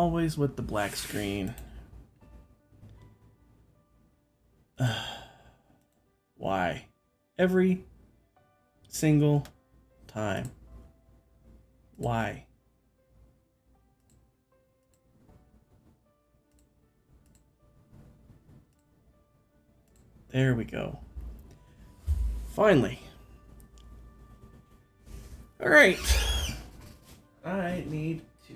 always with the black screen. Why? Every single time. Why? There we go. Finally. Alright. I need to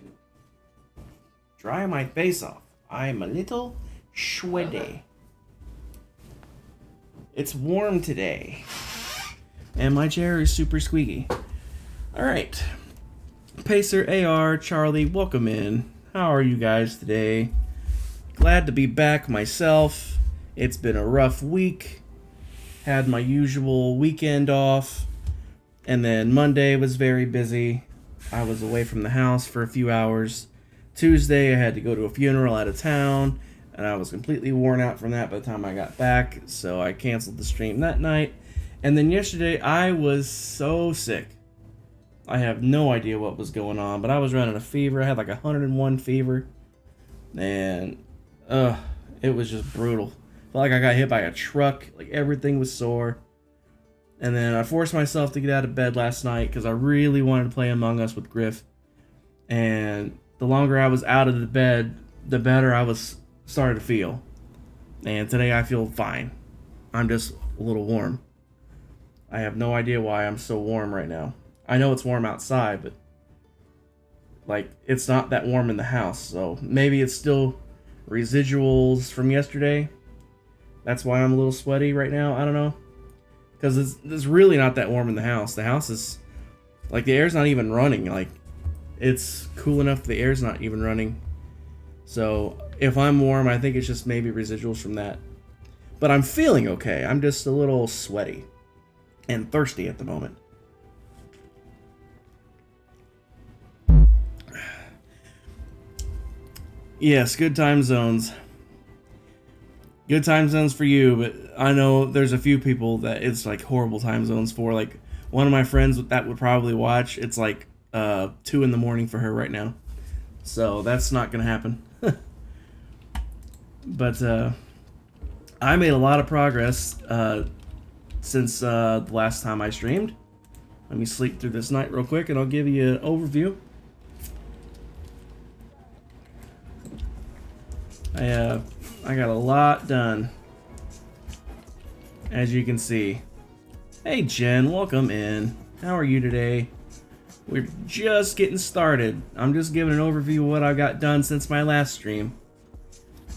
dry my face off. I'm a little sweaty. It's warm today. And my chair is super squeaky. Alright. Pacer, AR, Charlie, welcome in. How are you guys today? Glad to be back myself. It's been a rough week. Had my usual weekend off. And then Monday was very busy. I was away from the house for a few hours. Tuesday I had to go to a funeral out of town. And I was completely worn out from that by the time I got back. So I canceled the stream that night. And then yesterday I was so sick. I have no idea what was going on. But I was running a fever. I had like 101 fever. And it was just brutal. Felt like I got hit by a truck. Like everything was sore. And then I forced myself to get out of bed last night because I really wanted to play Among Us with Griff. And the longer I was out of the bed, the better I was started to feel. And today I feel fine. I'm just a little warm. I have no idea why I'm so warm right now. I know it's warm outside, but like it's not that warm in the house. So maybe it's still residuals from yesterday. That's why I'm a little sweaty right now. I don't know. Because it's really not that warm in the house. The house is, like, the air's not even running. Like, it's cool enough the air's not even running. So, if I'm warm, I think it's just maybe residuals from that. But I'm feeling okay. I'm just a little sweaty and thirsty at the moment. Yes, good time zones. Good time zones for you, but I know there's a few people that it's like horrible time zones for. Like one of my friends that would probably watch, it's like 2 in the morning for her right now. So that's not gonna happen. But I made a lot of progress since the last time I streamed. Let me sleep through this night real quick and I'll give you an overview. I got a lot done, as you can see. Hey Jen, welcome in. How are you today? We're just getting started. I'm just giving an overview of what I got done since my last stream.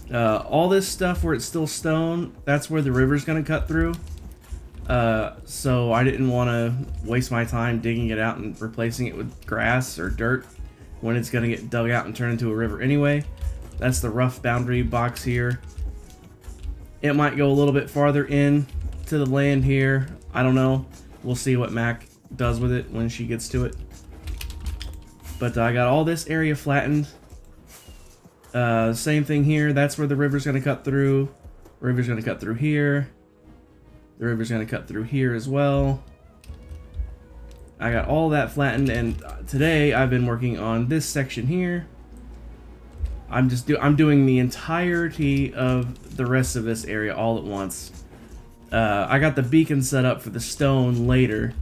All this stuff where it's still stone, that's where the river's gonna cut through. So I didn't want to waste my time digging it out and replacing it with grass or dirt when it's gonna get dug out and turn into a river anyway. That's the rough boundary box here. It might go a little bit farther in to the land here. I don't know. We'll see what Mac does with it when she gets to it. But I got all this area flattened. Same thing here. That's where the river's going to cut through. The river's going to cut through here. The river's going to cut through here as well. I got all that flattened, and today I've been working on this section here. I'm doing the entirety of the rest of this area all at once. I got the beacon set up for the stone later,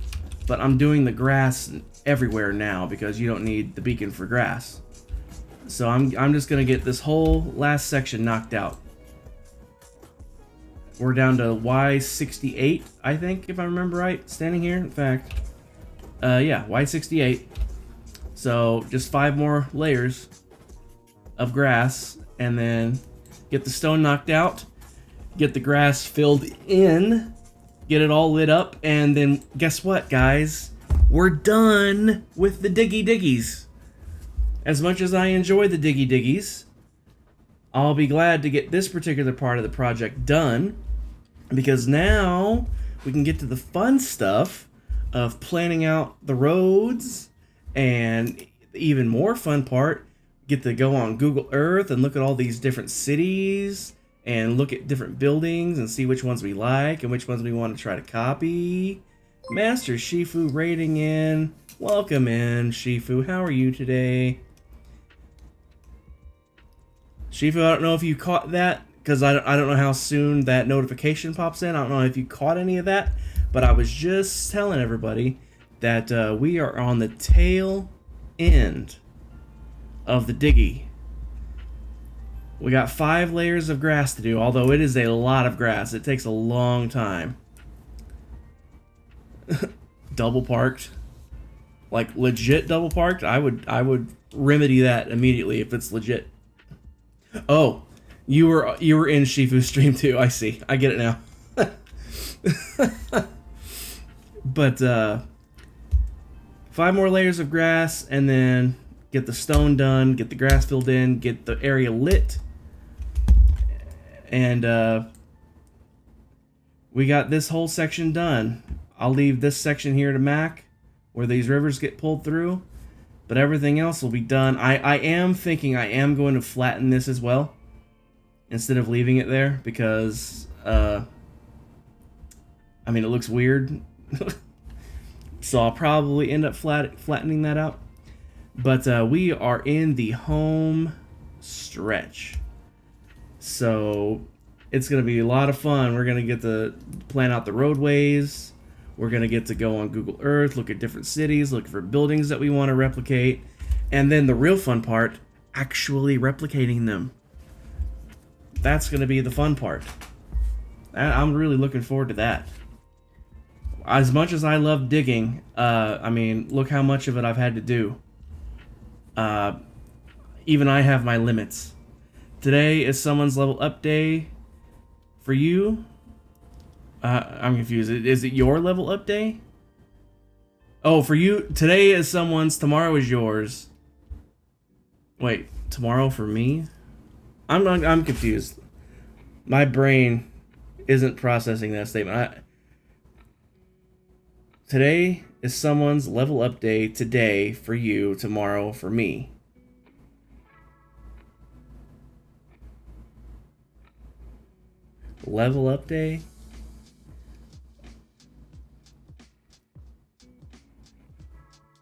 but I'm doing the grass everywhere now because you don't need the beacon for grass. So I'm just gonna get this whole last section knocked out. We're down to Y68, I think, if I remember right, standing here. In fact, yeah, Y68. So just 5 more layers of grass, and then get the stone knocked out, get the grass filled in, get it all lit up, and then guess what, guys? We're done with the diggy diggies. As much as I enjoy the diggy diggies, I'll be glad to get this particular part of the project done, because now we can get to the fun stuff of planning out the roads, and the even more fun part, get to go on Google Earth and look at all these different cities and look at different buildings and see which ones we like and which ones we want to try to copy. Master Shifu raiding in. Welcome in, Shifu. How are you today? Shifu, I don't know if you caught that, because I don't know how soon that notification pops in. I don't know if you caught any of that, but I was just telling everybody that we are on the tail end of the diggy. We got 5 layers of grass to do, although it is a lot of grass. It takes a long time. Double parked. Like legit double parked. I would remedy that immediately if it's legit. Oh, you were in Shifu's stream too. I see. I get it now. But 5 more layers of grass, and then get the stone done, get the grass filled in, get the area lit, and we got this whole section done. I'll leave this section here to Mac, where these rivers get pulled through, but everything else will be done. I am thinking I am going to flatten this as well, instead of leaving it there, because I mean, it looks weird. So I'll probably end up flattening that out. But we are in the home stretch, so it's going to be a lot of fun. We're going to get to plan out the roadways. We're going to get to go on Google Earth, look at different cities, look for buildings that we want to replicate. And then the real fun part, actually replicating them. That's going to be the fun part. I'm really looking forward to that. As much as I love digging, I mean, look how much of it I've had to do. Even I have my limits. Today is someone's level up day for you. I'm confused. Is it your level up day? Oh, for you, today is someone's, tomorrow is yours. Wait, tomorrow for me? I'm confused. My brain isn't processing that statement. Today is someone's level up day. Today for you, tomorrow for me. Level up day?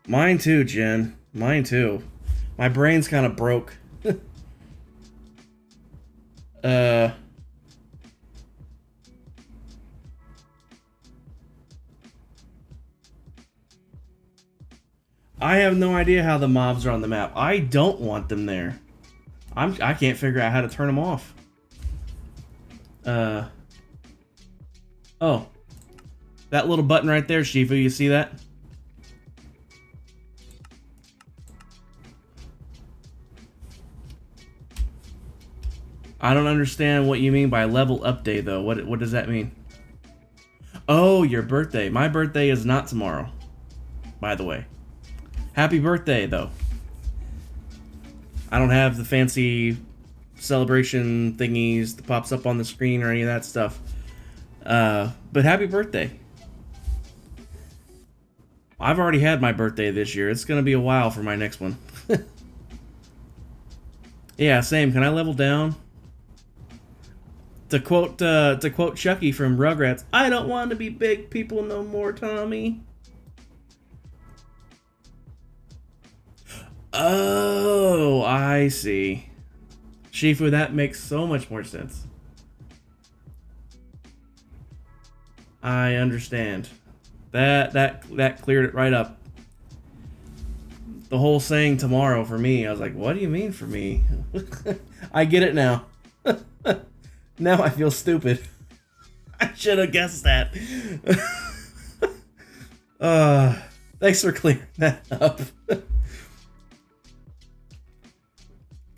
Mine too, Jen. Mine too. My brain's kind of broke. I have no idea how the mobs are on the map. I don't want them there. I can't figure out how to turn them off. Oh. That little button right there, Shifu, you see that? I don't understand what you mean by level up day, though. What does that mean? Oh, your birthday. My birthday is not tomorrow, by the way. Happy birthday, though. I don't have the fancy celebration thingies that pops up on the screen or any of that stuff. But happy birthday. I've already had my birthday this year. It's going to be a while for my next one. Yeah, same. Can I level down? To quote Chucky from Rugrats, I don't want to be big people no more, Tommy. Oh, I see. Shifu, that makes so much more sense. I understand. That cleared it right up. The whole saying tomorrow for me, I was like, what do you mean for me? I get it now. Now I feel stupid. I should have guessed that. Thanks for clearing that up.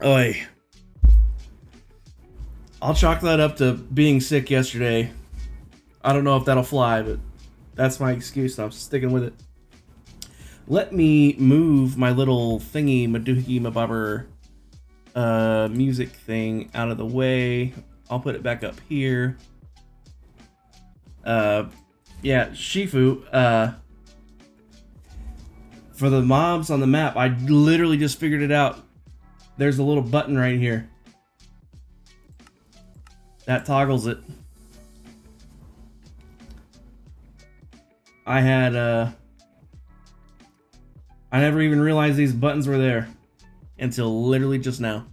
Oi. I'll chalk that up to being sick yesterday. I don't know if that'll fly, but that's my excuse, and I'm sticking with it. Let me move my little thingy Maduhi Mabobber music thing out of the way. I'll put it back up here. Yeah, Shifu, for the mobs on the map, I literally just figured it out. There's a little button right here that toggles it. I never even realized these buttons were there until literally just now.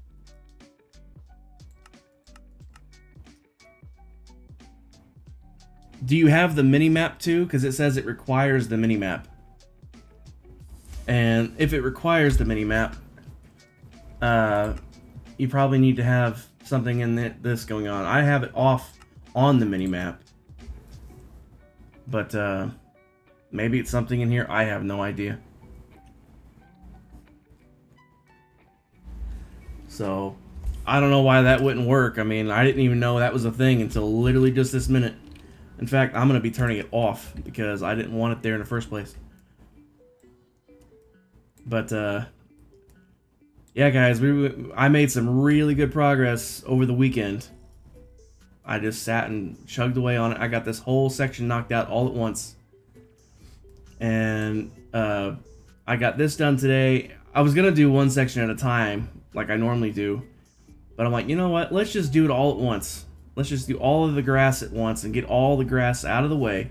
Do you have the mini map too? Because it says it requires the mini map. And if it requires the mini map, you probably need to have something in this going on. I have it off on the mini map, but maybe it's something in here. I have no idea. So I don't know why that wouldn't work. I mean, I didn't even know that was a thing until literally just this minute. In fact, I'm going to be turning it off because I didn't want it there in the first place. But yeah, guys, I made some really good progress over the weekend. I just sat and chugged away on it. I got this whole section knocked out all at once. And I got this done today. I was going to do one section at a time, like I normally do. But I'm like, you know what? Let's just do it all at once. Let's just do all of the grass at once and get all the grass out of the way.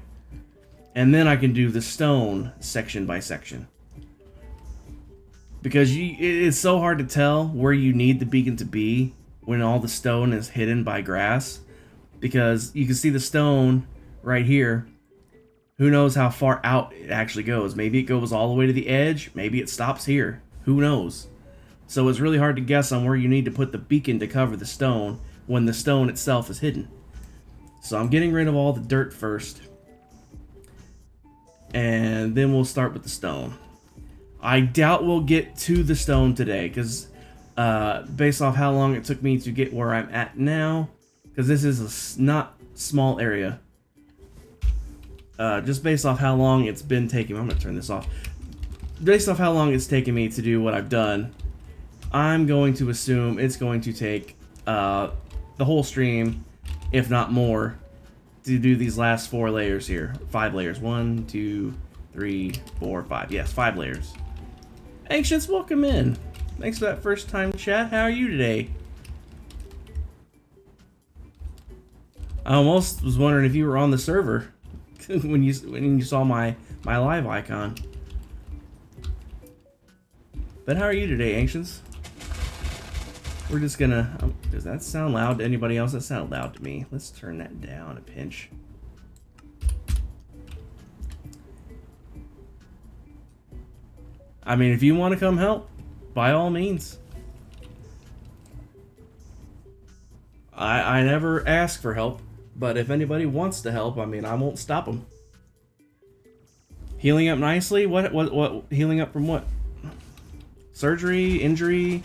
And then I can do the stone section by section. Because it's so hard to tell where you need the beacon to be when all the stone is hidden by grass. Because you can see the stone right here. Who knows how far out it actually goes? Maybe it goes all the way to the edge. Maybe it stops here. Who knows? So it's really hard to guess on where you need to put the beacon to cover the stone when the stone itself is hidden. So I'm getting rid of all the dirt first. And then we'll start with the stone. I doubt we'll get to the stone today, because based off how long it took me to get where I'm at now, because this is a not small area. Just based off how long it's been taking, I'm going to turn this off. Based off how long it's taken me to do what I've done, I'm going to assume it's going to take the whole stream, if not more, to do these last 4 layers here. 5 layers. 1, 2, 3, 4, 5. Yes, 5 layers. Ancients, welcome in. Thanks for that first time chat. How are you today? I almost was wondering if you were on the server when you saw my live icon. But how are you today, Ancients? We're just gonna... does that sound loud to anybody else? That sounded loud to me. Let's turn that down a pinch. I mean, if you want to come help, by all means. I never ask for help, but if anybody wants to help, I mean, I won't stop them. Healing up nicely? What healing up from what? Surgery? Injury?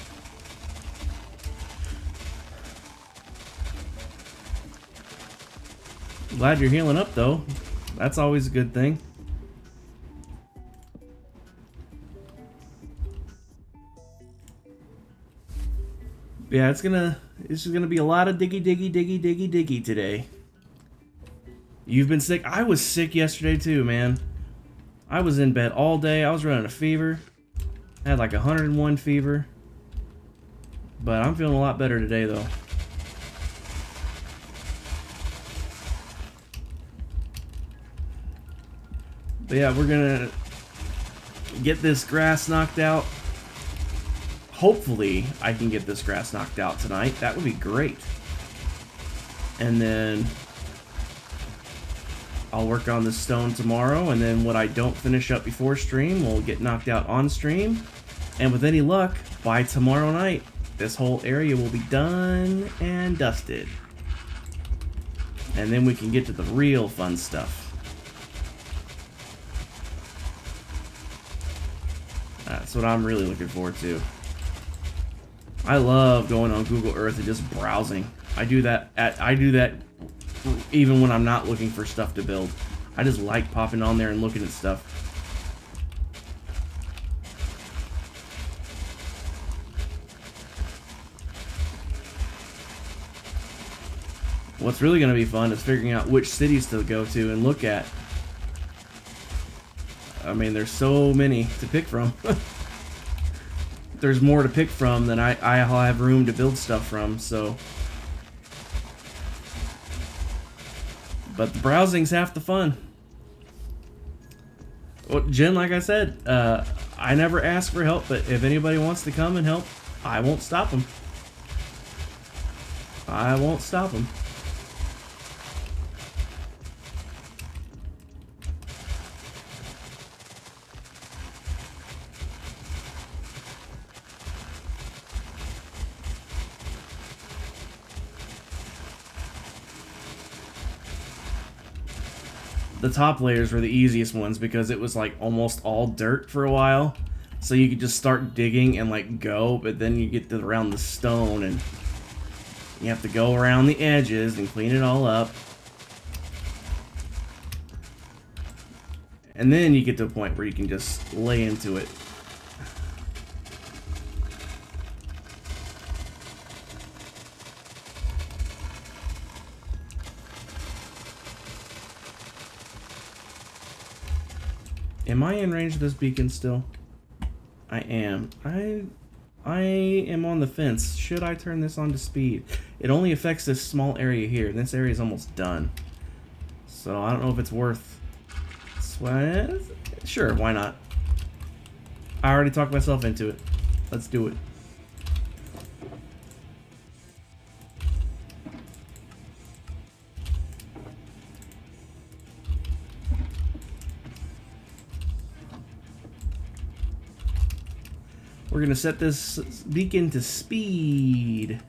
Glad you're healing up, though. That's always a good thing. Yeah, it's just gonna be a lot of diggy today. You've been sick? I was sick yesterday too, man. I was in bed all day. I was running a fever. I had like 101 fever. But I'm feeling a lot better today though. But yeah, we're gonna get this grass knocked out. Hopefully, I can get this grass knocked out tonight. That would be great. And then I'll work on the stone tomorrow, and then what I don't finish up before stream will get knocked out on stream. And with any luck, by tomorrow night, this whole area will be done and dusted. And then we can get to the real fun stuff. That's what I'm really looking forward to. I love going on Google Earth and just browsing. I do that even when I'm not looking for stuff to build. I just like popping on there and looking at stuff. What's really going to be fun is figuring out which cities to go to and look at. I mean, there's so many to pick from. There's more to pick from than I'll have room to build stuff from, so. But the browsing's half the fun. Well, Jen, like I said, I never ask for help, but if anybody wants to come and help, I won't stop them. I won't stop them. the top layers were the easiest ones because it was like almost all dirt for a while. So you could just start digging and like go, but then you get to around the stone and you have to go around the edges and clean it all up. And then you get to a point where you can just lay into it. Am I in range of this beacon still? I am. I am on the fence. Should I turn this on to speed? It only affects this small area here. This area is almost done. So I don't know if it's worth... Sure, why not? I already talked myself into it. Let's do it. We're gonna set this beacon to speed.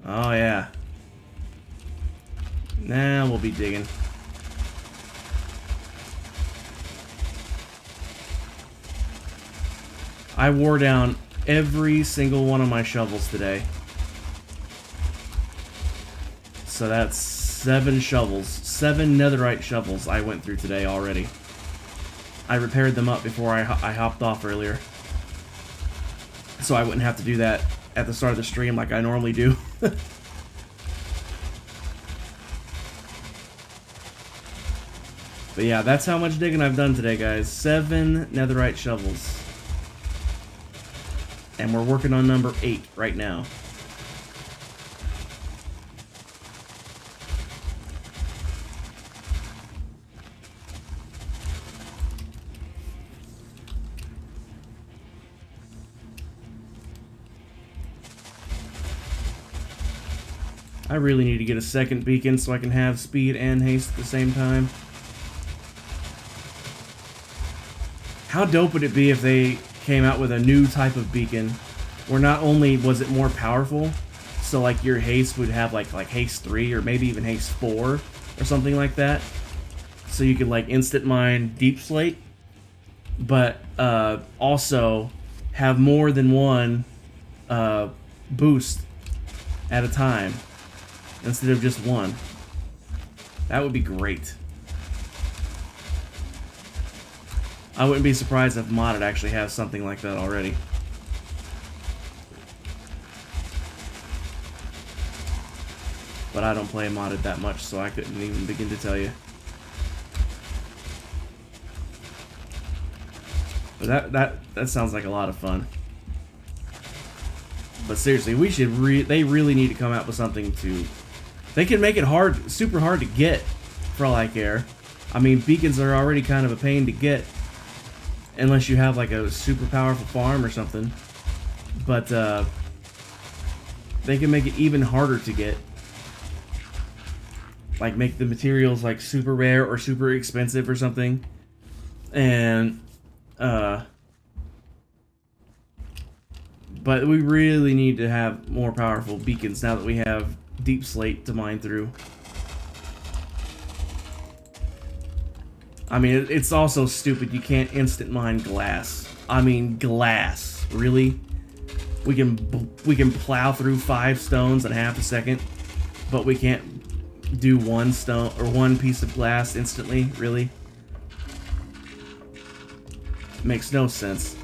Oh yeah. Now we'll be digging. I wore down every single one of my shovels today. So that's 7 shovels. 7 netherite shovels I went through today already. I repaired them up before I hopped off earlier. So I wouldn't have to do that at the start of the stream like I normally do. But yeah, that's how much digging I've done today, guys. 7 netherite shovels. And we're working on number 8 right now. I really need to get a second beacon so I can have speed and haste at the same time. How dope would it be if they came out with a new type of beacon where not only was it more powerful, so like your haste would have like haste 3 or maybe even haste 4 or something like that, so you could like instant mine deep slate, but also have more than one boost at a time instead of just one. That would be great. I wouldn't be surprised if modded actually has something like that already. But I don't play modded that much, so I couldn't even begin to tell you. But that sounds like a lot of fun. But seriously, we should they really need to come out with something to... They can make it hard, super hard to get, for all I care. I mean, beacons are already kind of a pain to get. Unless you have like a super powerful farm or something. But they can make it even harder to get. Like make the materials like super rare or super expensive or something. And but we really need to have more powerful beacons now that we have deep slate to mine through. I mean, it's also stupid you can't instant mine glass. I mean, glass. Really? We can plow through 5 stones in half a second, but we can't do 1 stone or 1 piece of glass instantly? Really? Makes no sense.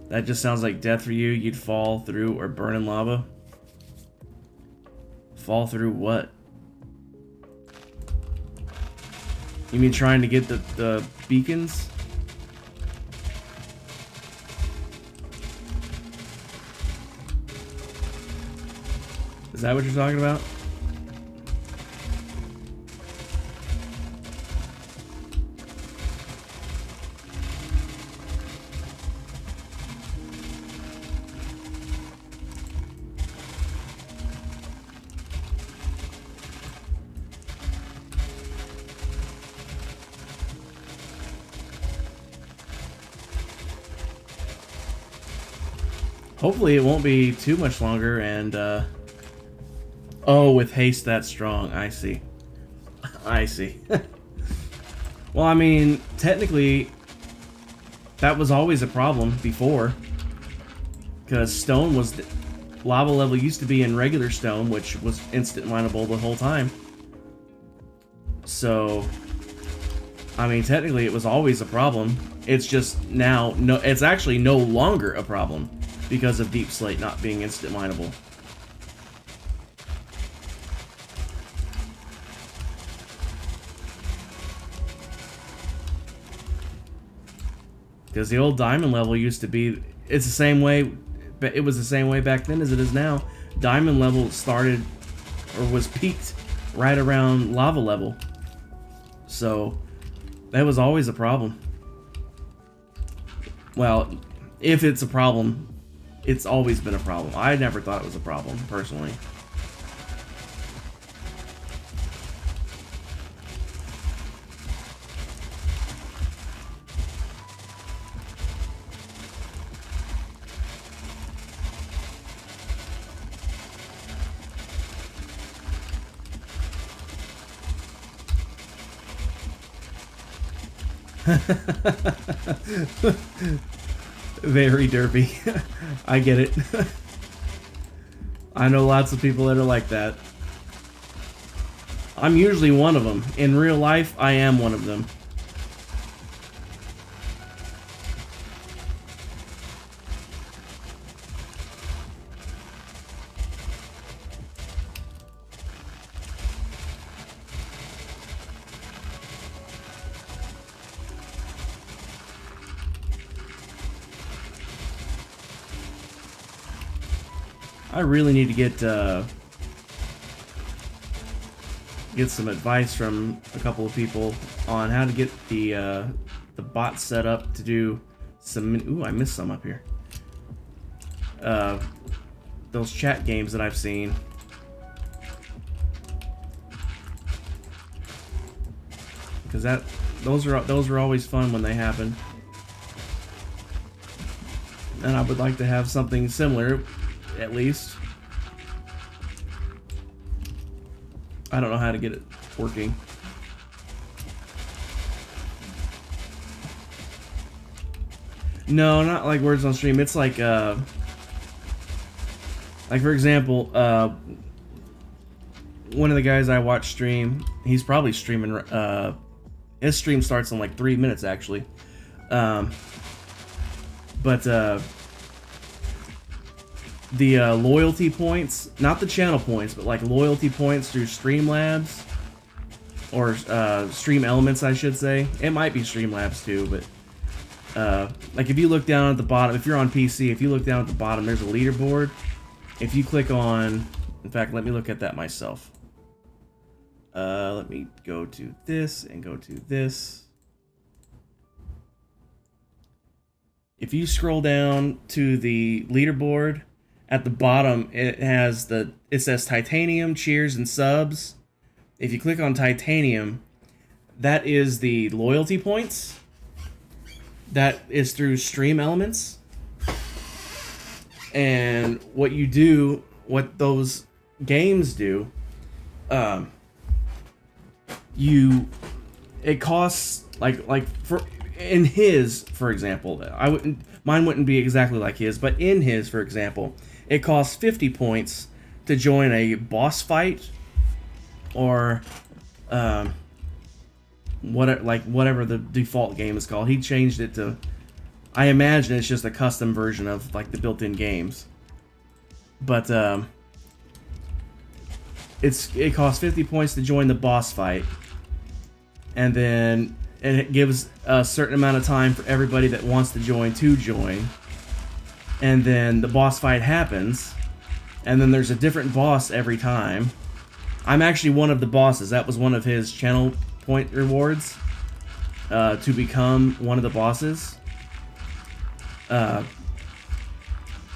That just sounds like death for you. You'd fall through or burn in lava. Fall through what? You mean trying to get the beacons? Is that what you're talking about? Hopefully it won't be too much longer, and, oh, with haste that strong. I see. I see. Well, I mean, technically, that was always a problem before. Because stone was... lava level used to be in regular stone, which was instant mineable the whole time. So... I mean, technically it was always a problem. It's just now... no, it's actually no longer a problem. Because of Deep Slate not being instant mineable. Because the old diamond level used to be... it's the same way... it was the same way back then as it is now. Diamond level started... or was peaked right around lava level. So... that was always a problem. Well, if it's a problem... it's always been a problem. I never thought it was a problem, personally. Very derpy. I get it. I know lots of people that are like that. I'm usually one of them. In real life, I am one of them. I really need to get some advice from a couple of people on how to get the bot set up to do some... ooh, I missed some up here. Those chat games that I've seen. Because those are always fun when they happen. And I would like to have something similar, at least. I don't know how to get it working. No, not like words on stream. It's like for example, one of the guys I watch stream, he's probably streaming, his stream starts in like 3 minutes actually. The loyalty points, not the channel points, but like loyalty points through Streamlabs, or Stream Elements, I should say. It might be Streamlabs too, but like if you look down at the bottom, if you're on PC, if you look down at the bottom, there's a leaderboard. If you click on, in fact, let me look at that myself. Let me go to this and go to this. If you scroll down to the leaderboard, at the bottom, it says Titanium, Cheers, and Subs. If you click on Titanium, that is the loyalty points. That is through Stream Elements. And what you do, what those games do, it costs for example, mine wouldn't be exactly like his, but in his, for example, it costs 50 points to join a boss fight, or whatever the default game is called. He changed it to, I imagine it's just a custom version of like the built-in games. But it costs 50 points to join the boss fight, and then it gives a certain amount of time for everybody that wants to join, and then the boss fight happens, and then there's a different boss every time. I'm actually one of the bosses. That was one of his channel point rewards, to become one of the bosses. I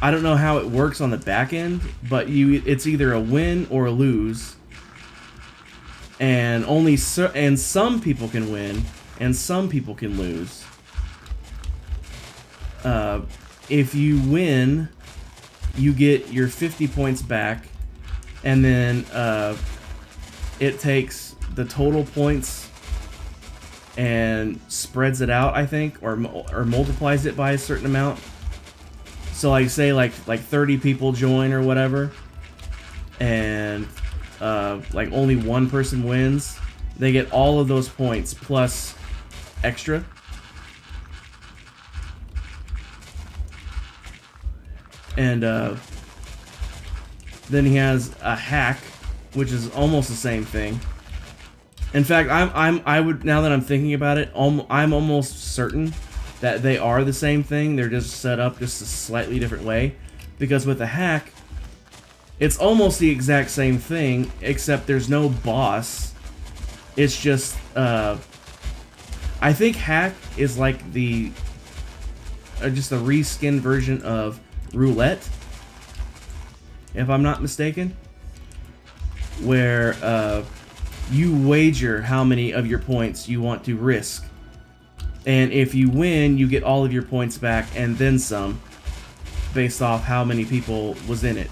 don't know how it works on the back end, but it's either a win or a lose, and some people can win and some people can lose. If you win, you get your 50 points back, and then it takes the total points and spreads it out, I think, or multiplies it by a certain amount. So like say like 30 people join or whatever, and like only one person wins, they get all of those points plus extra. And then he has a hack, which is almost the same thing. In fact, I would, now that I'm thinking about it, I'm almost certain that they are the same thing. They're just set up just a slightly different way. Because with a hack, it's almost the exact same thing, except there's no boss. It's just, I think hack is like the, just a reskinned version of roulette, if I'm not mistaken, where you wager how many of your points you want to risk, and if you win, you get all of your points back and then some, based off how many people was in it.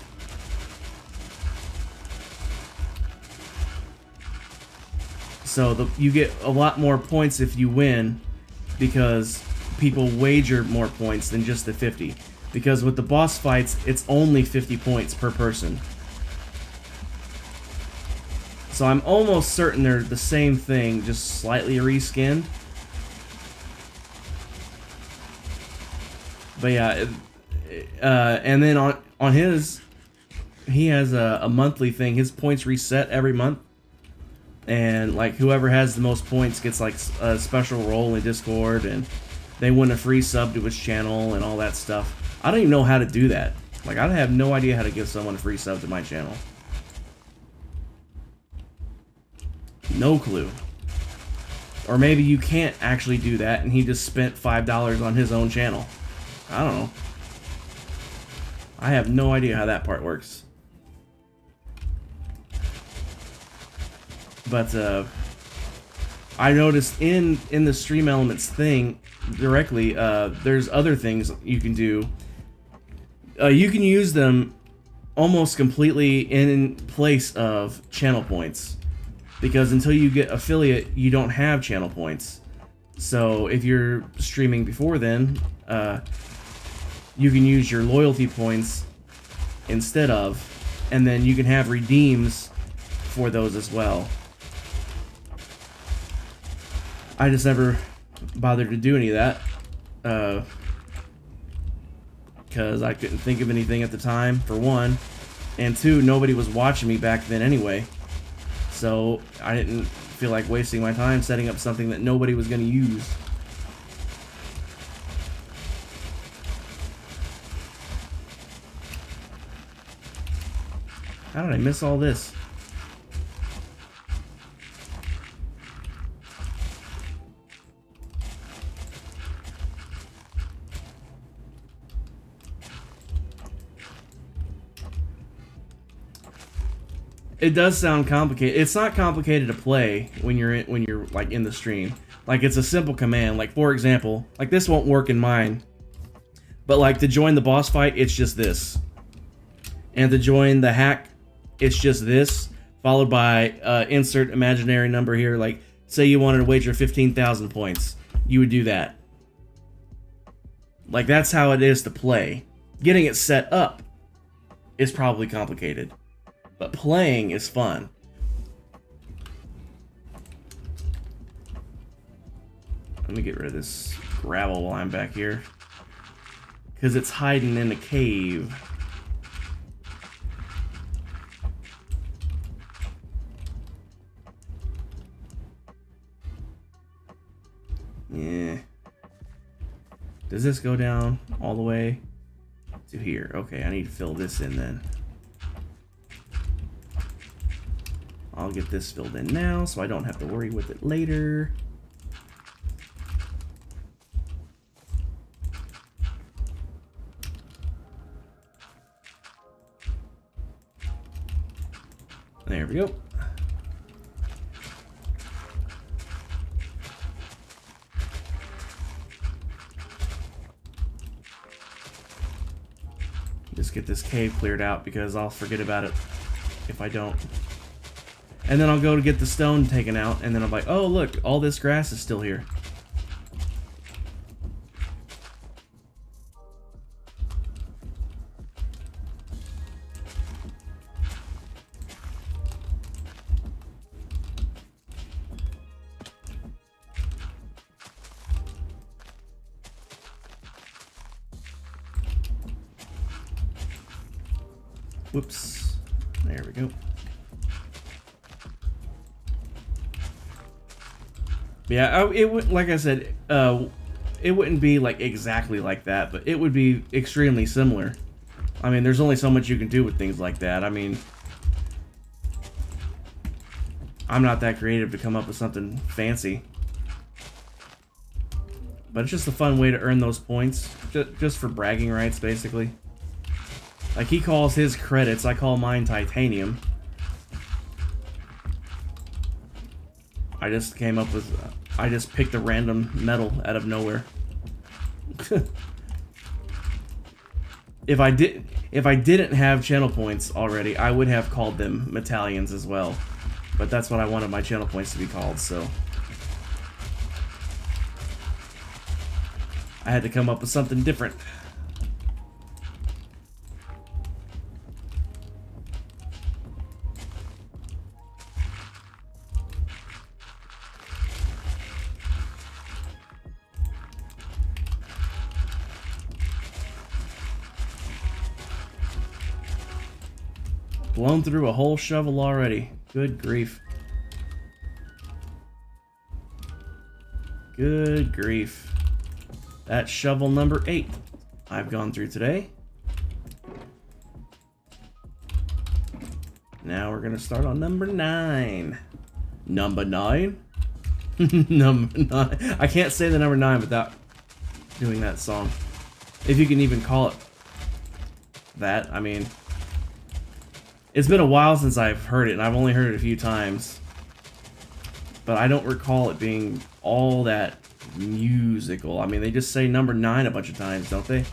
So you get a lot more points if you win, because people wager more points than just the 50. Because with the boss fights, it's only 50 points per person. So I'm almost certain they're the same thing, just slightly reskinned. But yeah, and then on his, he has a monthly thing. His points reset every month. And like whoever has the most points gets like a special role in Discord, and they win a free sub to his channel and all that stuff. I don't even know how to do that. Like, I have no idea how to give someone a free sub to my channel. No clue. Or maybe you can't actually do that and he just spent $5 on his own channel. I don't know. I have no idea how that part works. But I noticed in the Stream Elements thing directly, there's other things you can do. You can use them almost completely in place of channel points, because until you get affiliate, you don't have channel points. So if you're streaming before then, you can use your loyalty points instead of, and then you can have redeems for those as well. I just never bothered to do any of that, because I couldn't think of anything at the time, for one, and two, nobody was watching me back then anyway, so I didn't feel like wasting my time setting up something that nobody was going to use. How did I miss all this? It does sound complicated. It's not complicated to play when you're like in the stream. Like, it's a simple command. Like, for example, like this won't work in mine, but like to join the boss fight, it's just this, and to join the hack, it's just this, followed by insert imaginary number here. Like, say you wanted to wager 15,000 points, you would do that. Like, that's how it is to play. Getting it set up is probably complicated, but playing is fun. Let me get rid of this gravel while I'm back here, because it's hiding in a cave. Yeah. Does this go down all the way to here? Okay, I need to fill this in then. I'll get this filled in now so I don't have to worry with it later. There we go. just get this cave cleared out because I'll forget about it if I don't. And then I'll go to get the stone taken out, and then I'm like, oh look, all this grass is still here. Whoops. There we go. Yeah, it would, like I said, it wouldn't be like exactly like that, but it would be extremely similar. I mean, there's only so much you can do with things like that. I mean, I'm not that creative to come up with something fancy. But it's just a fun way to earn those points, just for bragging rights, basically. Like, he calls his credits, I call mine titanium. I just came up with, I just picked a random metal out of nowhere. If I didn't have channel points already, I would have called them medallions as well. But that's what I wanted my channel points to be called, so I had to come up with something different. Blown through a whole shovel already. Good grief. Good grief. That's shovel number 8 I've gone through today. Now we're gonna start on number 9. Number 9? Number 9. I can't say the number 9 without doing that song. If you can even call it that. I mean, it's been a while since I've heard it, and I've only heard it a few times. But I don't recall it being all that musical. I mean, they just say number 9 a bunch of times, don't they?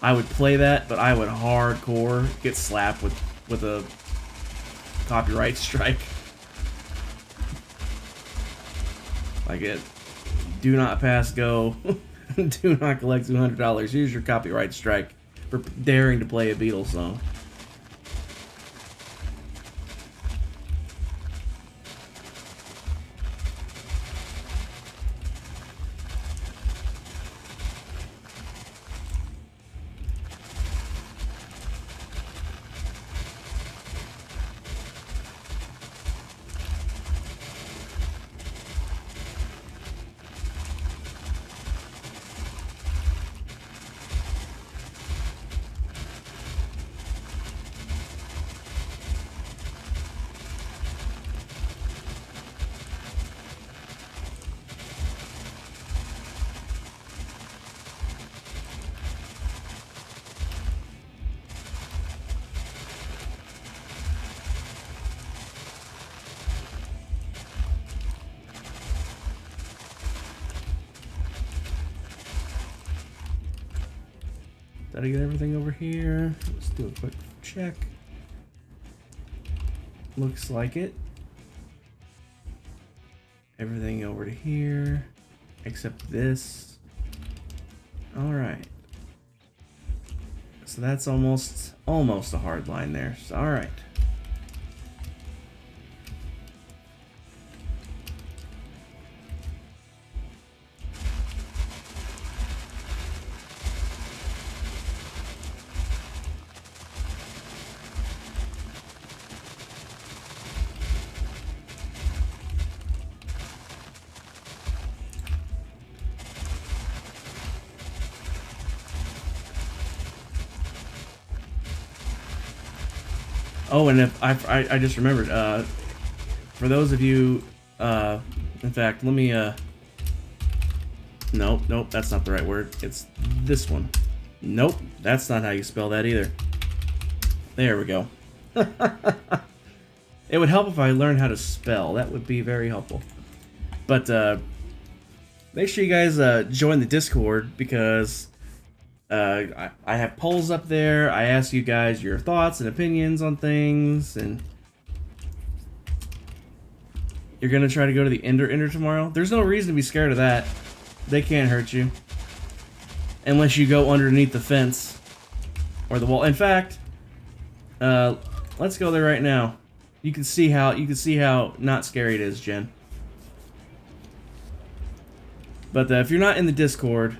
I would play that, but I would hardcore get slapped with a copyright strike. Like it, do not pass go, do not collect $200. Here's your copyright strike for daring to play a Beatles song. Did I get everything over here? Let's do a quick check. Looks like it. Everything over to here, except this. All right. So that's almost a hard line there. So, all right. Oh, and if I just remembered, for those of you, in fact, let me, nope, that's not the right word. It's this one. Nope, that's not how you spell that either. There we go. It would help if I learned how to spell. That would be very helpful. But, make sure you guys, join the Discord, because I have polls up there. I ask you guys your thoughts and opinions on things, and you're gonna try to go to the Ender tomorrow? There's no reason to be scared of that. They can't hurt you. Unless you go underneath the fence. Or the wall. In fact, let's go there right now. You can see how not scary it is, Jen. But if you're not in the Discord,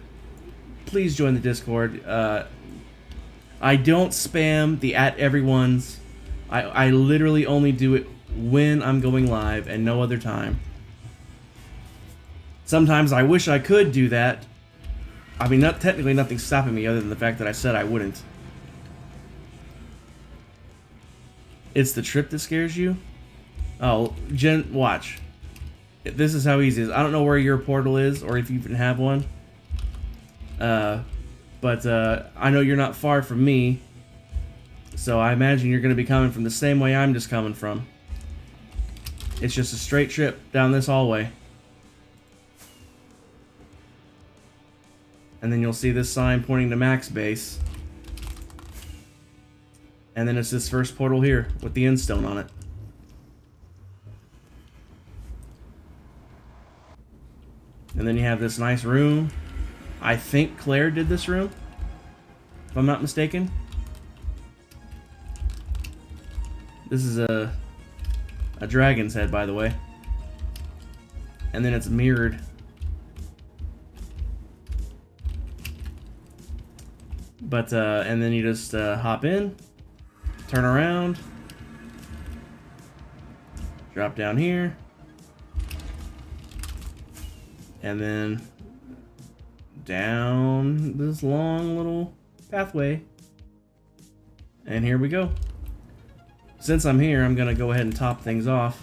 please join the Discord. I don't spam the @everyone's. I literally only do it when I'm going live and no other time. Sometimes I wish I could do that. I mean, technically nothing's stopping me other than the fact that I said I wouldn't. It's the trip that scares you? Oh, Jen, watch. This is how easy it is. I don't know where your portal is or if you even have one. But I know you're not far from me. So I imagine you're going to be coming from the same way I'm just coming from. It's just a straight trip down this hallway. And then you'll see this sign pointing to Mac's base. And then it's this first portal here with the end stone on it. And then you have this nice room. I think Claire did this room, if I'm not mistaken. This is a dragon's head, by the way. And then it's mirrored. But, and then you just hop in, turn around, drop down here, and then down this long little pathway. And here we go. Since I'm here, I'm gonna go ahead and top things off.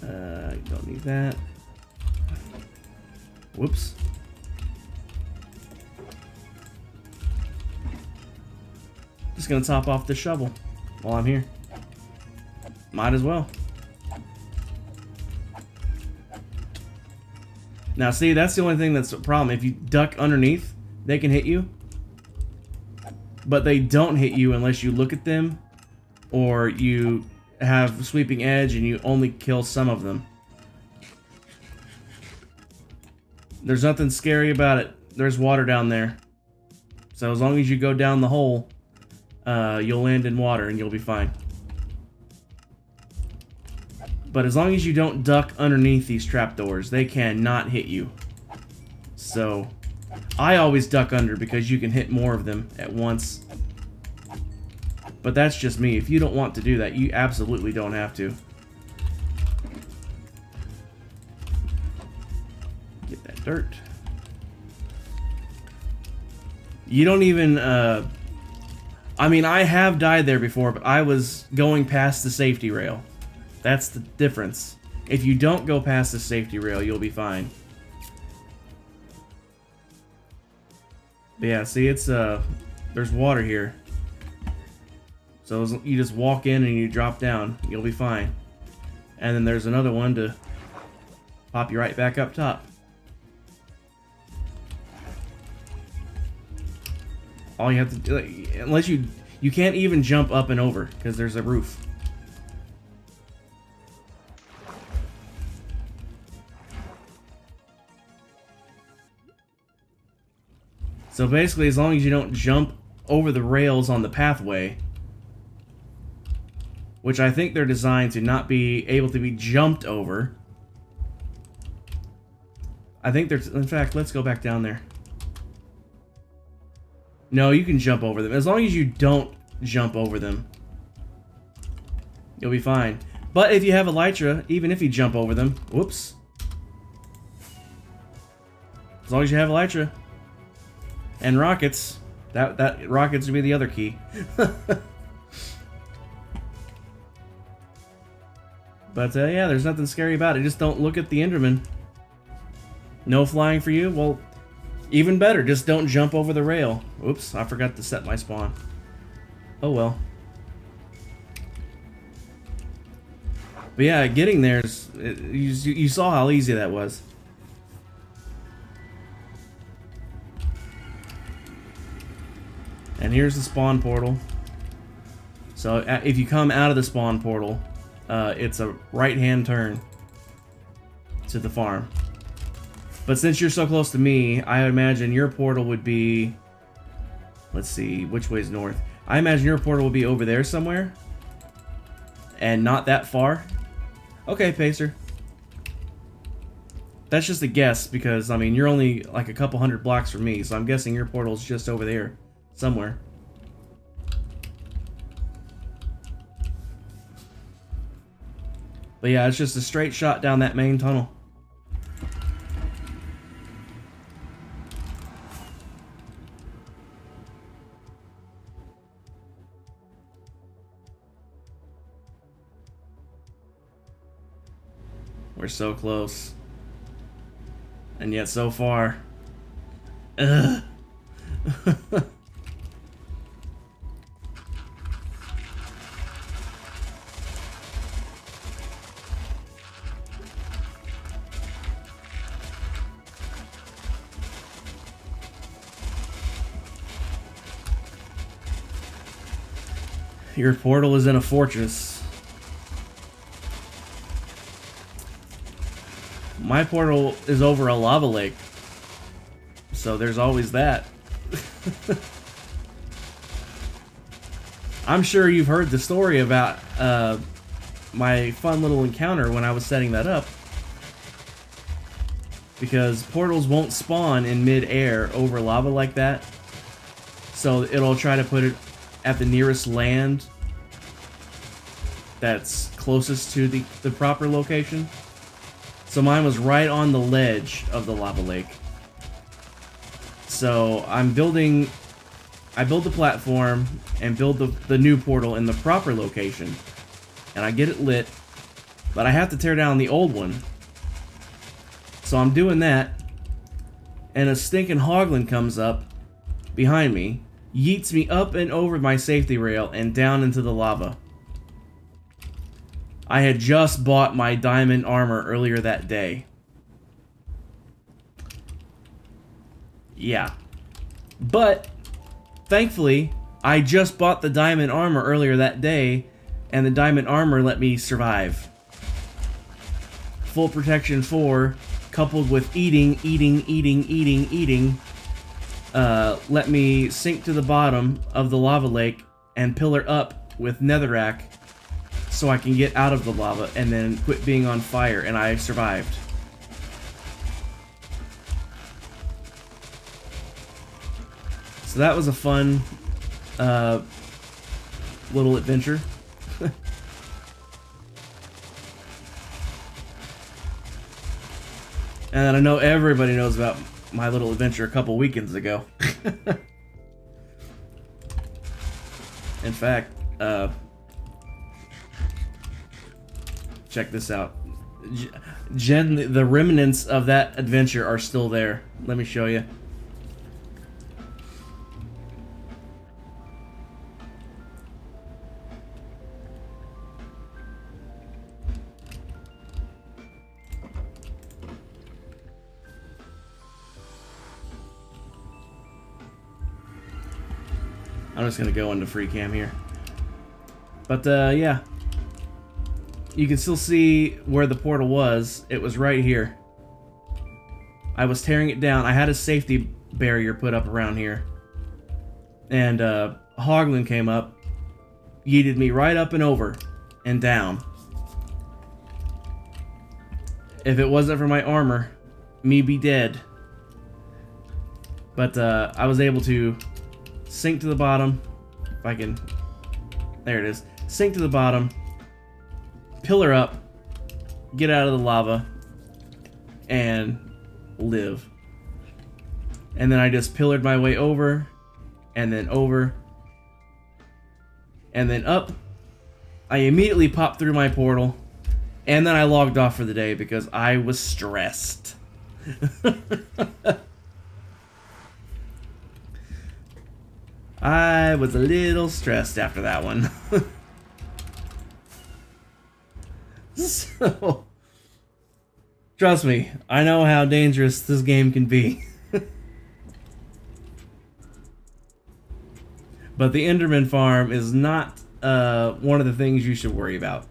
Don't need that. Whoops. Just gonna top off the shovel while I'm here. Might as well. Now see, that's the only thing that's a problem. If you duck underneath, they can hit you. But they don't hit you unless you look at them or you have sweeping edge and you only kill some of them. There's nothing scary about it. There's water down there. So as long as you go down the hole, you'll land in water and you'll be fine. But as long as you don't duck underneath these trapdoors, they cannot hit you. So I always duck under because you can hit more of them at once. But that's just me. If you don't want to do that, you absolutely don't have to. Get that dirt. You don't even, I mean, I have died there before, but I was going past the safety rail. That's the difference. If you don't go past the safety rail, you'll be fine. But yeah, see, it's, there's water here. So you just walk in and you drop down. You'll be fine. And then there's another one to pop you right back up top. All you have to do, unless you can't even jump up and over because there's a roof. So basically, as long as you don't jump over the rails on the pathway, which I think they're designed to not be able to be jumped over. I think there's, in fact, let's go back down there. No, you can jump over them. As long as you don't jump over them, you'll be fine. But if you have Elytra, even if you jump over them, whoops. As long as you have Elytra. And rockets. That rockets would be the other key. But yeah, there's nothing scary about it. Just don't look at the Enderman. No flying for you? Well, even better. Just don't jump over the rail. Oops, I forgot to set my spawn. Oh well. But yeah, getting there is... You saw how easy that was. And here's the spawn portal. So if you come out of the spawn portal, it's a right-hand turn to the farm. But since you're so close to me, I imagine your portal would be... Let's see, which way's north? I imagine your portal would be over there somewhere. And not that far. Okay, Pacer. That's just a guess, because, I mean, you're only like a couple hundred blocks from me, so I'm guessing your portal's just over there somewhere. But yeah, it's just a straight shot down that main tunnel. We're so close. And yet so far. Ugh. Your portal is in a fortress. My portal is over a lava lake. So there's always that. I'm sure you've heard the story about my fun little encounter when I was setting that up. Because portals won't spawn in mid-air over lava like that. So it'll try to put it at the nearest land that's closest to the proper location. So mine was right on the ledge of the lava lake. So I build the platform and build the new portal in the proper location. And I get it lit, but I have to tear down the old one. So I'm doing that, and a stinking hoglin comes up behind me, yeets me up and over my safety rail and down into the lava. I had just bought my diamond armor earlier that day. Yeah. But, thankfully, I just bought the diamond armor earlier that day, and the diamond armor let me survive. Full protection 4, coupled with eating, let me sink to the bottom of the lava lake and pillar up with netherrack so I can get out of the lava and then quit being on fire, and I survived. So that was a fun little adventure. And I know everybody knows about my little adventure a couple weekends ago. In fact, check this out. Jen, the remnants of that adventure are still there. Let me show you. I'm just gonna go into free cam here. But yeah. You can still see where the portal was. It was right here. I was tearing it down. I had a safety barrier put up around here. And Hoglin came up, yeeted me right up and over and down. If it wasn't for my armor, me be dead. But I was able to sink to the bottom. If I can... There it is. Sink to the bottom. Pillar up. Get out of the lava. And live. And then I just pillared my way over. And then over. And then up. I immediately popped through my portal. And then I logged off for the day because I was stressed. I was a little stressed after that one. So, trust me, I know how dangerous this game can be. But the Enderman farm is not one of the things you should worry about.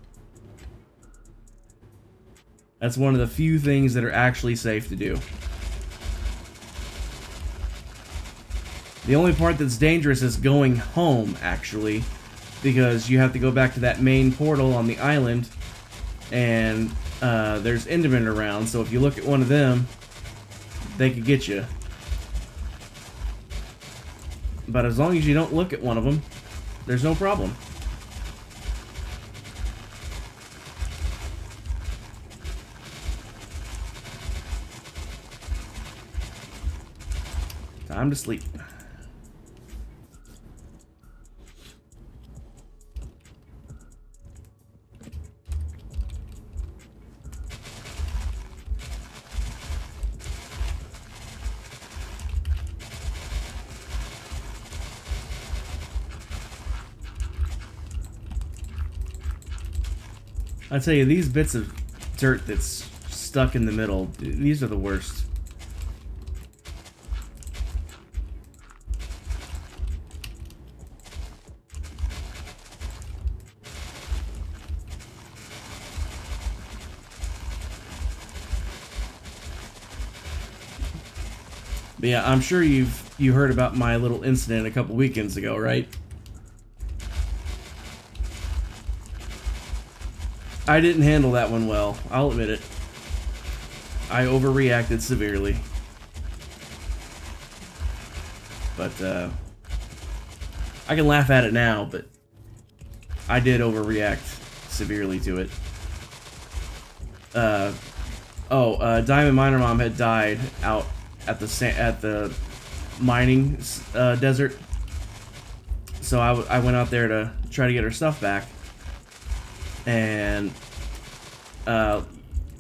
That's one of the few things that are actually safe to do. The only part that's dangerous is going home, actually, because you have to go back to that main portal on the island, and there's Endermen around, so if you look at one of them, they could get you. But as long as you don't look at one of them, there's no problem. Time to sleep. I tell you, these bits of dirt that's stuck in the middle, these are the worst. But yeah, I'm sure you heard about my little incident a couple weekends ago, right? I didn't handle that one well, I'll admit it. I overreacted severely. But, I can laugh at it now, but I did overreact severely to it. Diamond Miner Mom had died out at the mining desert. So I went out there to try to get her stuff back. And,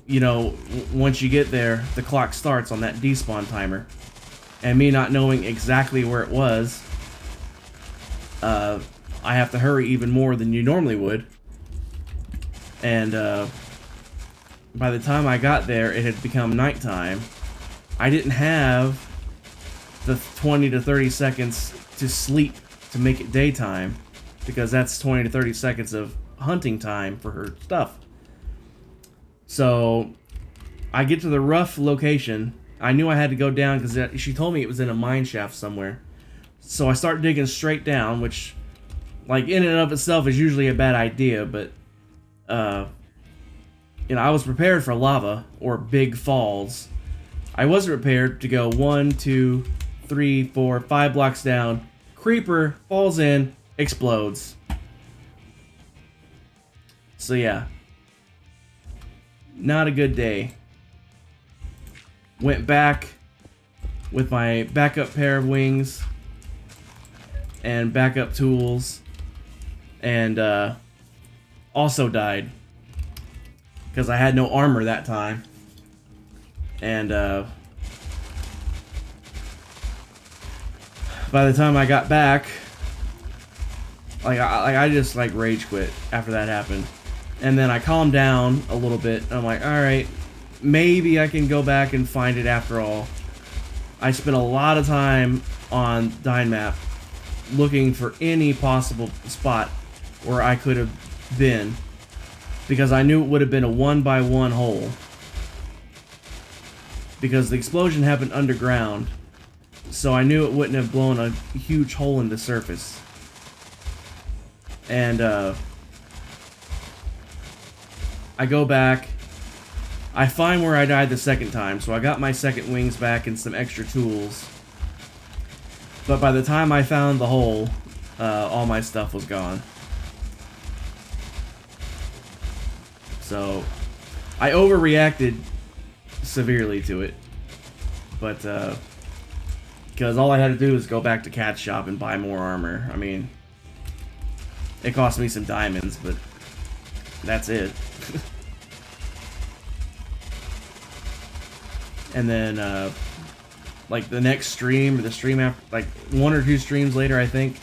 you know, once you get there, the clock starts on that despawn timer. And me not knowing exactly where it was, I have to hurry even more than you normally would. And, by the time I got there, it had become nighttime. I didn't have the 20 to 30 seconds to sleep to make it daytime, because that's 20 to 30 seconds of hunting time for her stuff. So I get to the rough location. I knew I had to go down because she told me it was in a mine shaft somewhere. So I start digging straight down, which, like, in and of itself is usually a bad idea, but you know, I was prepared for lava or big falls. I wasn't prepared to go 1, 2, 3, 4, 5 blocks down. Creeper falls in, explodes. So yeah, not a good day. Went back with my backup pair of wings and backup tools, and also died because I had no armor that time. And by the time I got back, I just like rage quit after that happened. And then I calmed down a little bit. I'm like, alright, maybe I can go back and find it after all. I spent a lot of time on Dynmap looking for any possible spot where I could have been, because I knew it would have been a 1x1 hole. Because the explosion happened underground, so I knew it wouldn't have blown a huge hole in the surface. And I go back, I find where I died the second time, so I got my second wings back and some extra tools. But by the time I found the hole, all my stuff was gone. So I overreacted severely to it, but because all I had to do was go back to Cat's shop and buy more armor. I mean, it cost me some diamonds, but that's it. And then like the next stream, or the stream after, like 1 or 2 streams later, I think,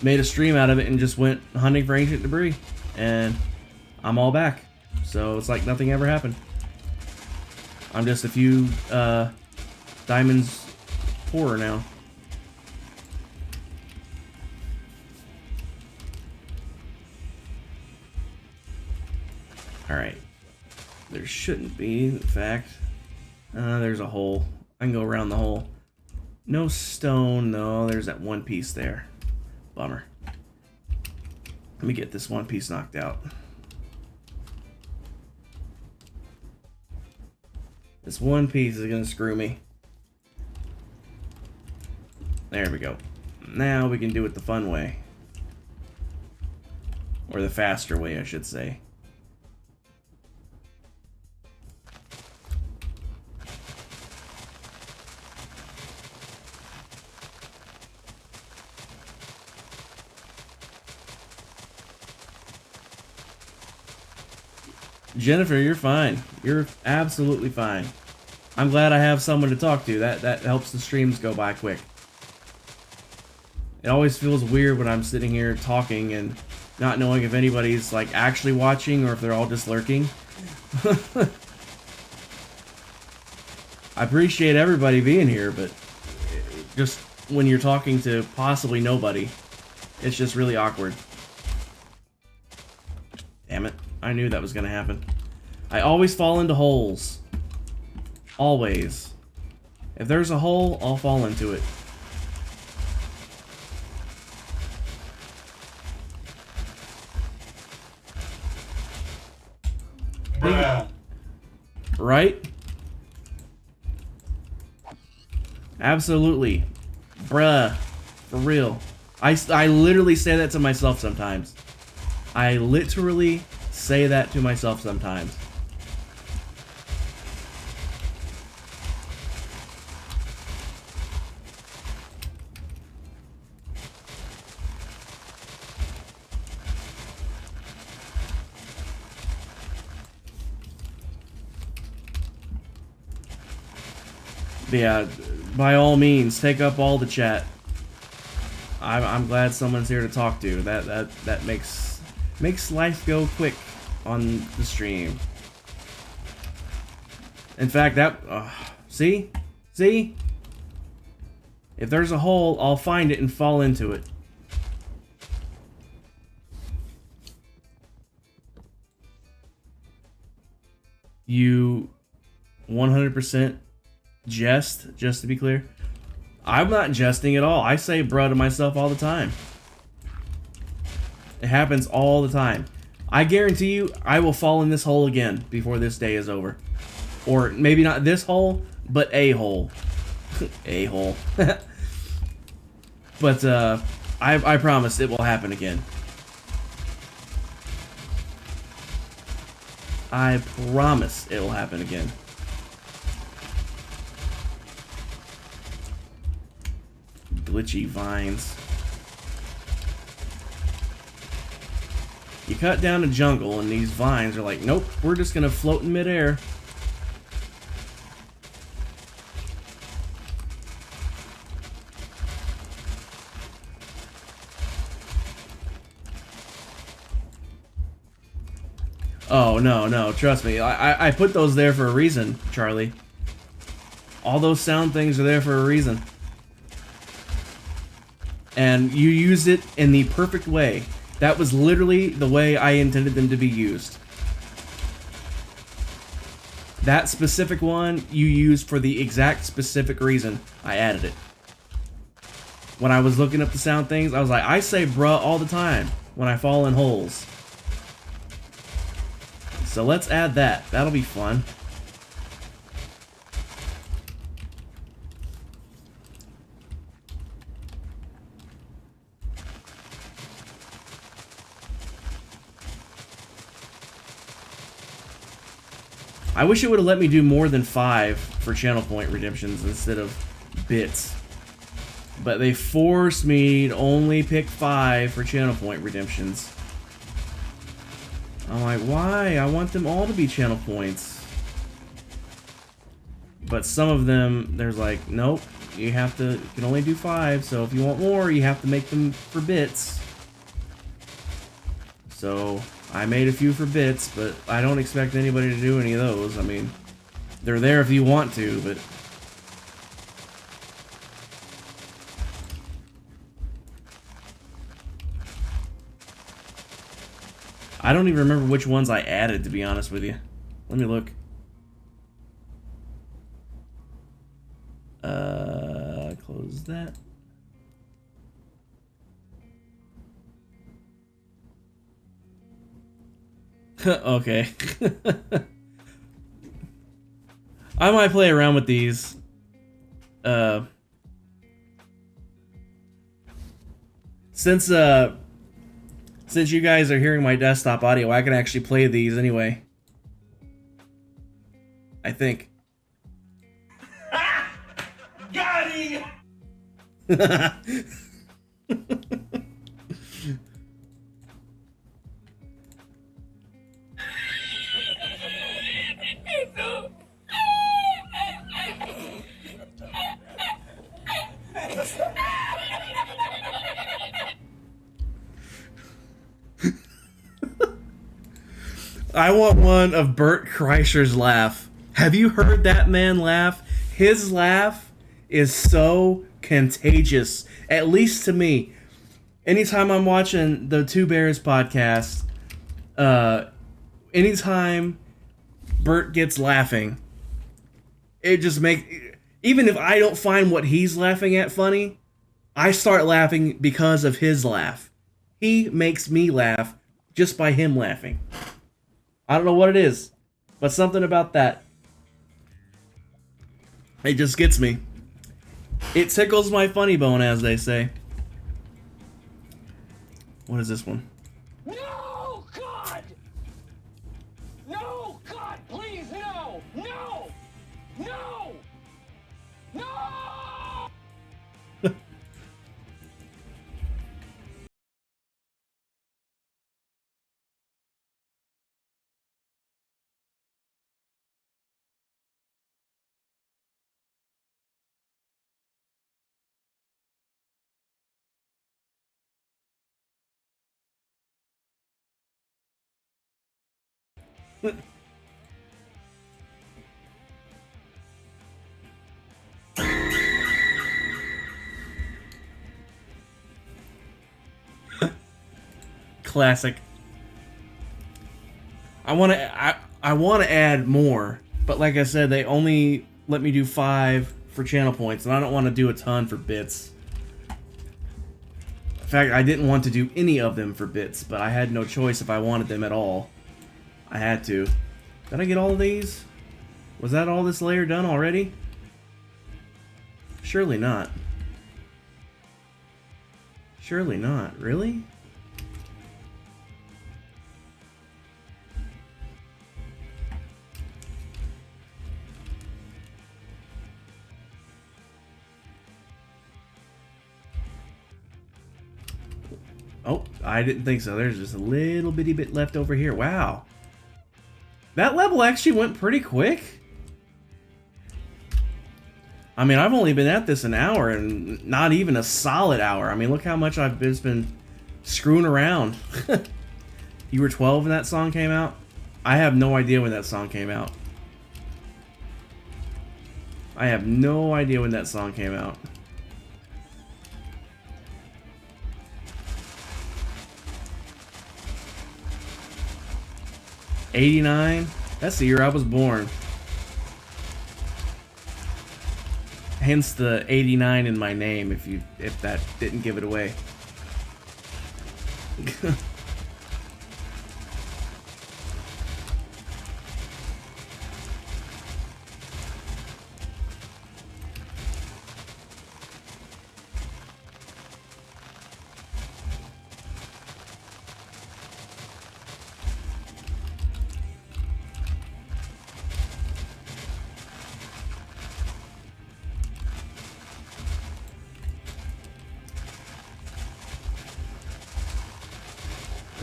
made a stream out of it and just went hunting for ancient debris, and I'm all back. So it's like nothing ever happened. I'm just a few diamonds poorer now. Alright. There shouldn't be, in fact. There's a hole. I can go around the hole. No stone, no. There's that one piece there. Bummer. Let me get this one piece knocked out. This one piece is gonna screw me. There we go. Now we can do it the fun way. Or the faster way, I should say. Jennifer, you're fine. You're absolutely fine. I'm glad I have someone to talk to. That helps the streams go by quick. It always feels weird when I'm sitting here talking and not knowing if anybody's like actually watching or if they're all just lurking. I appreciate everybody being here, but just when you're talking to possibly nobody, it's just really awkward. Damn it. I knew that was gonna happen. I always fall into holes. Always. If there's a hole, I'll fall into it. Right? Absolutely. Bruh. For real. I literally say that to myself sometimes. I literally say that to myself sometimes. Yeah, by all means, take up all the chat. I'm glad someone's here to talk to. That makes life go quick on the stream. In fact, see? If there's a hole, I'll find it and fall into it. You 100% jest, just to be clear. I'm not jesting at all. I say bruh to myself all the time. It happens all the time. I guarantee you, I will fall in this hole again before this day is over. Or maybe not this hole, but a hole. A hole. But I promise it will happen again. I promise it will happen again. Glitchy vines. You cut down a jungle and these vines are like, nope, we're just gonna float in midair. Oh, no, trust me. I put those there for a reason, Charlie. All those sound things are there for a reason. And you use it in the perfect way. That was literally the way I intended them to be used. That specific one you used for the exact specific reason I added it. When I was looking up the sound things, I was like, I say bruh all the time when I fall in holes. So let's add that. That'll be fun. I wish it would have let me do more than 5 for channel point redemptions instead of bits. But they forced me to only pick 5 for channel point redemptions. I'm like, why? I want them all to be channel points. But some of them, there's like, nope, you can only do 5, so if you want more, you have to make them for bits. So I made a few for bits, but I don't expect anybody to do any of those. I mean, they're there if you want to, but... I don't even remember which ones I added, to be honest with you. Let me look. Close that. Okay. I might play around with these. Since you guys are hearing my desktop audio, I can actually play these anyway. I think. Got him! I want one of Bert Kreischer's laugh. Have you heard that man laugh? His laugh is so contagious, at least to me. Anytime I'm watching the Two Bears podcast, anytime Bert gets laughing, it just makes... Even if I don't find what he's laughing at funny, I start laughing because of his laugh. He makes me laugh just by him laughing. I don't know what it is, but something about that. It just gets me. It tickles my funny bone, as they say. What is this one? No, God! No, God, please, no! No! No! No! Classic. I want to add more, but like I said, they only let me do 5 for channel points, and I don't want to do a ton for bits. In fact, I didn't want to do any of them for bits, but I had no choice if I wanted them at all. I had to. Did I get all of these? Was that all this layer done already? Surely not. Surely not. Really? Oh, I didn't think so. There's just a little bitty bit left over here. Wow. That level actually went pretty quick. I mean, I've only been at this an hour, and not even a solid hour. I mean, look how much I've just been screwing around. You were 12 when that song came out? I have no idea when that song came out. I have no idea when that song came out. '89? That's the year I was born. Hence the 89 in my name, if that didn't give it away.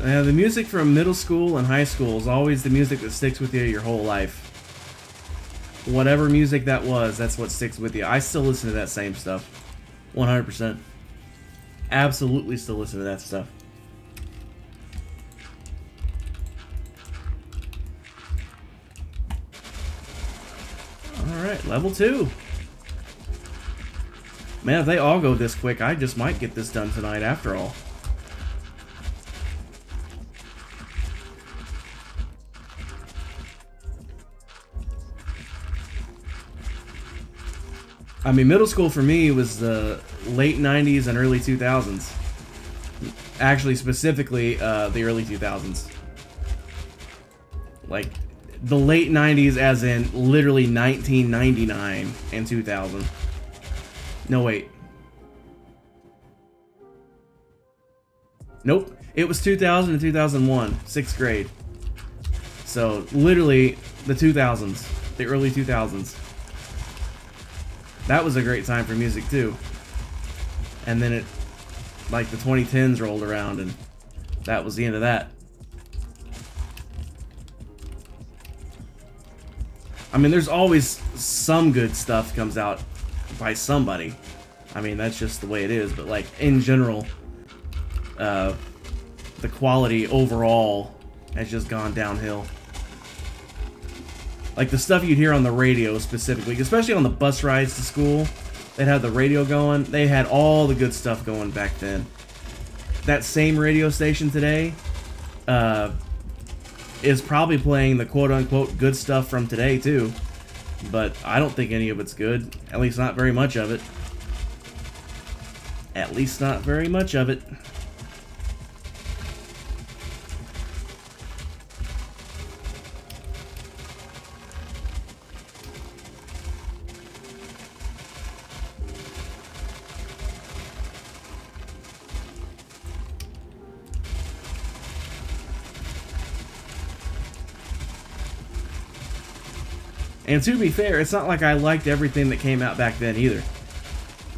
The music from middle school and high school is always the music that sticks with you your whole life. Whatever music that was, that's what sticks with you. I still listen to that same stuff. 100%. Absolutely still listen to that stuff. Alright, level 2. Man, if they all go this quick, I just might get this done tonight after all. I mean, middle school for me was the late 90s and early 2000s. Actually, specifically, the early 2000s. Like, the late 90s as in literally 1999 and 2000. No, wait. Nope. It was 2000 and 2001, 6th grade. So, literally, the 2000s. The early 2000s. That was a great time for music, too. And then it, like, the 2010s rolled around, and that was the end of that. I mean, there's always some good stuff comes out by somebody. I mean, that's just the way it is. But, like, in general, the quality overall has just gone downhill. Like, the stuff you'd hear on the radio specifically, especially on the bus rides to school, they'd have the radio going. They had all the good stuff going back then. That same radio station today is probably playing the quote-unquote good stuff from today, too. But I don't think any of it's good. At least not very much of it. At least not very much of it. And to be fair, it's not like I liked everything that came out back then either.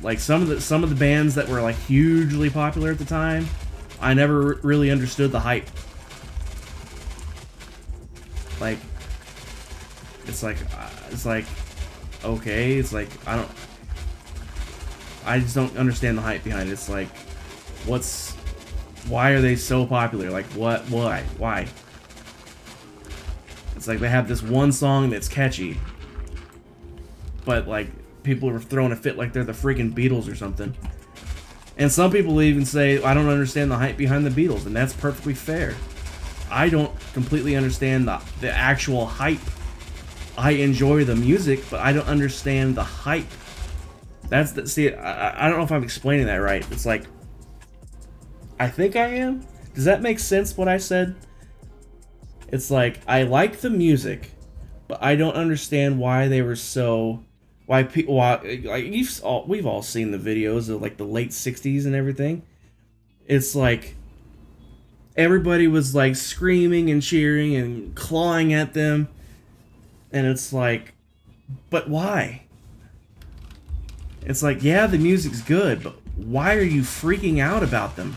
Like some of the bands that were like hugely popular at the time, I never really understood the hype. Like it's like okay, it's like I just don't understand the hype behind it. It's like why are they so popular? Like why? It's like they have this one song that's catchy, but like people are throwing a fit like they're the freaking Beatles or something. And some people even say, I don't understand the hype behind the Beatles, and that's perfectly fair. I don't completely understand the actual hype. I enjoy the music, but I don't understand the hype. See, I don't know if I'm explaining that right. It's like, I think I am. Does that make sense what I said? It's like, I like the music, but I don't understand why they were so... like we've all seen the videos of like the late 60s and everything. It's like, everybody was like screaming and cheering and clawing at them. And it's like, but why? It's like, yeah, the music's good, but why are you freaking out about them?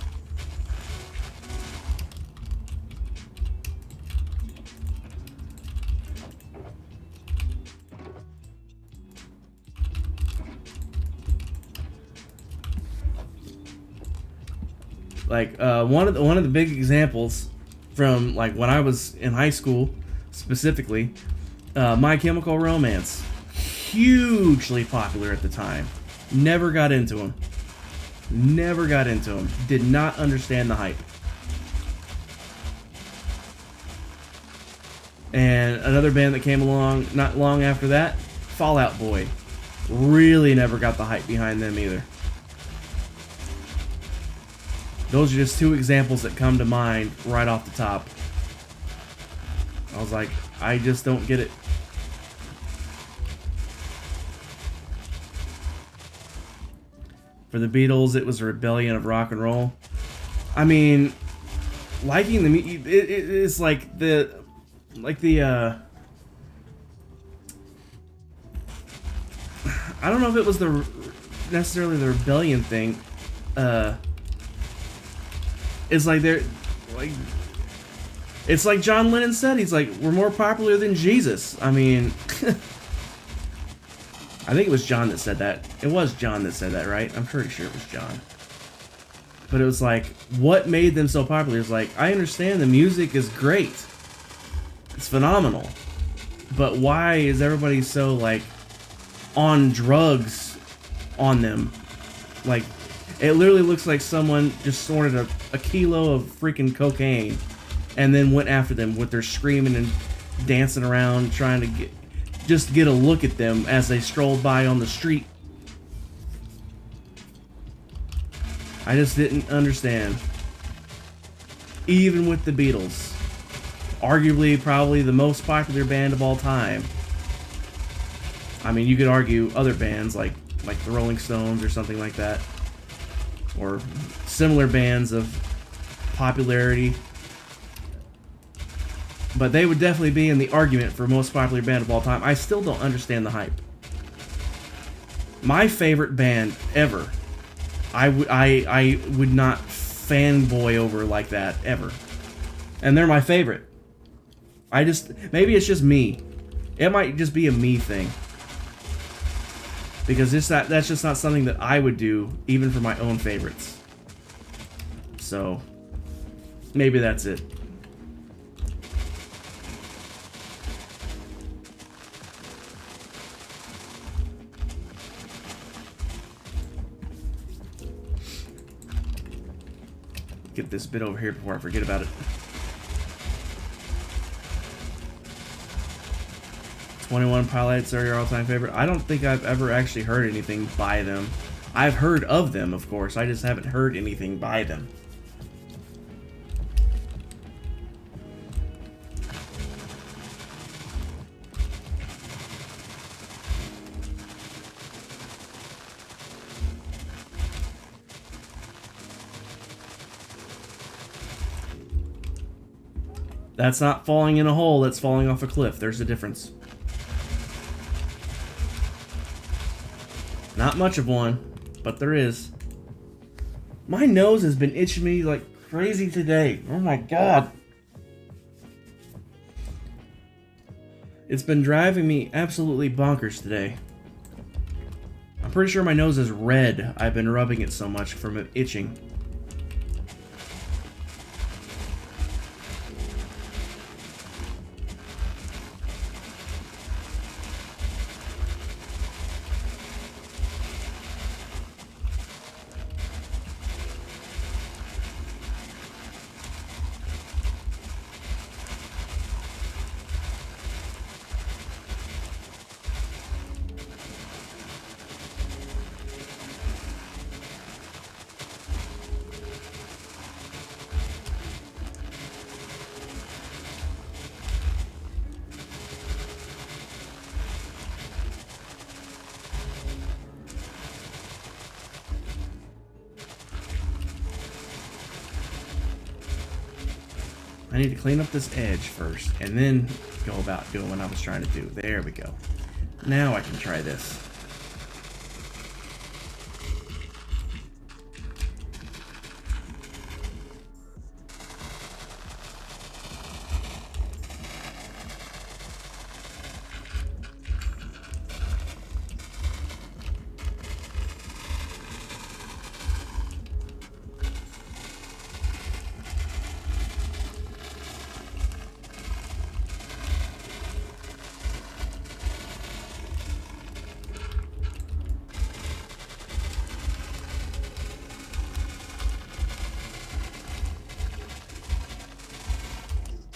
Like one of the big examples from like when I was in high school, specifically, My Chemical Romance, hugely popular at the time. Never got into them. Did not understand the hype. And another band that came along not long after that, Fall Out Boy, really never got the hype behind them either. Those are just two examples that come to mind right off the top. I was like, I just don't get it. For the Beatles, it was a rebellion of rock and roll. I mean, liking the it's like the I don't know if it was necessarily the rebellion thing. It's like they're like, it's like John Lennon said, he's like, we're more popular than Jesus. I mean, I think it was John that said that. It was John that said that, right? I'm pretty sure it was John. But it was like, what made them so popular? It's like, I understand the music is great. It's phenomenal. But why is everybody so, like, on drugs on them? Like, it literally looks like someone just snorted a kilo of freaking cocaine and then went after them with their screaming and dancing around trying to get a look at them as they strolled by on the street I just didn't understand. Even with the Beatles, arguably probably the most popular band of all time. I mean, you could argue other bands like the Rolling Stones or something like that, or similar bands of popularity, but they would definitely be in the argument for most popular band of all time. I still don't understand the hype. My favorite band ever, I would not fanboy over like that ever, and they're my favorite. Maybe it's just me. It might just be a me thing, because that's just not something that I would do even for my own favorites. So maybe that's it. Get this bit over here before I forget about it. 21 Pilots are your all-time favorite. I don't think I've ever actually heard anything by them. I've heard of them, of course. I just haven't heard anything by them. That's not falling in a hole, that's falling off a cliff. There's a difference. Not much of one, but there is. My nose has been itching me like crazy today. Oh my god. It's been driving me absolutely bonkers today. I'm pretty sure my nose is red. I've been rubbing it so much from it itching. I need to clean up this edge first, and then go about doing what I was trying to do. There we go. Now I can try this.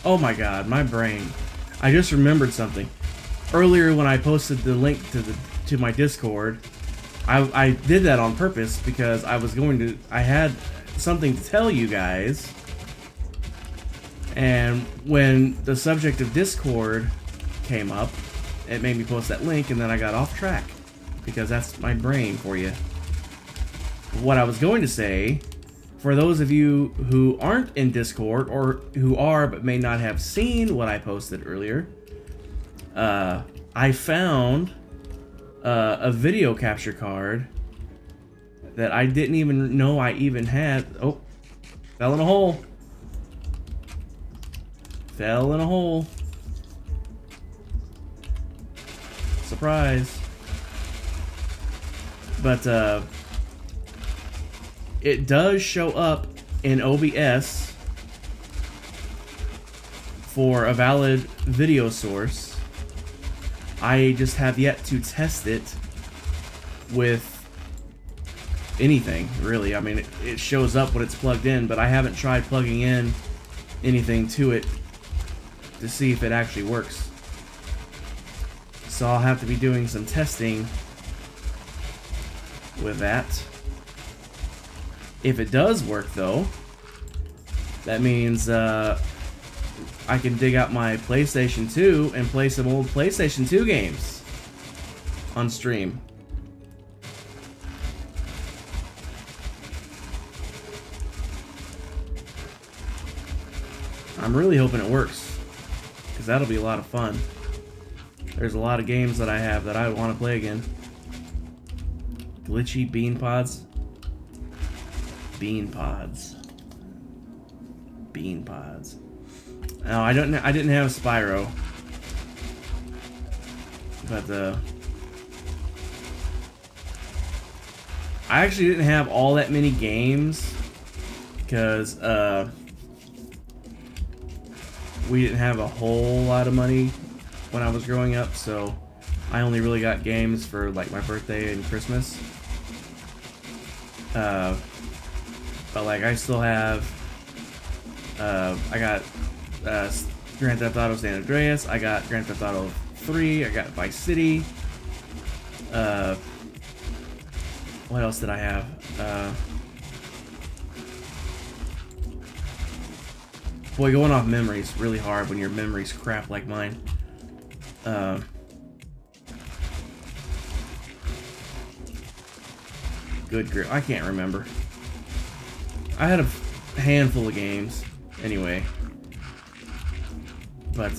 Oh my god, my brain. I just remembered something. Earlier when I posted the link to my Discord, I did that on purpose because I had something to tell you guys. And when the subject of Discord came up, it made me post that link, and then I got off track. Because that's my brain for you. What I was going to say, for those of you who aren't in Discord, or who are but may not have seen what I posted earlier, I found a video capture card that I didn't even know I even had. Oh, fell in a hole. Fell in a hole. Surprise. But it does show up in OBS for a valid video source. I just have yet to test it with anything, really. I mean, it shows up when it's plugged in, but I haven't tried plugging in anything to it to see if it actually works. So I'll have to be doing some testing with that. If it does work, though, that means I can dig out my PlayStation 2 and play some old PlayStation 2 games on stream. I'm really hoping it works, because that'll be a lot of fun. There's a lot of games that I have that I want to play again. Glitchy bean pods. Bean pods. Bean pods. No, I didn't have Spyro. But I actually didn't have all that many games because we didn't have a whole lot of money when I was growing up, so I only really got games for like my birthday and Christmas. But like I still have I got Grand Theft Auto San Andreas, I got Grand Theft Auto 3, I got Vice City. What else did I have? Boy, going off memory is really hard when your memory's crap like mine. Good grief, I can't remember. I had a handful of games, anyway. But,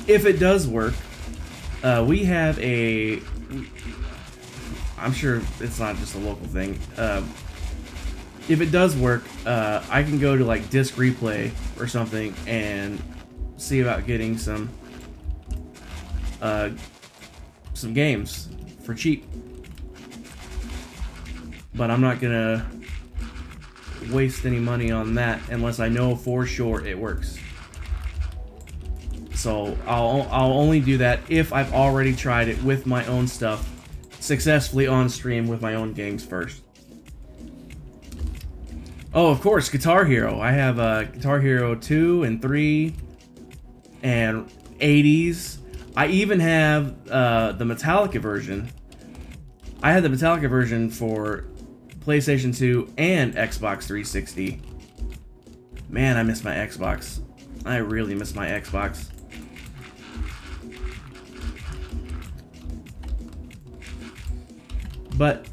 if it does work, we have a... I'm sure it's not just a local thing. If it does work, I can go to like Disc Replay or something and see about getting some games for cheap. But I'm not gonna waste any money on that unless I know for sure it works. So I'll only do that if I've already tried it with my own stuff successfully on stream with my own games first. Oh, of course, Guitar Hero. I have Guitar Hero 2 and 3 and 80s. I even have the Metallica version. I had the Metallica version for PlayStation 2 and Xbox 360. Man, I miss my Xbox. I really miss my Xbox. But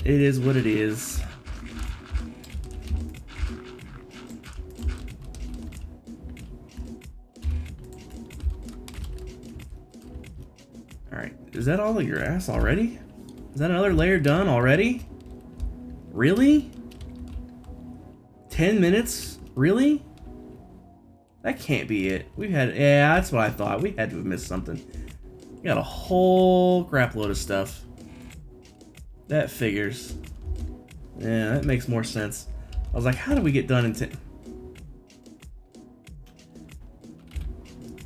it is what it is. Alright, is that all of your ass already? Is that another layer done already? Really? 10 minutes? Really? That can't be it. We've had... Yeah, that's what I thought. We had to have missed something. We got a whole crap load of stuff. That figures. Yeah, that makes more sense. I was like, how do we get done in 10...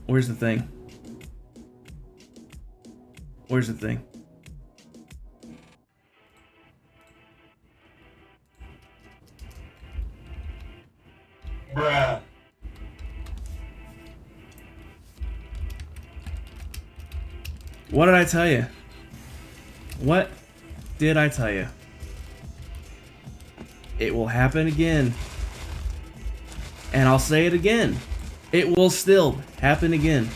Where's the thing? Where's the thing? Bruh. What did I tell you? What did I tell you? It will happen again. And I'll say it again. It will still happen again.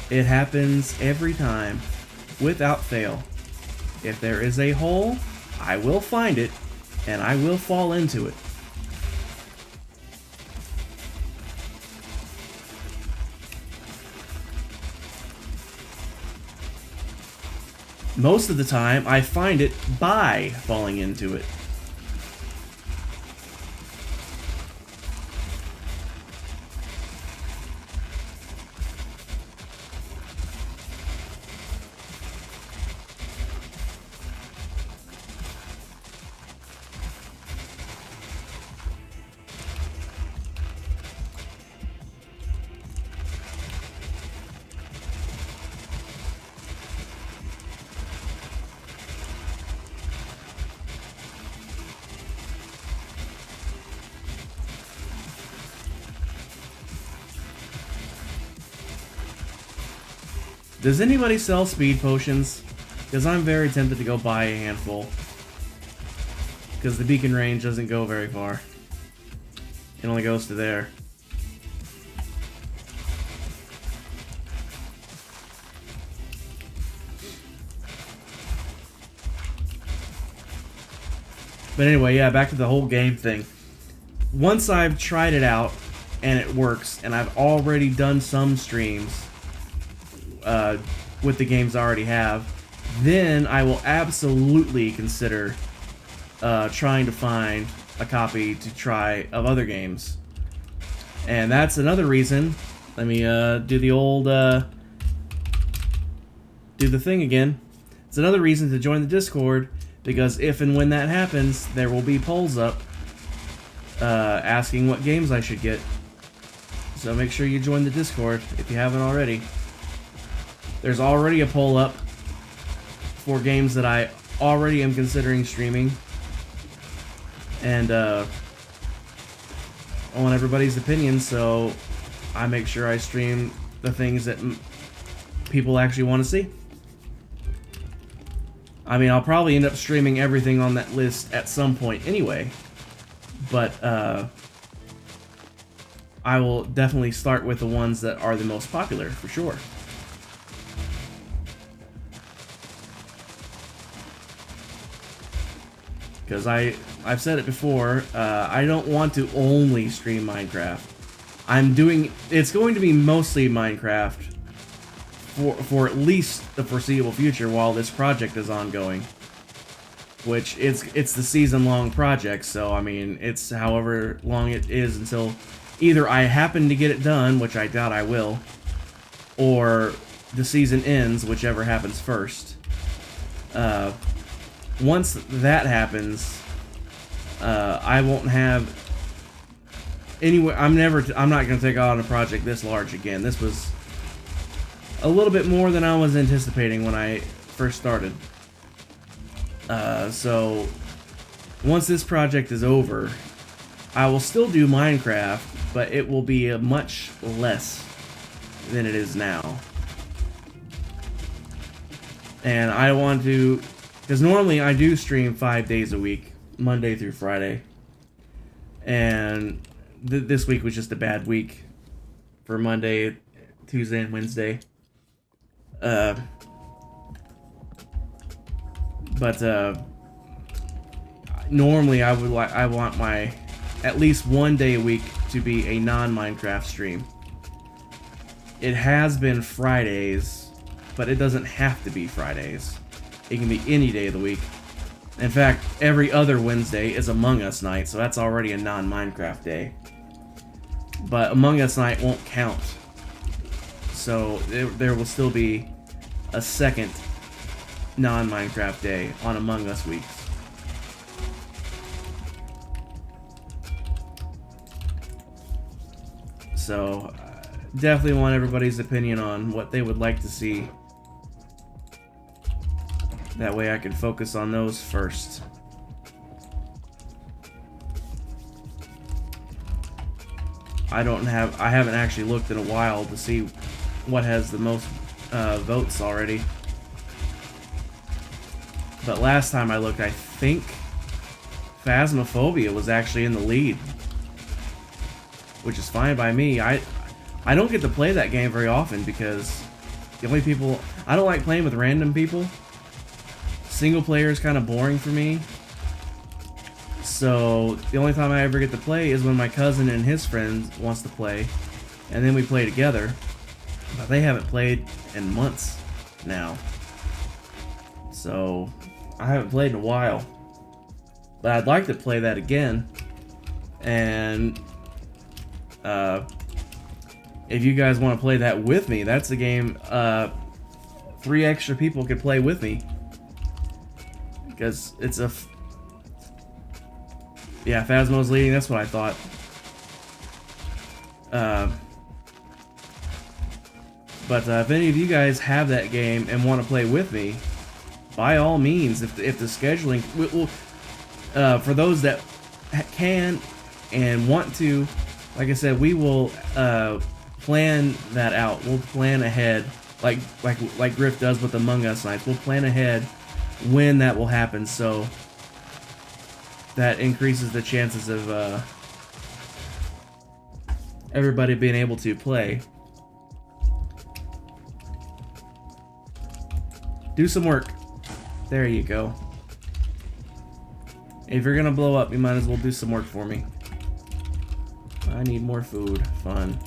It happens every time, without fail. If there is a hole, I will find it, and I will fall into it. Most of the time, I find it by falling into it. Does anybody sell speed potions? Because I'm very tempted to go buy a handful. Because the beacon range doesn't go very far. It only goes to there. But anyway, yeah, back to the whole game thing. Once I've tried it out and it works, and I've already done some streams with the games I already have, then I will absolutely consider trying to find a copy to try of other games. And that's another reason. Let me do the old do the thing again. It's another reason to join the Discord, because if and when that happens, there will be polls up asking what games I should get. So make sure you join the Discord if you haven't already. There's already a poll up for games that I already am considering streaming. And I want everybody's opinion, so I make sure I stream the things that people actually want to see. I mean, I'll probably end up streaming everything on that list at some point anyway. But I will definitely start with the ones that are the most popular, for sure. Because I've said it before, I don't want to only stream Minecraft. It's going to be mostly Minecraft for at least the foreseeable future while this project is ongoing. Which, it's the season-long project, so, I mean, it's however long it is until either I happen to get it done, which I doubt I will, or the season ends, whichever happens first. Once that happens, I won't have anyway. I'm not going to take on a project this large again. This was a little bit more than I was anticipating when I first started. So once this project is over, I will still do Minecraft, but it will be much less than it is now. And I want to, because normally I do stream 5 days a week, Monday through Friday. And this week was just a bad week for Monday, Tuesday, and Wednesday. But normally I want my at least 1 day a week to be a non-Minecraft stream. It has been Fridays, but it doesn't have to be Fridays. It can be any day of the week. In fact, every other Wednesday is Among Us night, so that's already a non-Minecraft day. But Among Us night won't count. So there will still be a second non-Minecraft day on Among Us weeks. So, definitely want everybody's opinion on what they would like to see. That way I can focus on those first. I haven't actually looked in a while to see what has the most votes already. But last time I looked, I think Phasmophobia was actually in the lead. Which is fine by me. I don't get to play that game very often because the only people... I don't like playing with random people. Single player is kind of boring for me. So the only time I ever get to play is when my cousin and his friends wants to play. And then we play together. But they haven't played in months now. So I haven't played in a while. But I'd like to play that again. And if you guys want to play that with me, that's a game 3 extra people could play with me. Because it's a... Yeah, Phasmo's leading, that's what I thought. But if any of you guys have that game and want to play with me, by all means, if the scheduling... for those that can and want to, like I said, we will plan that out. We'll plan ahead like Griff does with Among Us nights. We'll plan ahead when that will happen, so that increases the chances of everybody being able to play. Do some work. There you go. If you're gonna blow up, you might as well do some work for me. I need more food. Fun.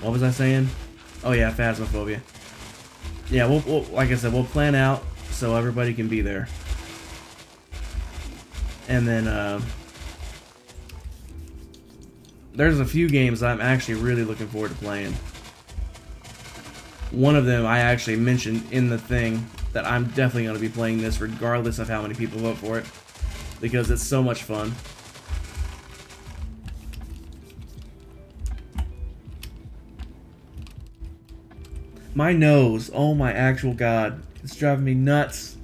What was I saying? Oh yeah, Phasmophobia. Yeah, we'll like I said, we'll plan out so everybody can be there. And then there's a few games I'm actually really looking forward to playing. One of them I actually mentioned in the thing that I'm definitely going to be playing this regardless of how many people vote for it, because it's so much fun. My nose, oh my actual god, it's driving me nuts.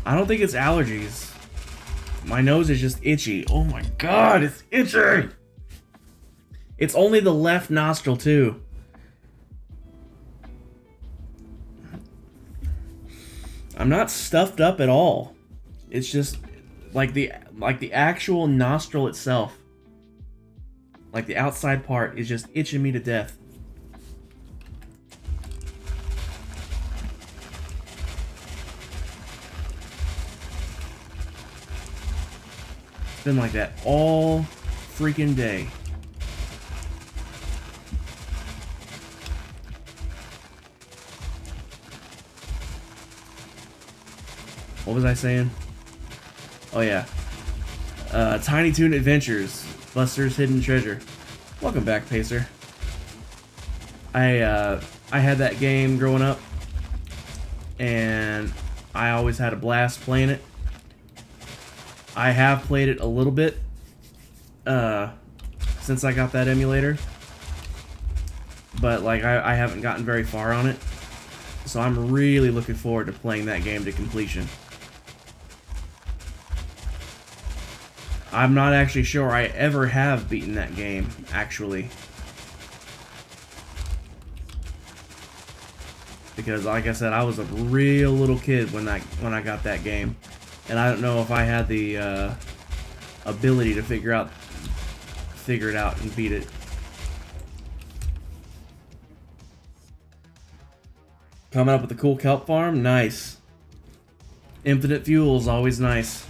I don't think it's allergies. My nose is just itchy. Oh my god, it's itchy! It's only the left nostril too. I'm not stuffed up at all. It's just like the actual nostril itself. Like the outside part is just itching me to death. It's been like that all freaking day. What was I saying? Oh yeah. Tiny Toon Adventures, Buster's Hidden Treasure. Welcome back, Pacer. I had that game growing up, and I always had a blast playing it. I have played it a little bit since I got that emulator, but like I haven't gotten very far on it, so I'm really looking forward to playing that game to completion. I'm not actually sure I ever have beaten that game, actually. Because like I said, I was a real little kid when I got that game. And I don't know if I had the ability to figure it out and beat it. Coming up with a cool kelp farm? Nice. Infinite fuel is always nice.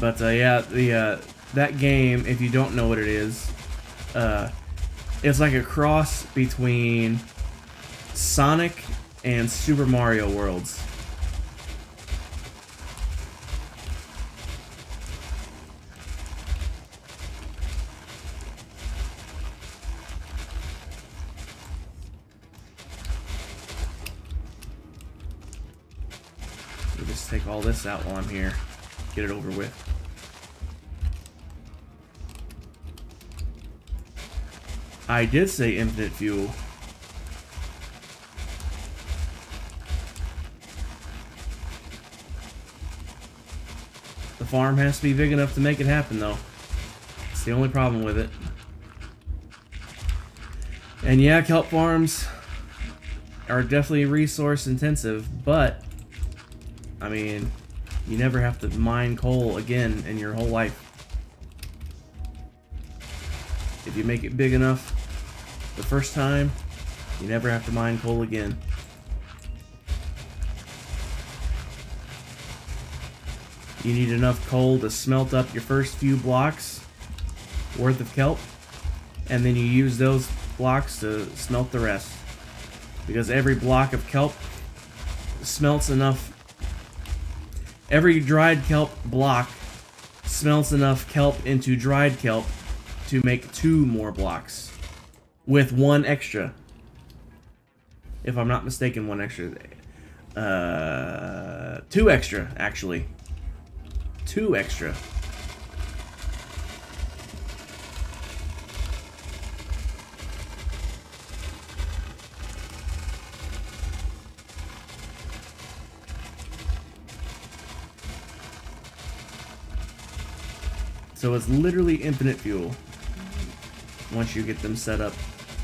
But yeah, that game, if you don't know what it is, it's like a cross between Sonic and Super Mario Worlds. We'll just take all this out while I'm here. Get it over with. I did say infinite fuel. The farm has to be big enough to make it happen, though. It's the only problem with it. And yeah, kelp farms are definitely resource intensive, but I mean, you never have to mine coal again in your whole life. If you make it big enough the first time, you never have to mine coal again. You need enough coal to smelt up your first few blocks worth of kelp, and then you use those blocks to smelt the rest. Because every block of kelp smelts enough. Every dried kelp block smelts enough kelp into dried kelp to make 2 more blocks. With 1 extra. If I'm not mistaken, 1 extra. 2 extra, actually. 2 extra. So it's literally infinite fuel once you get them set up,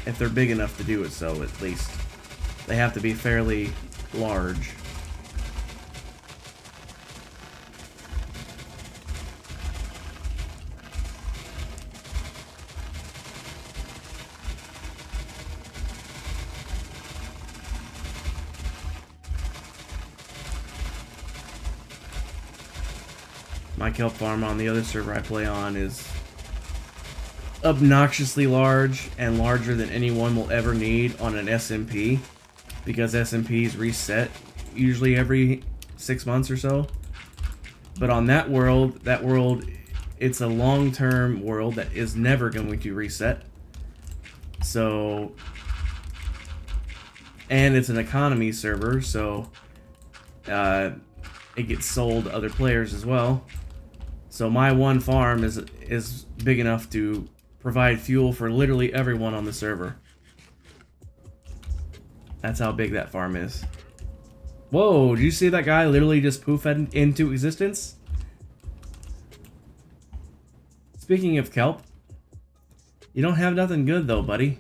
if they're big enough to do it so, at least. They have to be fairly large. My kelp farm on the other server I play on is obnoxiously large and larger than anyone will ever need on an SMP, because SMPs reset usually every 6 months or so. But on that world, it's a long-term world that is never going to reset. So, and it's an economy server, so it gets sold to other players as well. So my one farm is big enough to provide fuel for literally everyone on the server. That's how big that farm is. Whoa, did you see that guy literally just poof into existence? Speaking of kelp, you don't have nothing good though, buddy.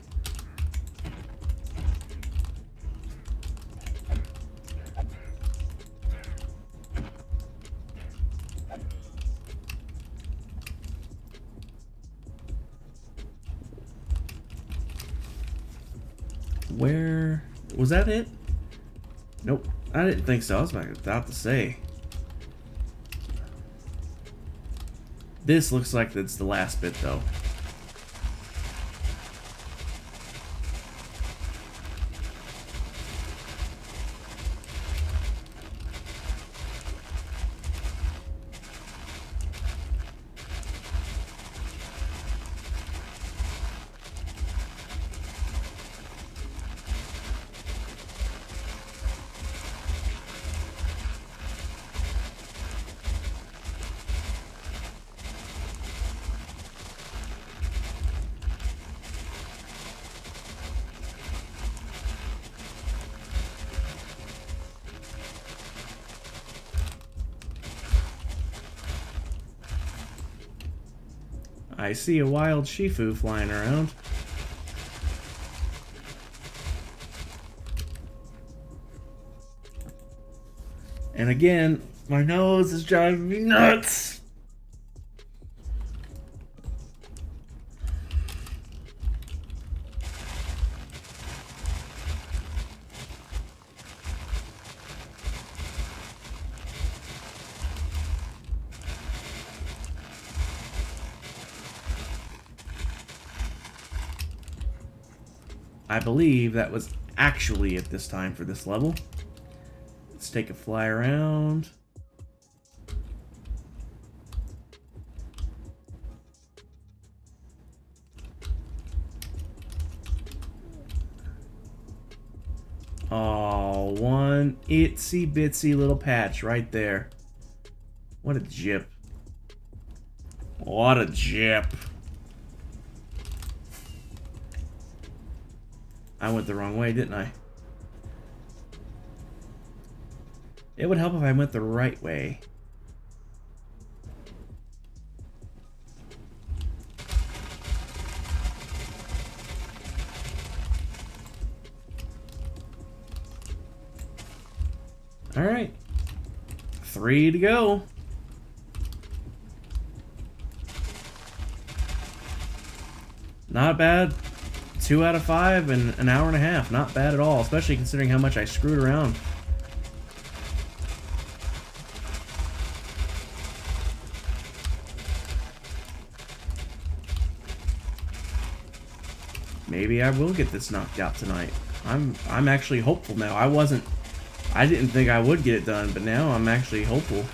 Where was that it? Nope, I didn't think so. I was about to say. This looks like it's the last bit though. I see a wild Shifu flying around. And again, my nose is driving me nuts. I believe that was actually at this time for this level. Let's take a fly around. Oh, one itsy bitsy little patch right there. What a jip. What a jip. I went the wrong way, didn't I? It would help if I went the right way. All right. 3 to go. Not bad. 2 out of 5 in an hour and a half. Not bad at all, especially considering how much I screwed around. maybe I will get this knocked out tonight. I'm actually hopeful now. I didn't think I would get it done, but now I'm actually hopeful.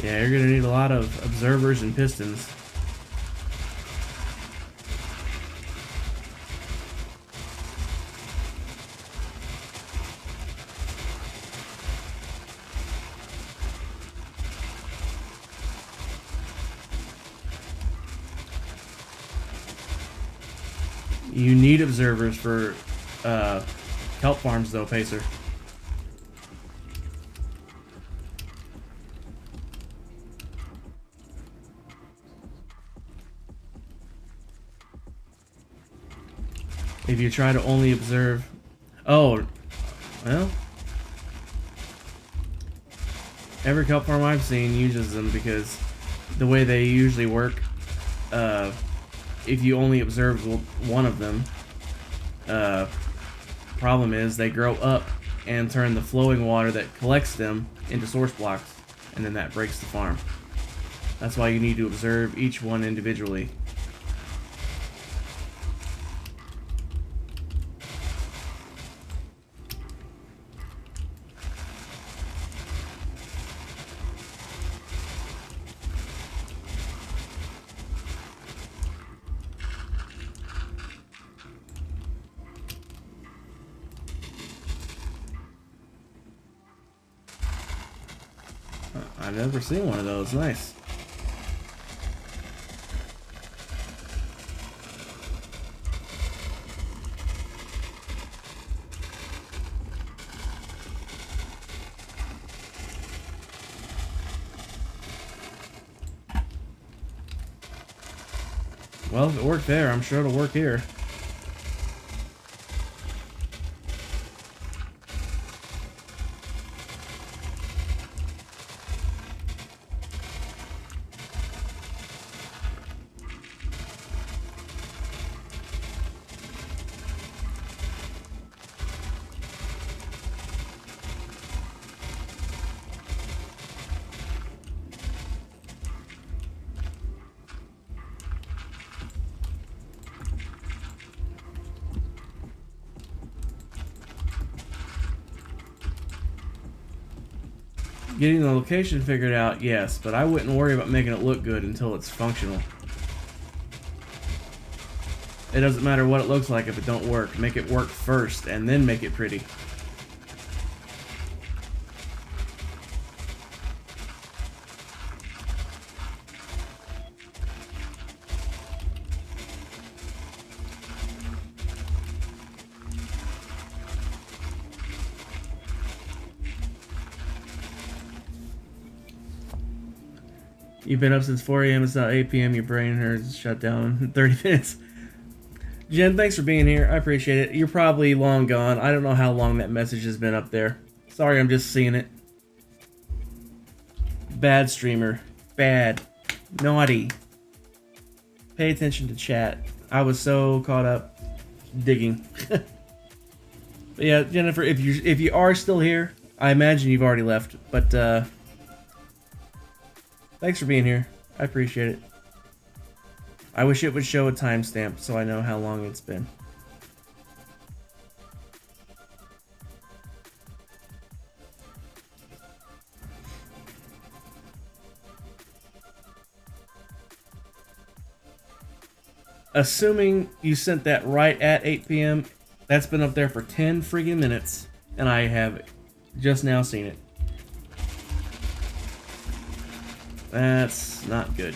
Yeah, you're gonna need a lot of observers and pistons. You need observers for kelp farms, though, Pacer. If you try to only observe... Oh, well... Every kelp farm I've seen uses them because the way they usually work, if you only observe one of them, problem is they grow up and turn the flowing water that collects them into source blocks, and then that breaks the farm. That's why you need to observe each one individually. I've never seen one of those. Nice. Well, if it worked there, I'm sure it'll work here. Getting the location figured out, yes, but I wouldn't worry about making it look good until it's functional. It doesn't matter what it looks like if it don't work. Make it work first, and then make it pretty. You've been up since 4 a.m. It's now 8 p.m. Your brain hurts. Shut down in 30 minutes. Jen, thanks for being here. I appreciate it. You're probably long gone. I don't know how long that message has been up there. Sorry, I'm just seeing it. Bad streamer. Bad. Naughty. Pay attention to chat. I was so caught up digging. But yeah, Jennifer, if you are still here, I imagine you've already left. But thanks for being here. I appreciate it. I wish it would show a timestamp so I know how long it's been. Assuming you sent that right at 8 p.m., that's been up there for 10 friggin' minutes, and I have just now seen it. That's not good.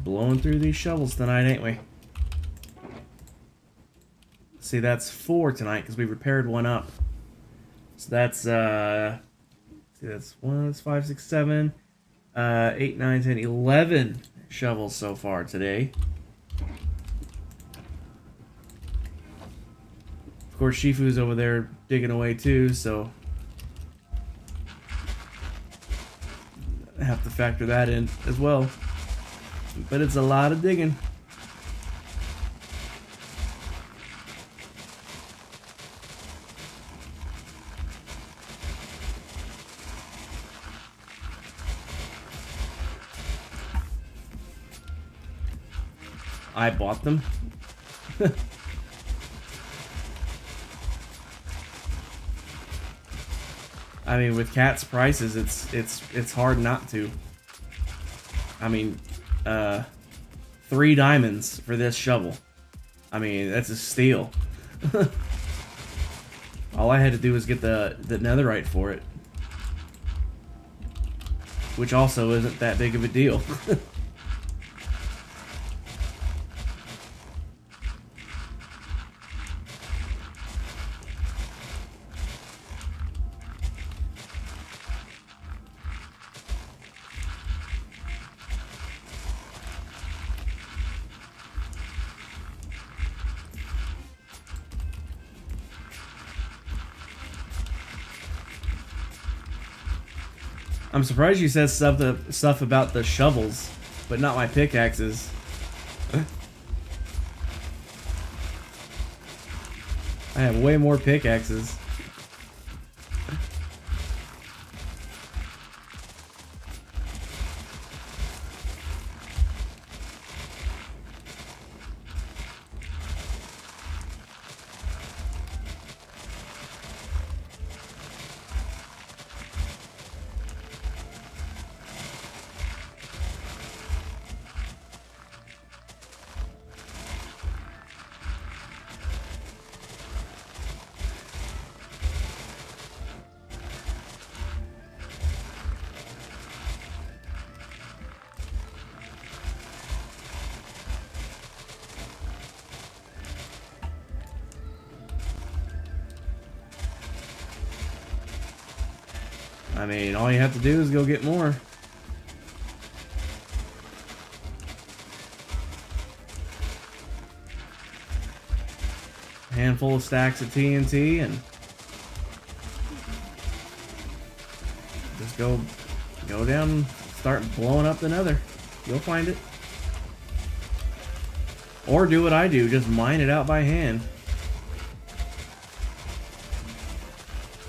blowing through these shovels tonight, ain't we? See, that's 4 tonight because we repaired one up. So that's see, that's 5, 6, 7, 8, 9, 10, 11 shovels so far today. Of course, Shifu's over there digging away too, so I have to factor that in as well. But it's a lot of digging. I bought them. I mean, with Cat's prices, it's hard not to. I mean, 3 diamonds for this shovel. I mean, that's a steal. All I had to do was get the netherite for it, which also isn't that big of a deal. I'm surprised you said stuff about the shovels, but not my pickaxes. I have way more pickaxes. I mean, all you have to do is go get more. Handful of stacks of TNT and just go down and start blowing up the nether. You'll find it. Or do what I do, just mine it out by hand.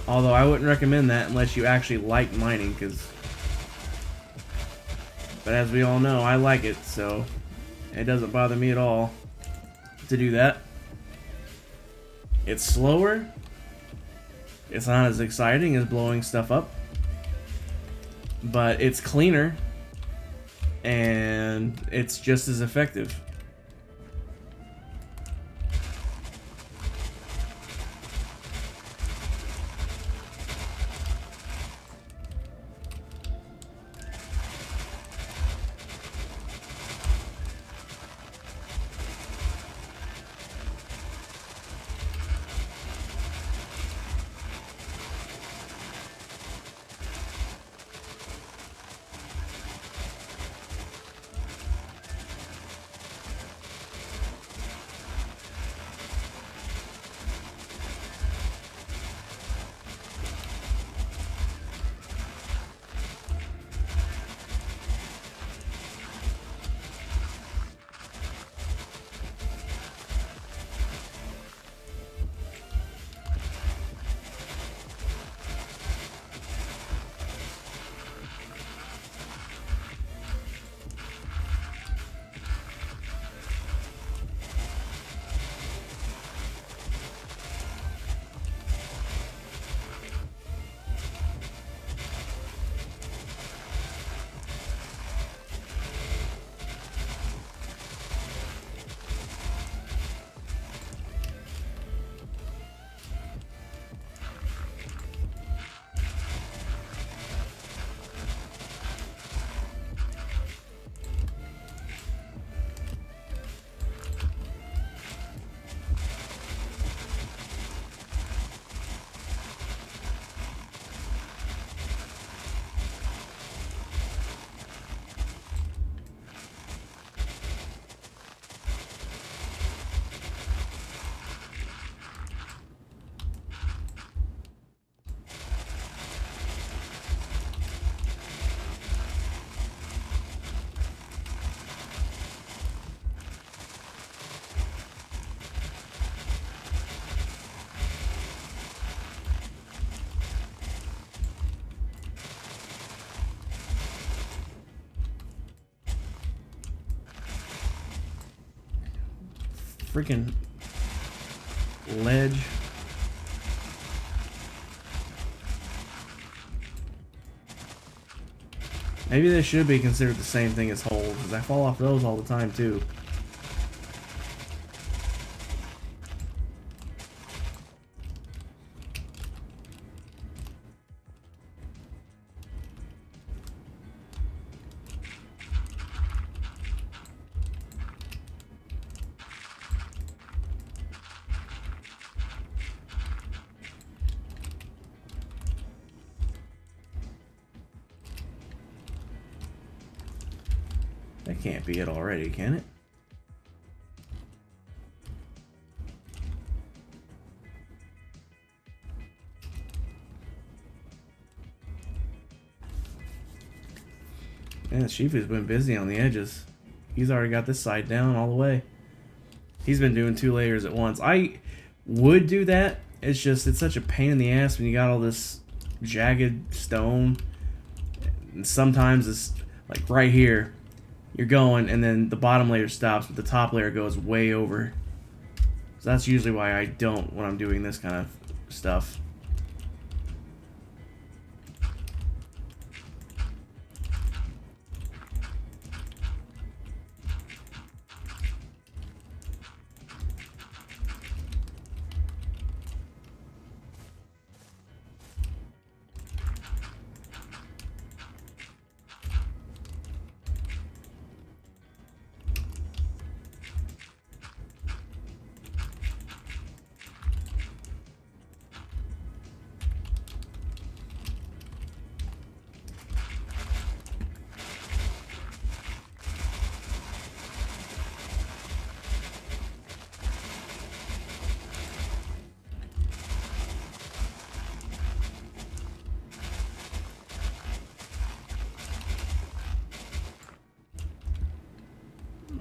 Although I wouldn't recommend that unless you actually like mining, but as we all know, I like it, so it doesn't bother me at all to do that. It's slower. It's not as exciting as blowing stuff up, but it's cleaner and it's just as effective. freaking ledge. Maybe they should be considered the same thing as holes, because I fall off those all the time too. That can't be it already, can it? Yeah, Shifu's been busy on the edges. He's already got this side down all the way. He's been doing 2 layers at once. I would do that. It's just, it's such a pain in the ass when you got all this jagged stone. And sometimes it's like right here. You're going, and then the bottom layer stops, but the top layer goes way over. So that's usually why I don't when I'm doing this kind of stuff.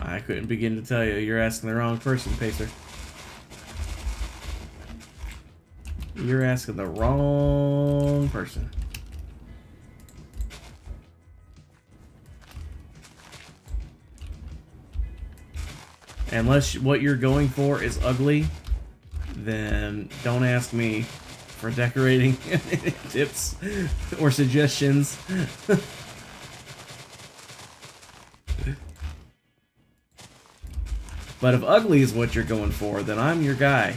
I couldn't begin to tell you. You're asking the wrong person, Pacer. You're asking the wrong person. Unless what you're going for is ugly, then don't ask me for decorating tips or suggestions. But if ugly is what you're going for, then I'm your guy.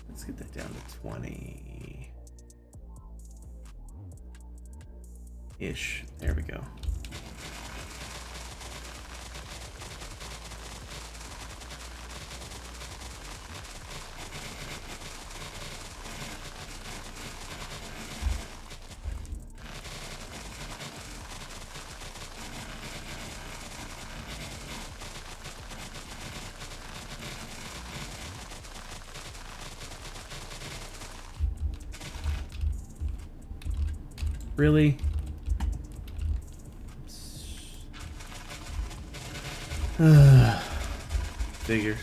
Let's get that down to 20-ish. There we go. Really? Figures.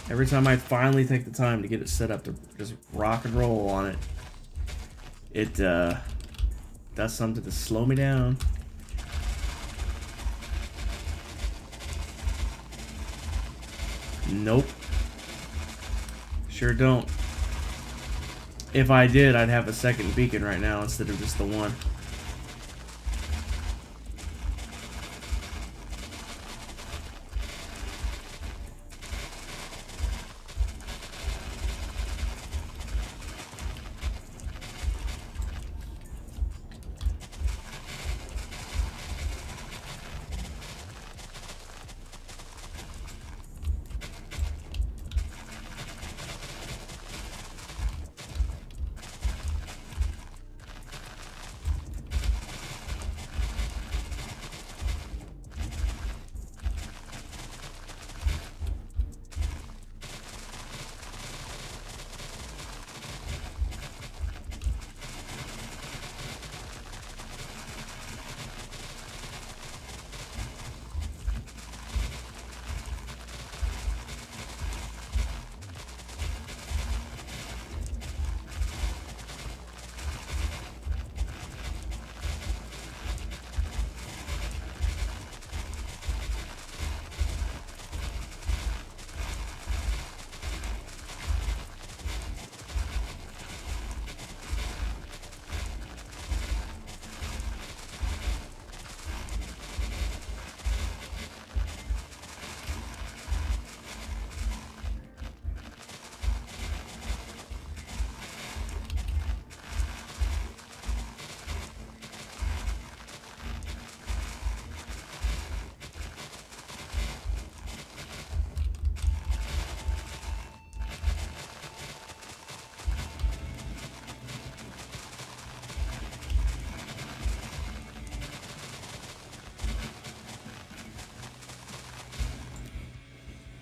Every time I finally take the time to get it set up to just rock and roll on it, it does something to slow me down. Nope. Sure don't. If I did, I'd have a second beacon right now instead of just the one.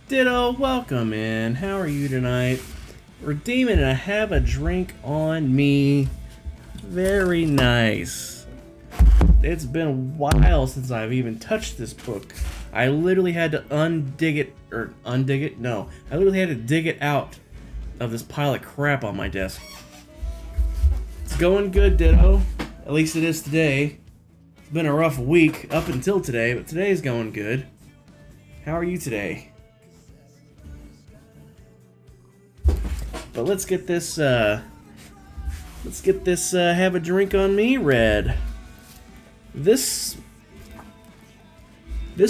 Ditto, welcome in. How are you tonight? Redeeming a have a drink on me. Very nice. It's been a while since I've even touched this book. I literally had to undig it. No, I literally had to dig it out of this pile of crap on my desk. It's going good, Ditto. At least it is today. It's been a rough week up until today, but today's going good. How are you today? But let's get this have a drink on me read. This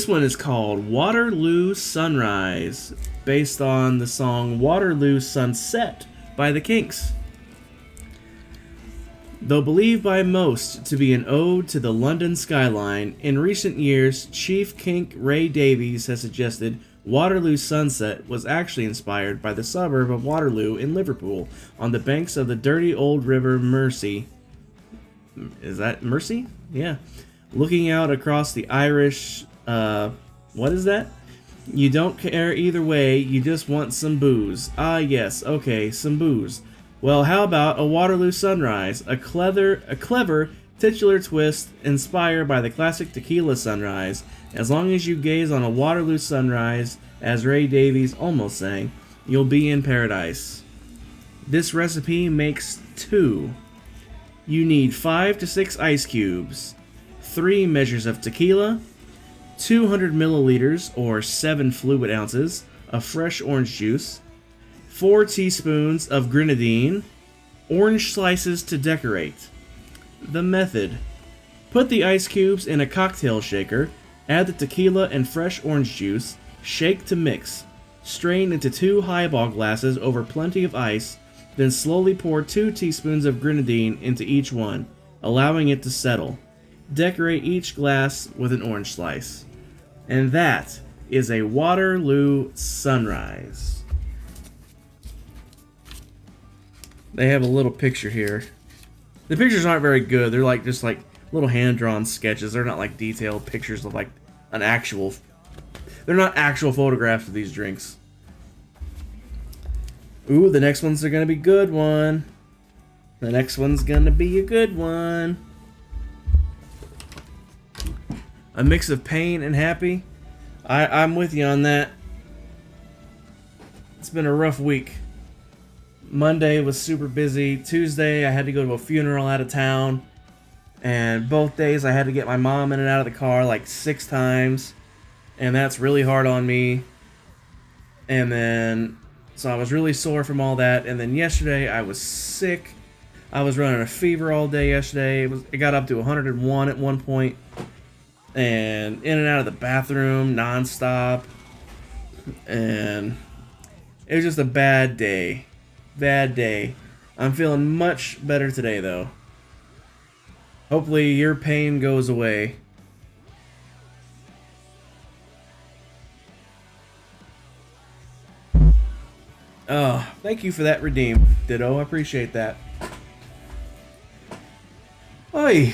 one is called Waterloo Sunrise, based on the song Waterloo Sunset by the Kinks. Though believed by most to be an ode to the London skyline, in recent years, Chief Kink Ray Davies has suggested Waterloo Sunset was actually inspired by the suburb of Waterloo in Liverpool, on the banks of the dirty old river Mersey. Is that Mersey? Yeah. Looking out across the Irish... what is that? You don't care either way, you just want some booze. Ah yes, okay, some booze. Well, how about a Waterloo Sunrise? A clever titular twist inspired by the classic tequila sunrise. As long as you gaze on a Waterloo sunrise, as Ray Davies almost sang, you'll be in paradise. This recipe makes 2. You need 5 to 6 ice cubes, 3 measures of tequila, 200 milliliters or 7 fluid ounces of fresh orange juice, 4 teaspoons of grenadine, orange slices to decorate. The method: put the ice cubes in a cocktail shaker, add the tequila and fresh orange juice, shake to mix, strain into 2 highball glasses over plenty of ice, then slowly pour 2 teaspoons of grenadine into each one, allowing it to settle. Decorate each glass with an orange slice. And that is a Waterloo Sunrise. They have a little picture here. The pictures aren't very good. They're like just like little hand-drawn sketches. They're not like detailed pictures of like an actual... They're not actual photographs of these drinks. Ooh, the next one's gonna be a good one. The next one's gonna be a good one. A mix of pain and happy. I'm with you on that. It's been a rough week. Monday was super busy. Tuesday, I had to go to a funeral out of town. And both days, I had to get my mom in and out of the car like 6 times. And that's really hard on me. And then, so I was really sore from all that. And then yesterday, I was sick. I was running a fever all day yesterday. It got up to 101 at one point. And in and out of the bathroom nonstop. And it was just a bad day. Bad day. I'm feeling much better today, though. Hopefully your pain goes away. Oh, thank you for that redeem, Ditto. I appreciate that. Oy.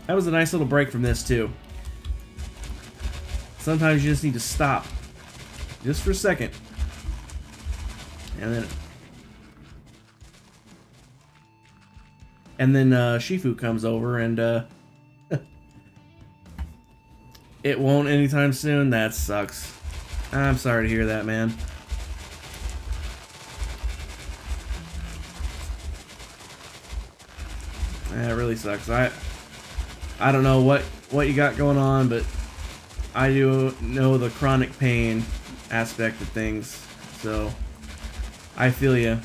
That was a nice little break from this, too. Sometimes you just need to stop. Just for a second. And then Shifu comes over and it won't anytime soon. That sucks. I'm sorry to hear that, man. That really sucks. I don't know what you got going on, but I do know the chronic pain aspect of things, so I feel you.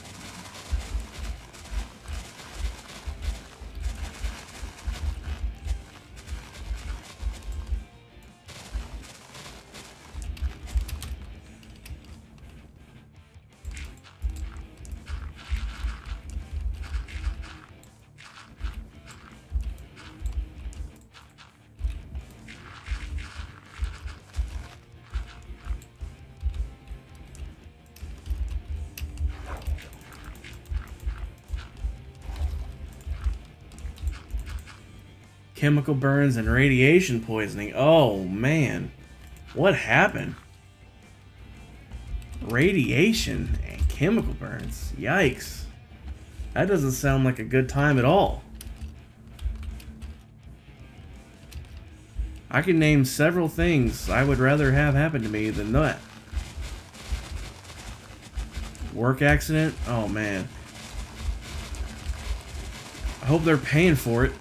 Chemical burns and radiation poisoning. Oh, man. What happened? Radiation and chemical burns. Yikes. That doesn't sound like a good time at all. I can name several things I would rather have happen to me than that. Work accident? Oh man. I hope they're paying for it.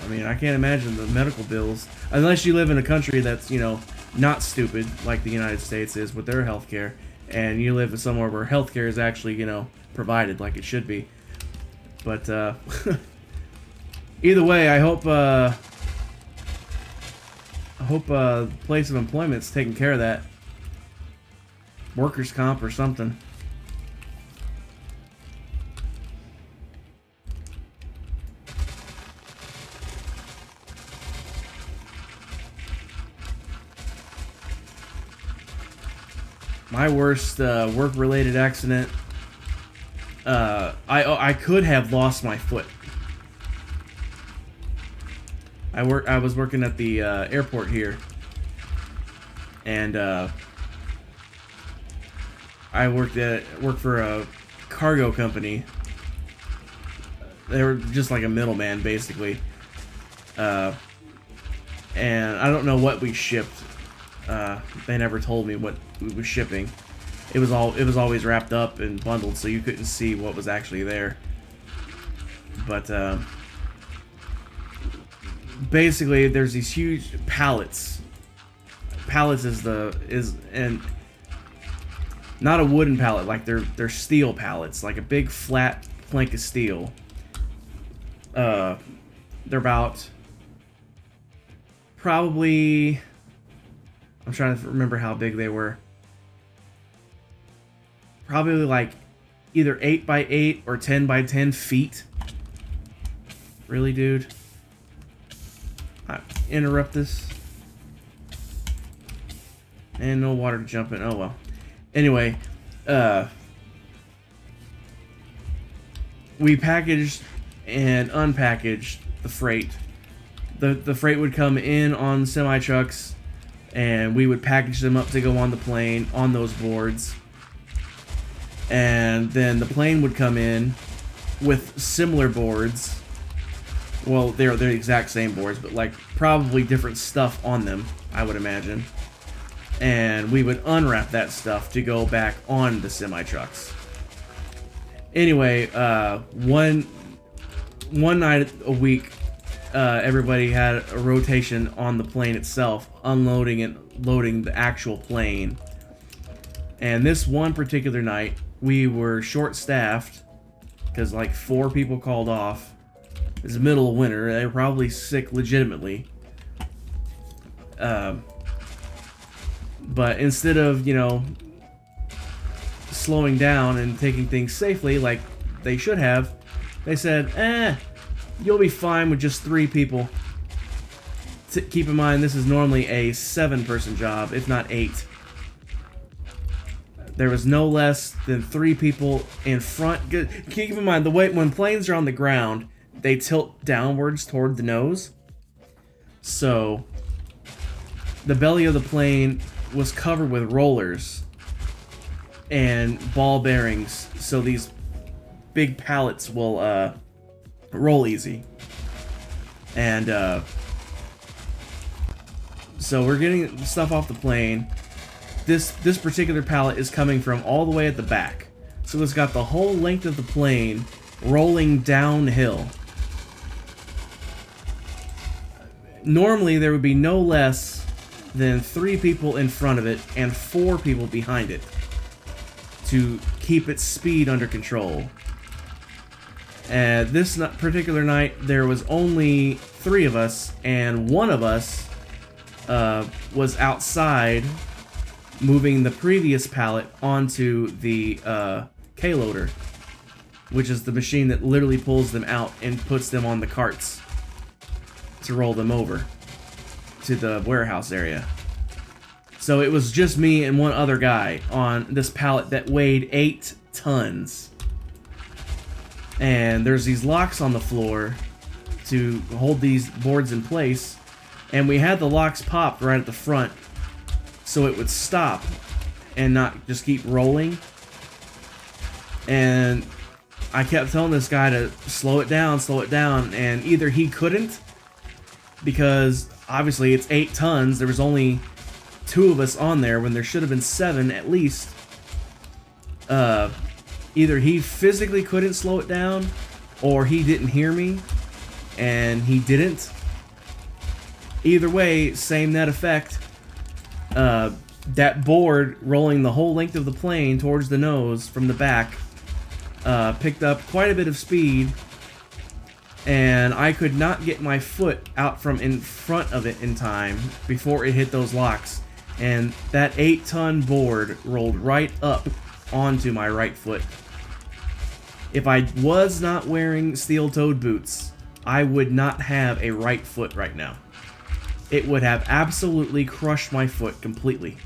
I mean, I can't imagine the medical bills. Unless you live in a country that's, you know, not stupid like the United States is with their healthcare. And you live somewhere where healthcare is actually, you know, provided like it should be. But, either way, I hope place of employment's taking care of that. Workers' comp or something. My worst work-related accident. I could have lost my foot. I was working at the airport here, and I worked for a cargo company. They were just like a middleman, basically. And I don't know what we shipped. They never told me what we were shipping. It was always wrapped up and bundled, so you couldn't see what was actually there. But basically, there's these huge pallets. Pallets is and not a wooden pallet, like they're steel pallets, like a big flat plank of steel. They're about probably, I'm trying to remember how big they were. Probably like either 8 by 8 or 10 by 10 feet. Really, dude? Interrupt this. And no water to jump in. Oh well. Anyway, we packaged and unpackaged the freight. The freight would come in on semi trucks, and we would package them up to go on the plane on those boards. And then the plane would come in with similar boards. Well, they're the exact same boards, but like probably different stuff on them, I would imagine. And we would unwrap that stuff to go back on the semi trucks. Anyway, one night a week, everybody had a rotation on the plane itself, unloading and loading the actual plane. And this one particular night, we were short-staffed because like 4 people called off. It's the middle of winter. They were probably sick legitimately. But instead of, you know, slowing down and taking things safely like they should have, they said, you'll be fine with just 3 people. Keep in mind, this is normally a 7-person job, if not 8. There was no less than 3 people in front. Keep in mind, the way when planes are on the ground, they tilt downwards toward the nose. So the belly of the plane was covered with rollers and ball bearings, so these big pallets will roll easy. And so we're getting stuff off the plane. This particular pallet is coming from all the way at the back, so it's got the whole length of the plane rolling downhill. Normally there would be no less than 3 people in front of it and 4 people behind it to keep its speed under control. This particular night, there was only 3 of us, and one of us was outside moving the previous pallet onto the K-loader, which is the machine that literally pulls them out and puts them on the carts to roll them over to the warehouse area. So it was just me and one other guy on this pallet that weighed 8 tons. And there's these locks on the floor to hold these boards in place, and we had the locks popped right at the front so it would stop and not just keep rolling. And I kept telling this guy to slow it down, and either he couldn't, because obviously it's 8 tons, there was only 2 of us on there when there should have been 7 at least. Either he physically couldn't slow it down, or he didn't hear me, and he didn't. Either way, same net effect. That board rolling the whole length of the plane towards the nose from the back picked up quite a bit of speed, and I could not get my foot out from in front of it in time before it hit those locks, and that 8-ton board rolled right up onto my right foot. If I was not wearing steel-toed boots, I would not have a right foot right now. It would have absolutely crushed my foot completely.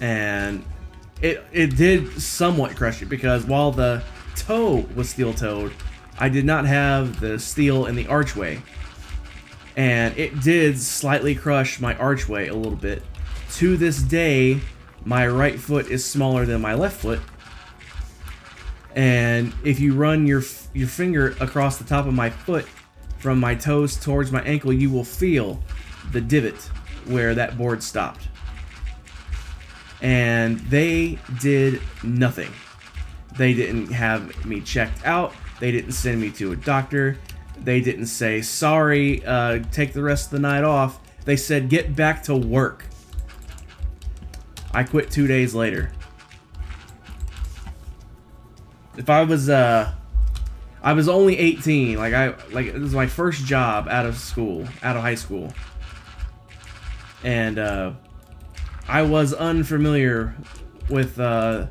And it did somewhat crush it, because while the toe was steel-toed, I did not have the steel in the archway. And it did slightly crush my archway a little bit. To this day, my right foot is smaller than my left foot. And if you run your finger across the top of my foot from my toes towards my ankle, you will feel the divot where that board stopped. And they did nothing. They didn't have me checked out. They didn't send me to a doctor. They didn't say, sorry, take the rest of the night off. They said, get back to work. I quit 2 days later. If I was only 18, like it was my first job out of high school. And I was unfamiliar with the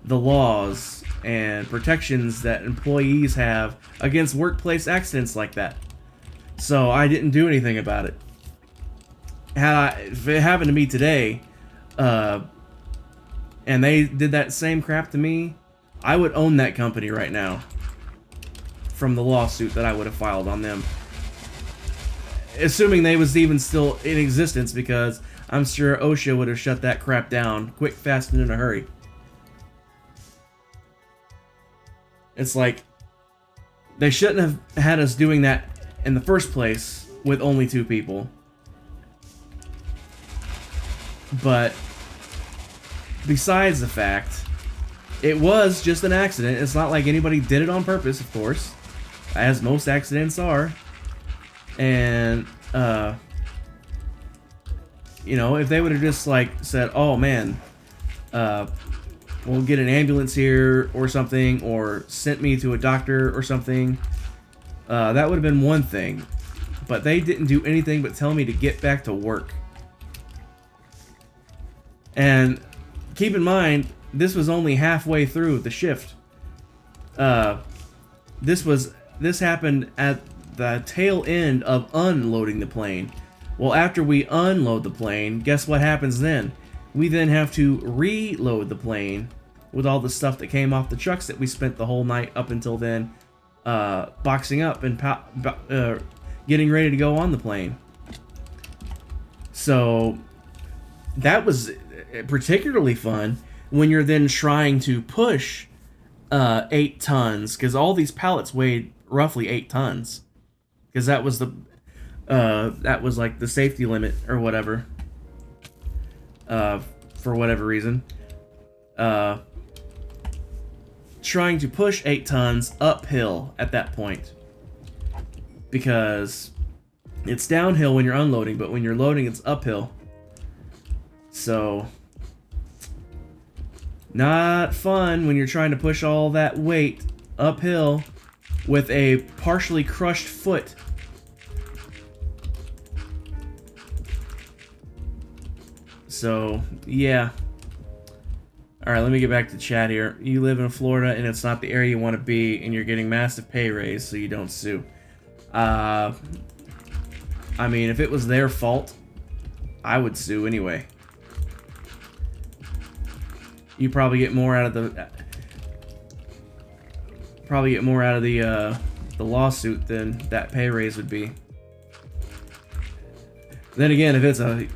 laws and protections that employees have against workplace accidents like that. So I didn't do anything about it. If it happened to me today, and they did that same crap to me, I would own that company right now from the lawsuit that I would have filed on them. Assuming they was even still in existence, because I'm sure OSHA would have shut that crap down quick, fast, and in a hurry. It's like, they shouldn't have had us doing that in the first place with only 2 people. But besides the fact, it was just an accident. It's not like anybody did it on purpose, of course, as most accidents are. And you know, if they would have just like said, oh man, we'll get an ambulance here or something, or sent me to a doctor or something, that would have been one thing. But they didn't do anything but tell me to get back to work. And keep in mind, this was only halfway through the shift. This happened at the tail end of unloading the plane. Well, after we unload the plane, guess what happens then? We then have to reload the plane with all the stuff that came off the trucks that we spent the whole night up until then boxing up and getting ready to go on the plane. So that was particularly fun when you're then trying to push 8 tons, because all these pallets weighed roughly 8 tons, because that was like the safety limit or whatever, for whatever reason. Trying to push 8 tons uphill at that point, because it's downhill when you're unloading, but when you're loading, it's uphill. So not fun when you're trying to push all that weight uphill with a partially crushed foot. So, yeah. Alright, let me get back to chat here. You live in Florida and it's not the area you want to be, and you're getting massive pay raise, so you don't sue. I mean, if it was their fault, I would sue anyway. You probably get more out of the lawsuit than that pay raise would be. Then again, if it's a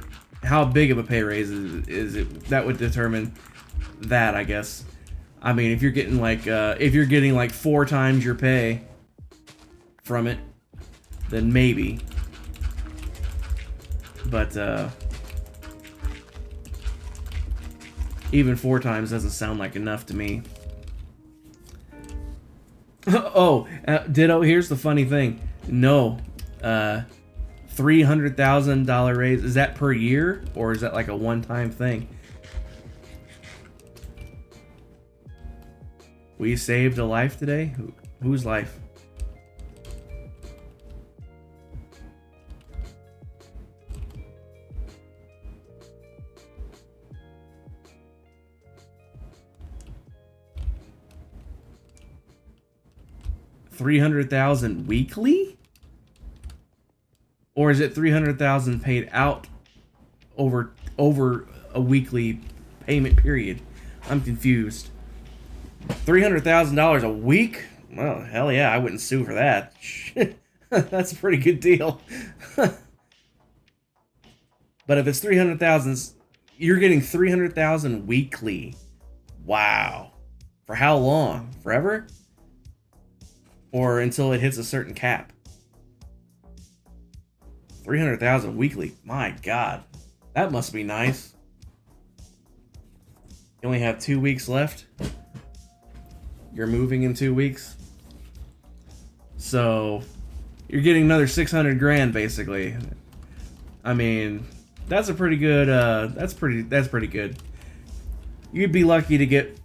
how big of a pay raise is it? That would determine that, I guess. I mean, if you're getting like 4 times your pay from it, then maybe. But even 4 times doesn't sound like enough to me. Oh, ditto. Here's the funny thing. No, $300,000 raise. Is that per year, or is that like a one-time thing? We saved a life today? Whose life? $300,000 weekly? Or is it $300,000 paid out over a weekly payment period? I'm confused. $300,000 a week? Well, hell yeah, I wouldn't sue for that. That's a pretty good deal. But if it's $300,000, you're getting $300,000 weekly. Wow. For how long? Forever? Or until it hits a certain cap? $300,000 weekly. My God, that must be nice. You only have 2 weeks left. You're moving in 2 weeks, so you're getting another 600 grand basically. I mean, that's a pretty good. That's pretty good. You'd be lucky to get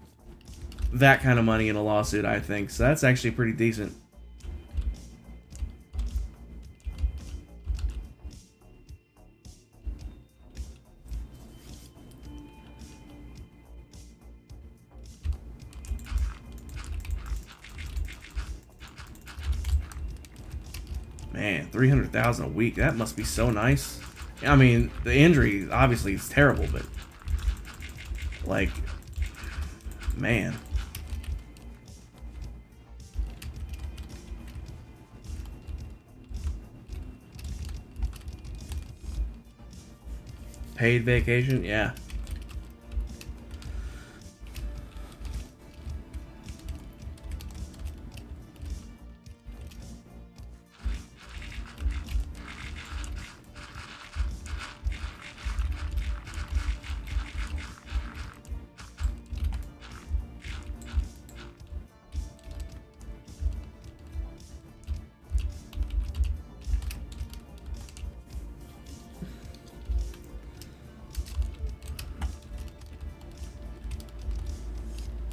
that kind of money in a lawsuit, I think. So that's actually pretty decent. Man, $300,000 a week. That must be so nice. I mean, the injury obviously is terrible, but like, man. Paid vacation? Yeah.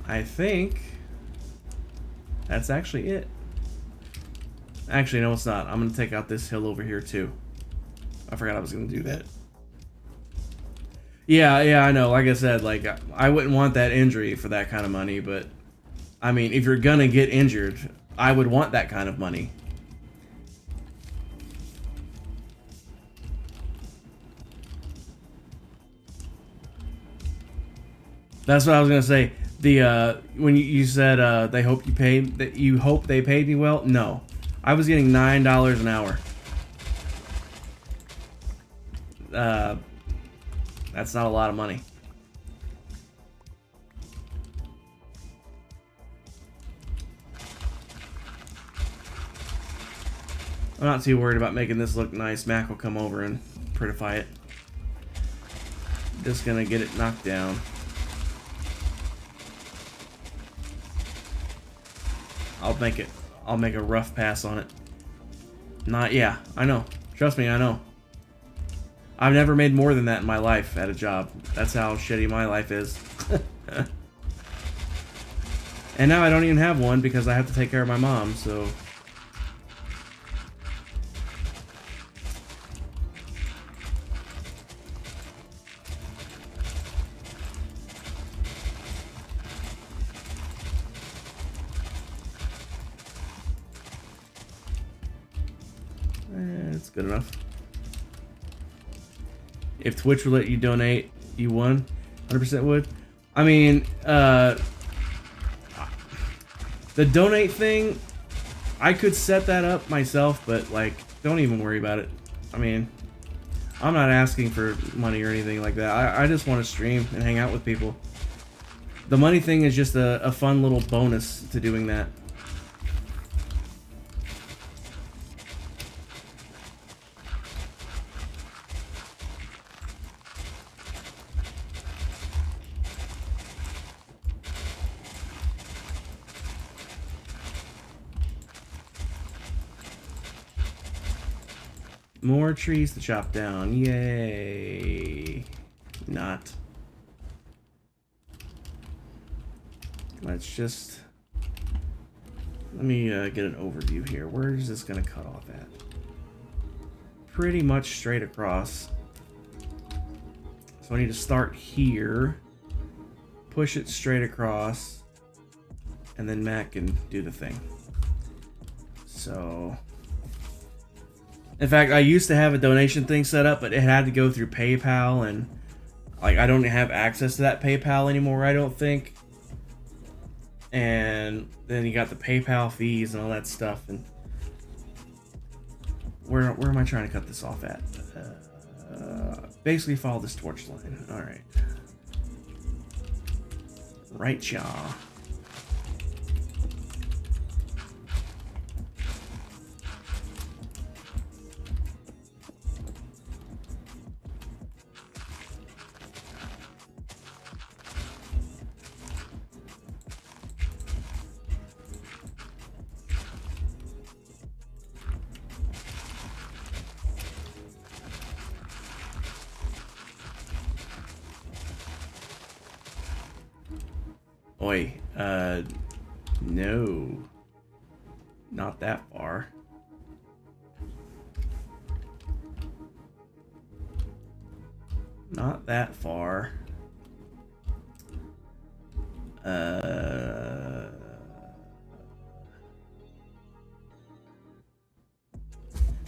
I think that's actually it. Actually, no, it's not. I'm going to take out this hill over here, too. I forgot I was going to do that. Yeah, I know. Like I said, like, I wouldn't want that injury for that kind of money, but, I mean, if you're going to get injured, I would want that kind of money. That's what I was going to say. The when you said they hope they paid me well. No, I was getting $9 an hour. That's not a lot of money. I'm not too worried about making this look nice. Mac will come over and prettify it. Just gonna get it knocked down. I'll make a rough pass on it. Yeah, I know. Trust me, I know. I've never made more than that in my life at a job. That's how shitty my life is. And now I don't even have one because I have to take care of my mom, so... It's good enough. If Twitch would let you donate, you won. 100% would. I mean, the donate thing, I could set that up myself, but like, don't even worry about it. I mean, I'm not asking for money or anything like that. I just want to stream and hang out with people. The money thing is just a fun little bonus to doing that. More trees to chop down. Yay. Not. Let's just... Let me get an overview here. Where is this going to cut off at? Pretty much straight across. So I need to start here. Push it straight across. And then Matt can do the thing. So... In fact, I used to have a donation thing set up, but it had to go through PayPal, and like I don't have access to that PayPal anymore, I don't think. And then you got the PayPal fees and all that stuff. And where am I trying to cut this off at? Basically follow this torch line. All right. Right, jaw. Oi, no. Not that far. Not that far.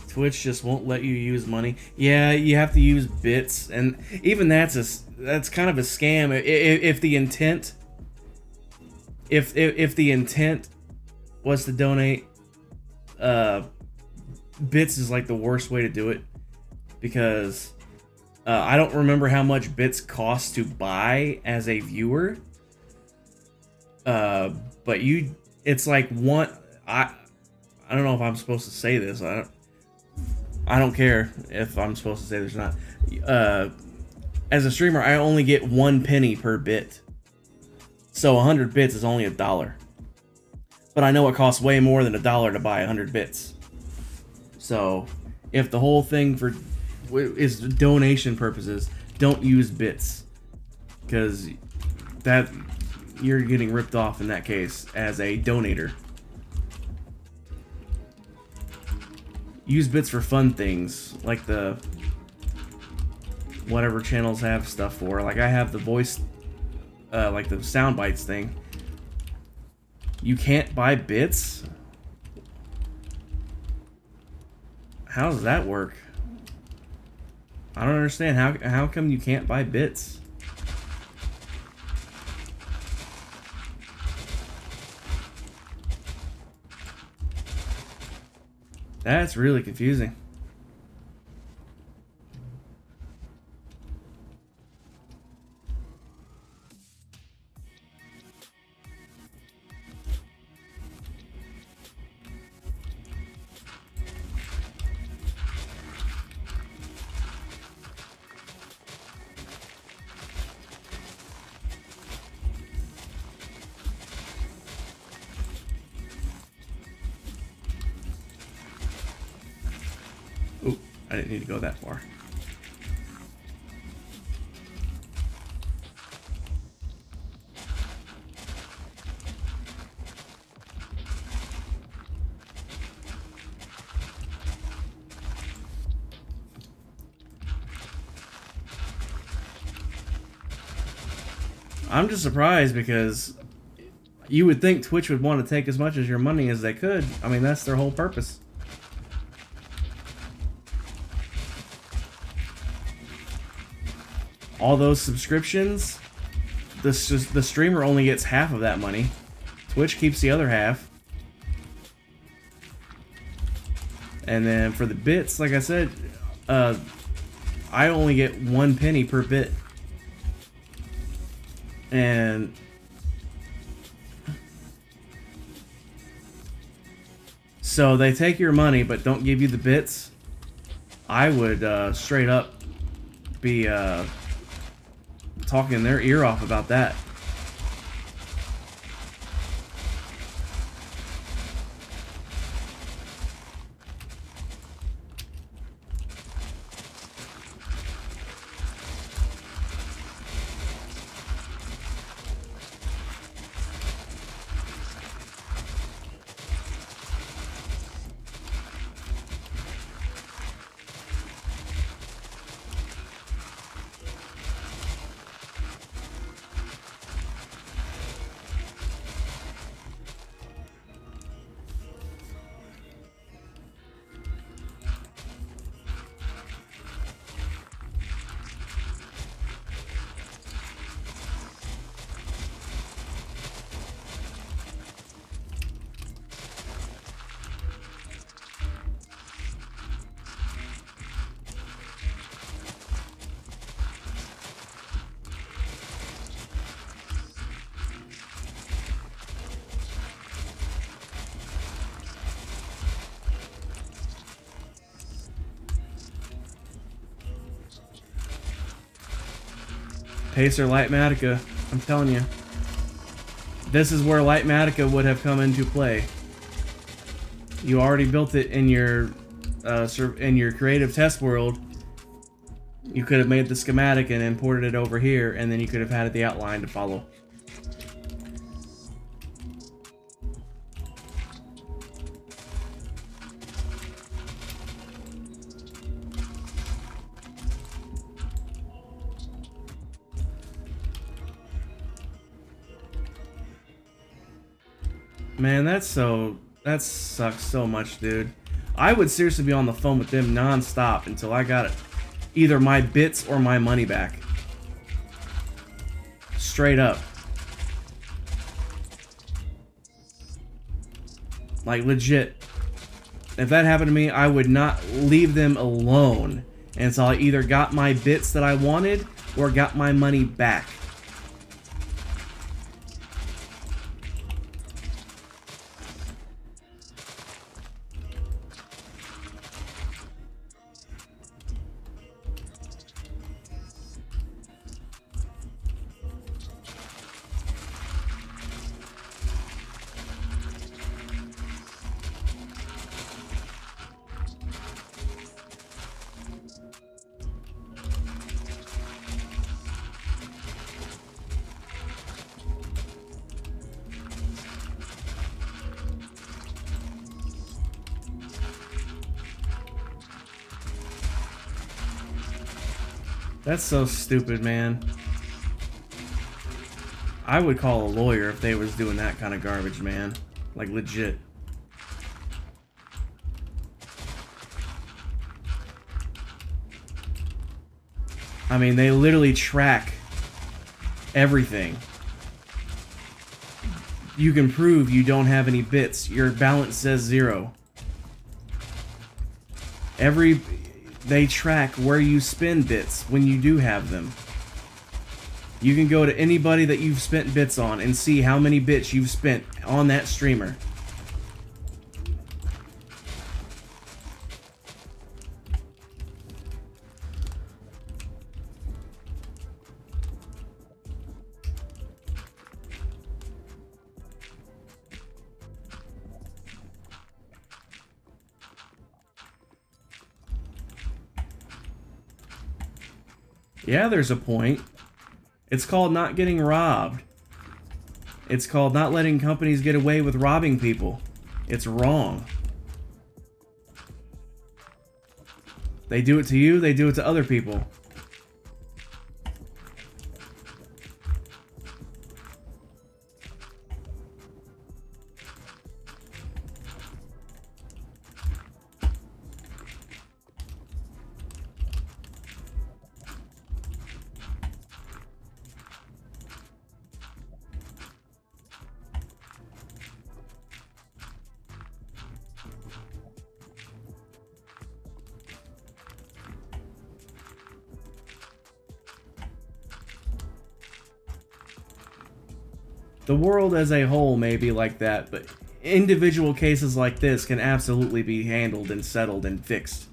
Twitch just won't let you use money. Yeah, you have to use bits, and even that's kind of a scam. If the intent, if the intent was to donate, bits is like the worst way to do it, because I don't remember how much bits cost to buy as a viewer. But it's like one. I don't know if I'm supposed to say this. I don't care if I'm supposed to say this or not. As a streamer, I only get 1 penny per bit. So 100 bits is only $1. But I know it costs way more than $1 to buy 100 bits. So if the whole thing is donation purposes, don't use bits, because that you're getting ripped off in that case as a donator. Use bits for fun things, like the whatever channels have stuff for. Like I have the voice, like the sound bites thing. You can't buy bits? How does that work? I don't understand. How come you can't buy bits? That's really confusing. I didn't need to go that far. I'm just surprised, because you would think Twitch would want to take as much of your money as they could. I mean, that's their whole purpose. All those subscriptions, the streamer only gets half of that money. Twitch keeps the other half. And then for the bits, like I said, I only get 1 penny per bit. And so they take your money but don't give you the bits. I would straight up be talking their ear off about that. Pacer Lightmatica, I'm telling you. This is where Lightmatica would have come into play. You already built it in your creative test world. You could have made the schematic and imported it over here, and then you could have had the outline to follow. Man, that sucks so much, dude. I would seriously be on the phone with them non-stop until I got either my bits or my money back. Straight up. Like, legit. If that happened to me, I would not leave them alone until I either got my bits that I wanted or got my money back. That's so stupid, man. I would call a lawyer if they was doing that kind of garbage, man. Like, legit. I mean, they literally track everything. You can prove you don't have any bits. Your balance says 0. They track where you spend bits when you do have them. You can go to anybody that you've spent bits on and see how many bits you've spent on that streamer. Yeah, there's a point. It's called not getting robbed. It's called not letting companies get away with robbing people. It's wrong. They do it to you, they do it to other people. the world as a whole may be like that, but individual cases like this can absolutely be handled and settled and fixed.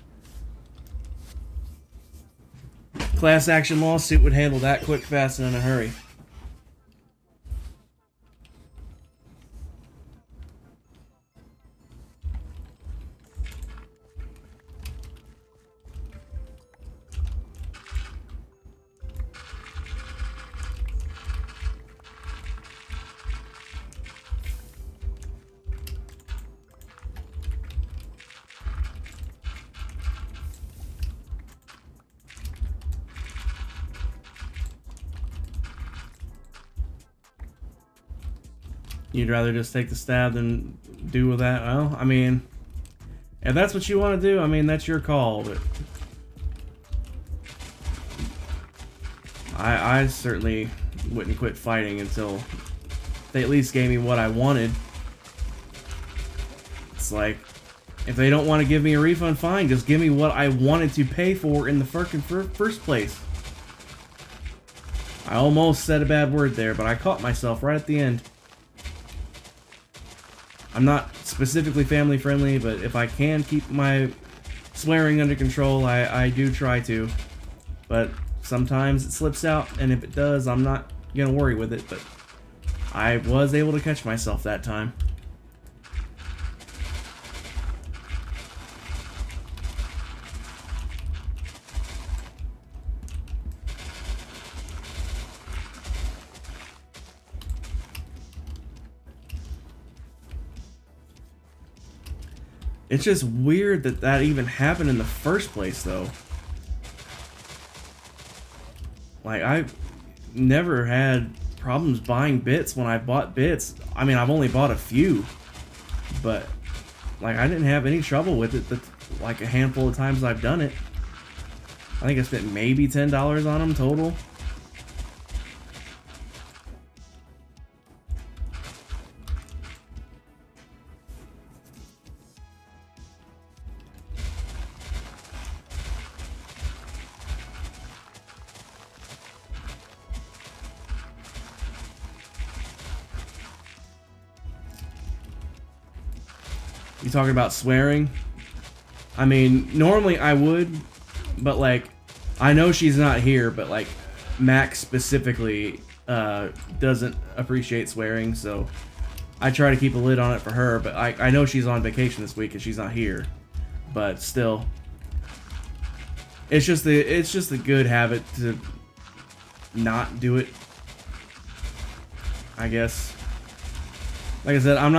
Class action lawsuit would handle that quick, fast, and in a hurry. You'd rather just take the stab than do with that? Well, I mean, if that's what you want to do, I mean, that's your call, but I certainly wouldn't quit fighting until they at least gave me what I wanted. It's like, if they don't want to give me a refund, fine, just give me what I wanted to pay for in the first place. I almost said a bad word there, but I caught myself right at the end. I'm not specifically family friendly, but if I can keep my swearing under control, I do try to. But sometimes it slips out, and if it does, I'm not gonna worry with it, but I was able to catch myself that time. It's just weird that that even happened in the first place, though. Like, I've never had problems buying bits when I bought bits. I mean, I've only bought a few, but, like, I didn't have any trouble with it, like, a handful of times I've done it. I think I spent maybe $10 on them total. You talking about swearing? I mean, normally I would, but like, I know she's not here, but like, Max specifically doesn't appreciate swearing, so I try to keep a lid on it for her, but I know she's on vacation this week and she's not here, but still, it's just a good habit to not do it, I guess. Like I said, I'm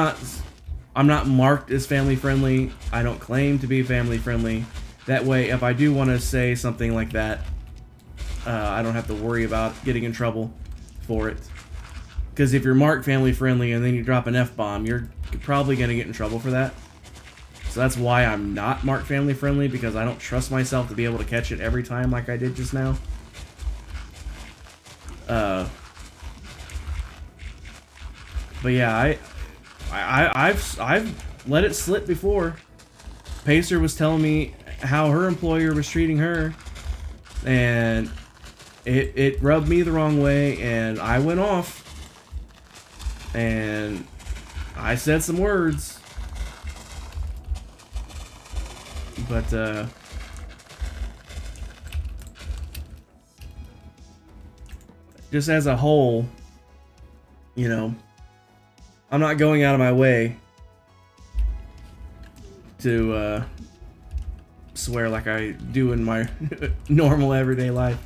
not marked as family friendly. I don't claim to be family friendly. That way, if I do want to say something like that, I don't have to worry about getting in trouble for it. Because if you're marked family friendly and then you drop an F-bomb, you're probably going to get in trouble for that. So that's why I'm not marked family friendly, because I don't trust myself to be able to catch it every time like I did just now. But yeah, I've let it slip before. Pacer was telling me how her employer was treating her, and it rubbed me the wrong way, and I went off, and I said some words, but just as a whole, you know, I'm not going out of my way to swear like I do in my normal everyday life.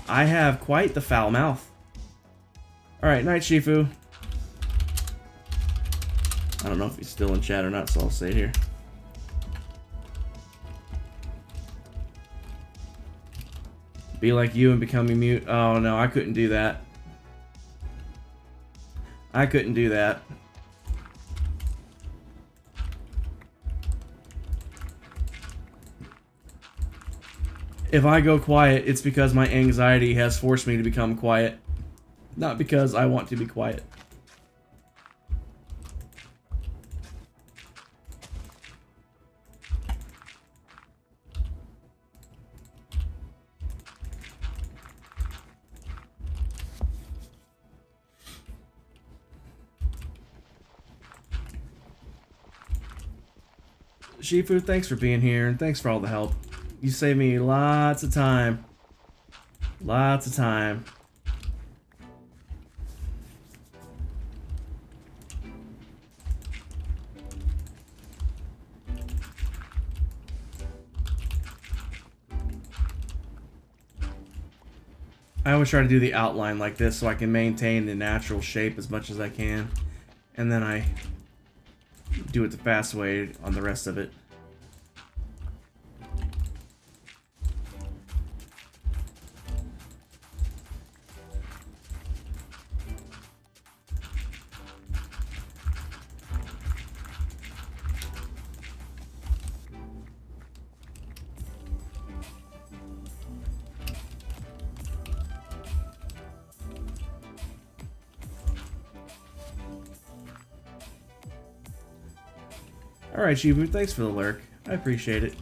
I have quite the foul mouth. Alright, night Shifu. I don't know if he's still in chat or not, so I'll say it here. Be like you and become a mute. Oh no, I couldn't do that. I couldn't do that. If I go quiet, it's because my anxiety has forced me to become quiet, not because I want to be quiet. Shifu, thanks for being here, and thanks for all the help. You saved me lots of time. Lots of time. I always try to do the outline like this so I can maintain the natural shape as much as I can. And then I do it the fast way on the rest of it. Alright, Shibu, thanks for the lurk. I appreciate it.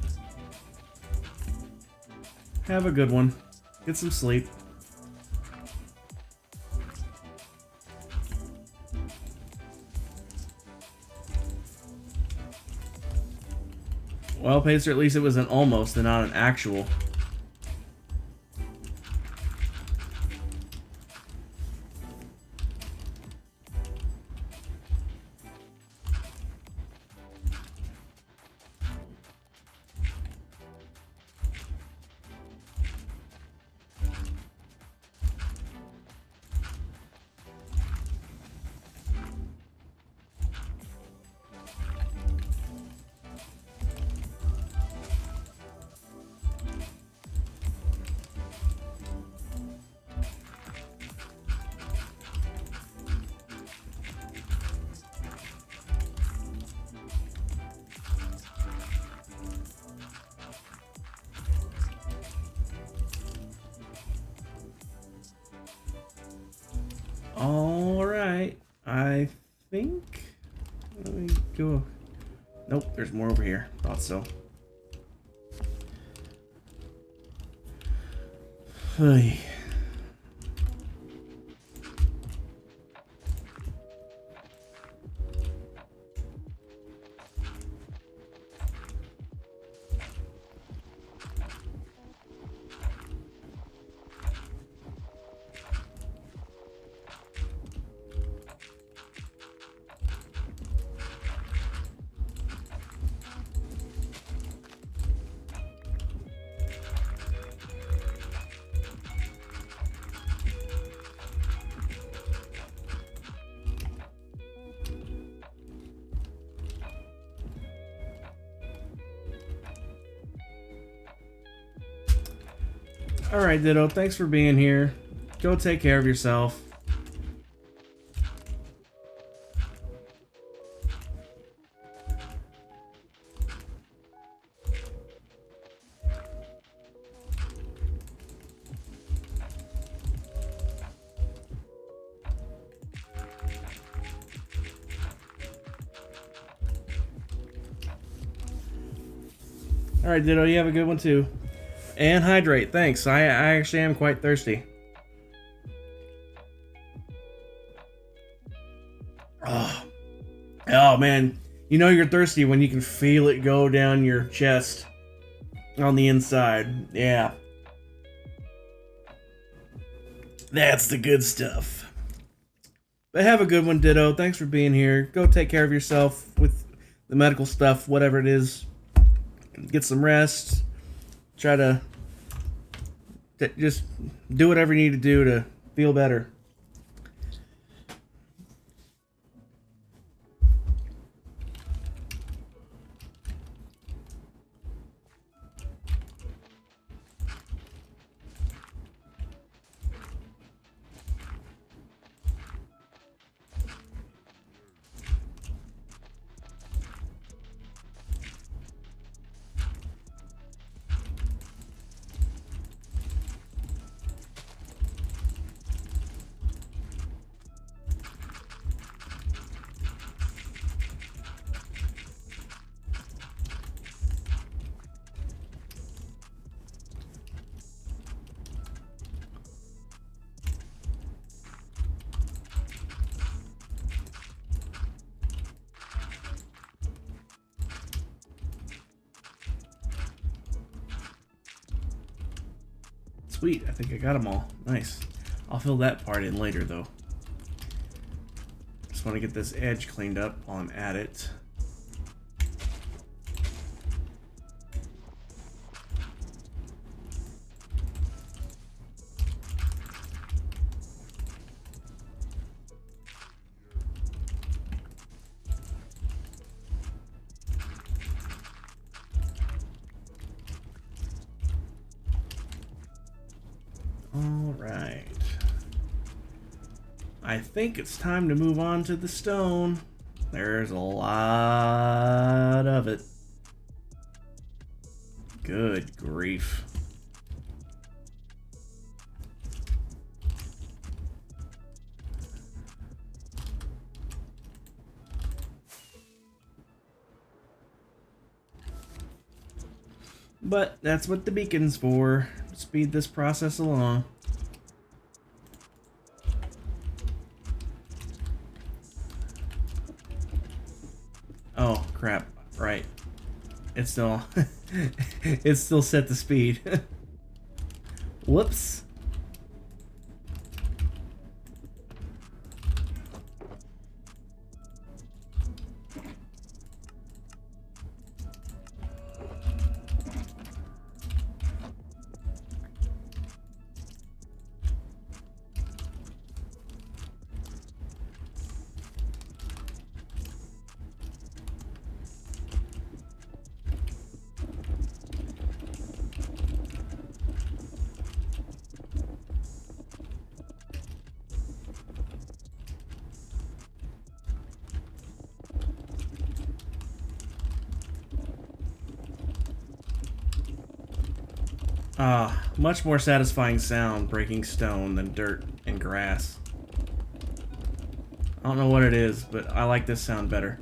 Have a good one. Get some sleep. Well, Pacer, at least it was an almost and not an actual. Alright, I think... Let me go... Nope, there's more over here. Thought so. Hey. Alright, Ditto, thanks for being here. Go take care of yourself. Alright, Ditto, you have a good one too. And hydrate, thanks. I actually am quite thirsty. Oh man, you know you're thirsty when you can feel it go down your chest on the inside. Yeah. That's the good stuff. But have a good one, Ditto. Thanks for being here. Go take care of yourself with the medical stuff, whatever it is. Get some rest. Try to just do whatever you need to do to feel better. Sweet, I think I got them all. Nice. I'll fill that part in later, though. Just want to get this edge cleaned up while I'm at it. Alright. I think it's time to move on to the stone. There's a lot of it. Good grief. But that's what the beacon's for. Speed this process along. Oh, crap. Right. It's still... it's still set to speed. Whoops. Much more satisfying sound breaking stone than dirt and grass. I don't know what it is, but I like this sound better.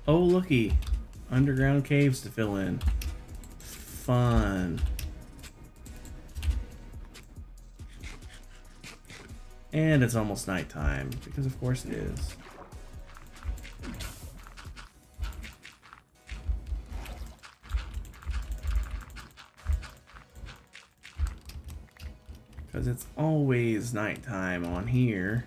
Oh, looky. Underground caves to fill in. Fun. And it's almost nighttime, because of course it is. Because it's always nighttime on here.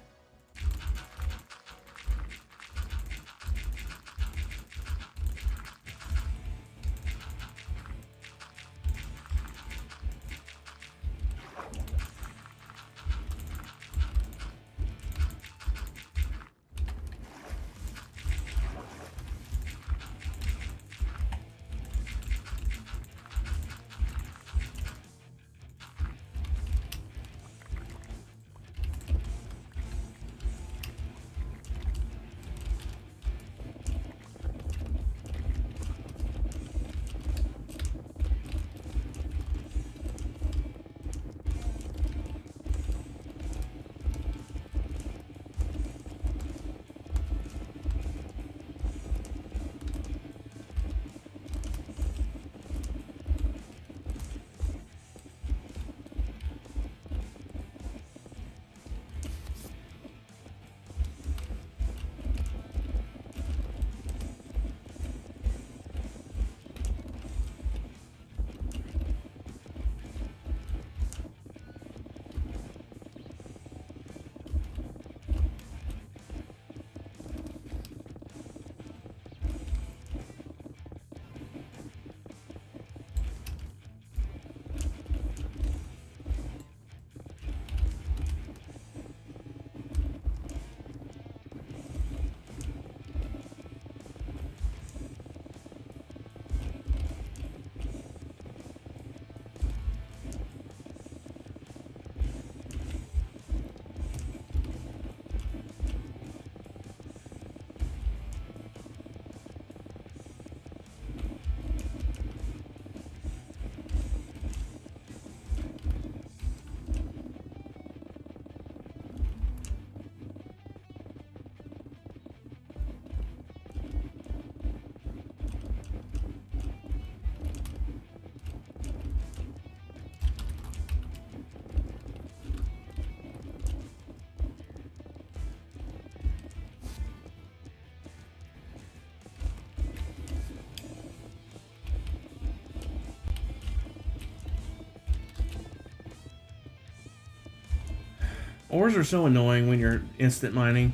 Ores are so annoying when you're instant mining.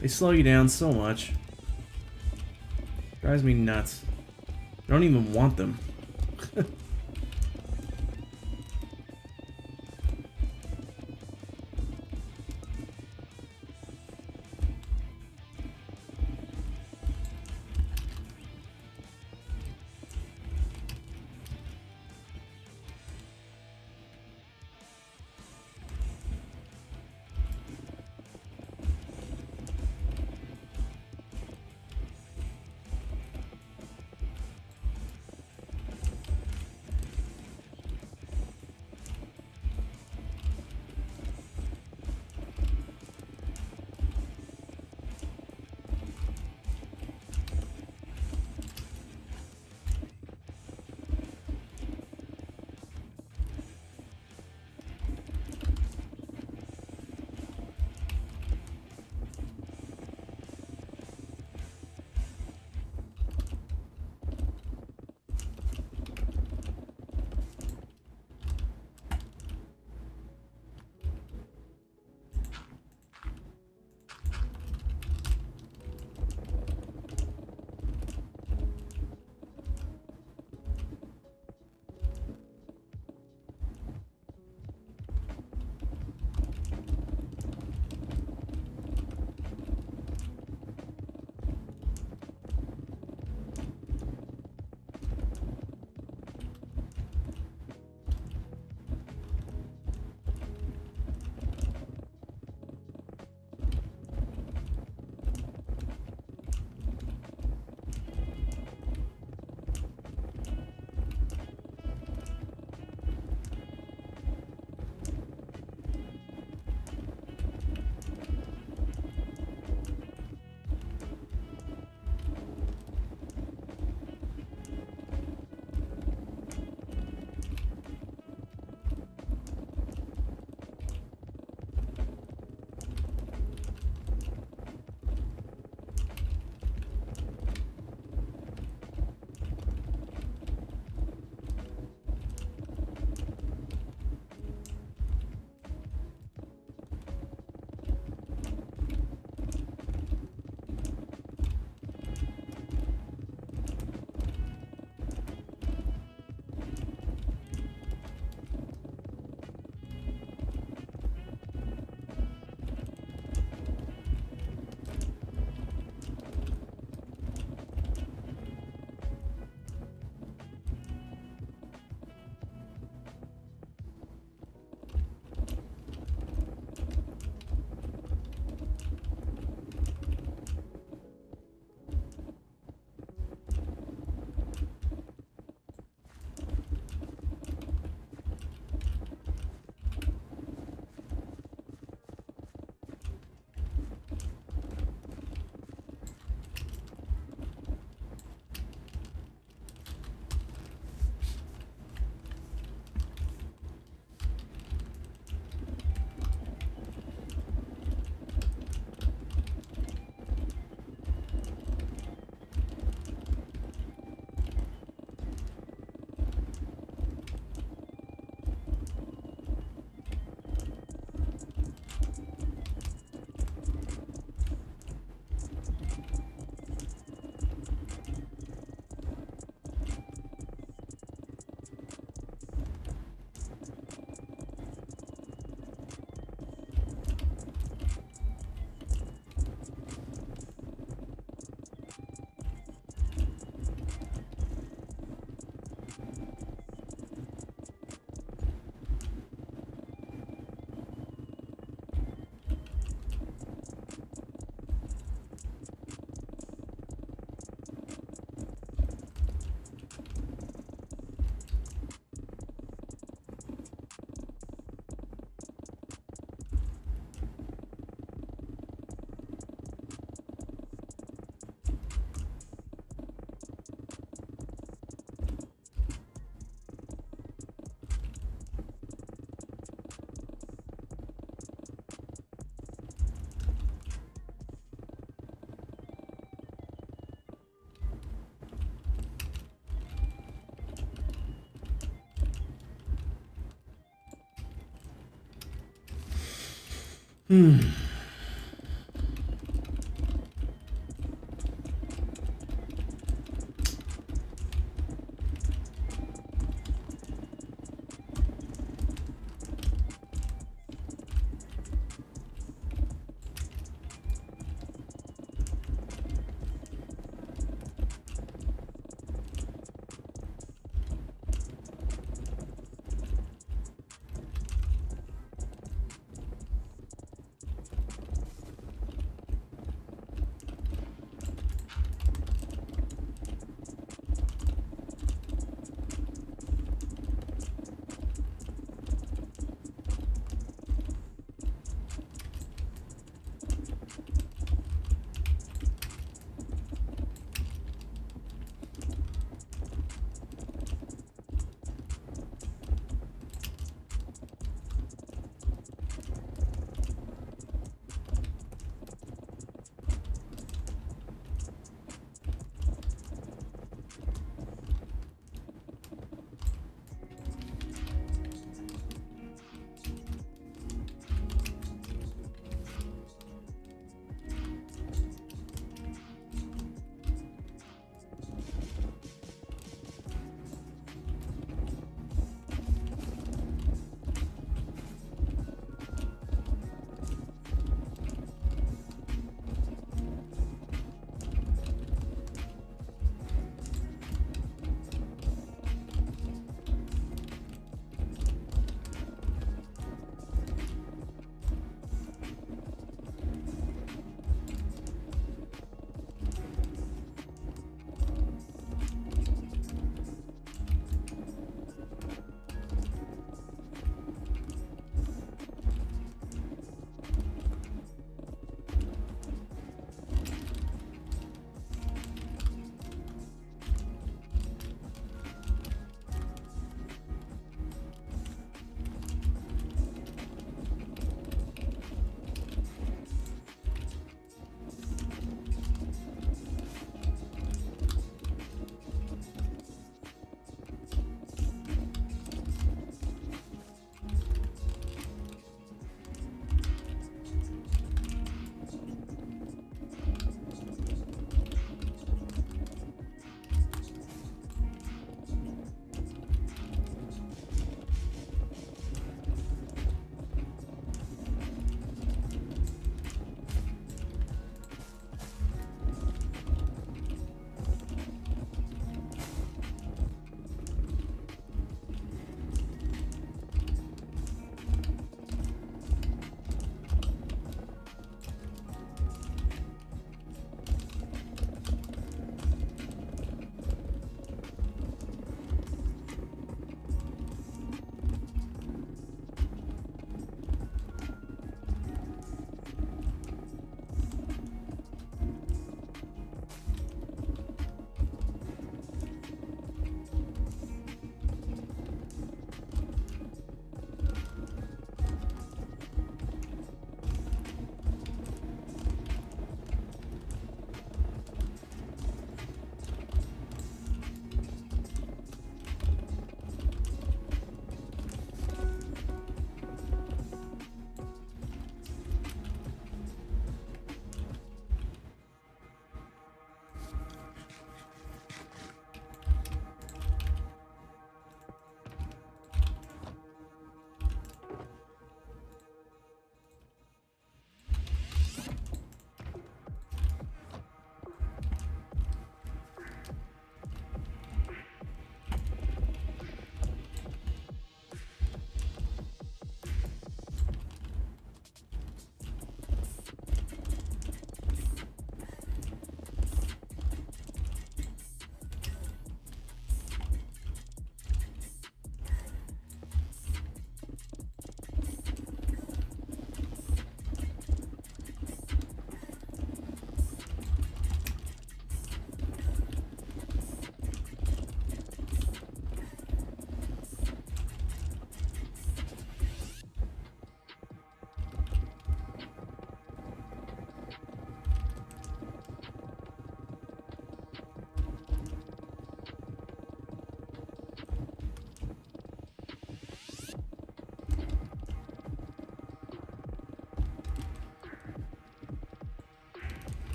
They slow you down so much. Drives me nuts. I don't even want them.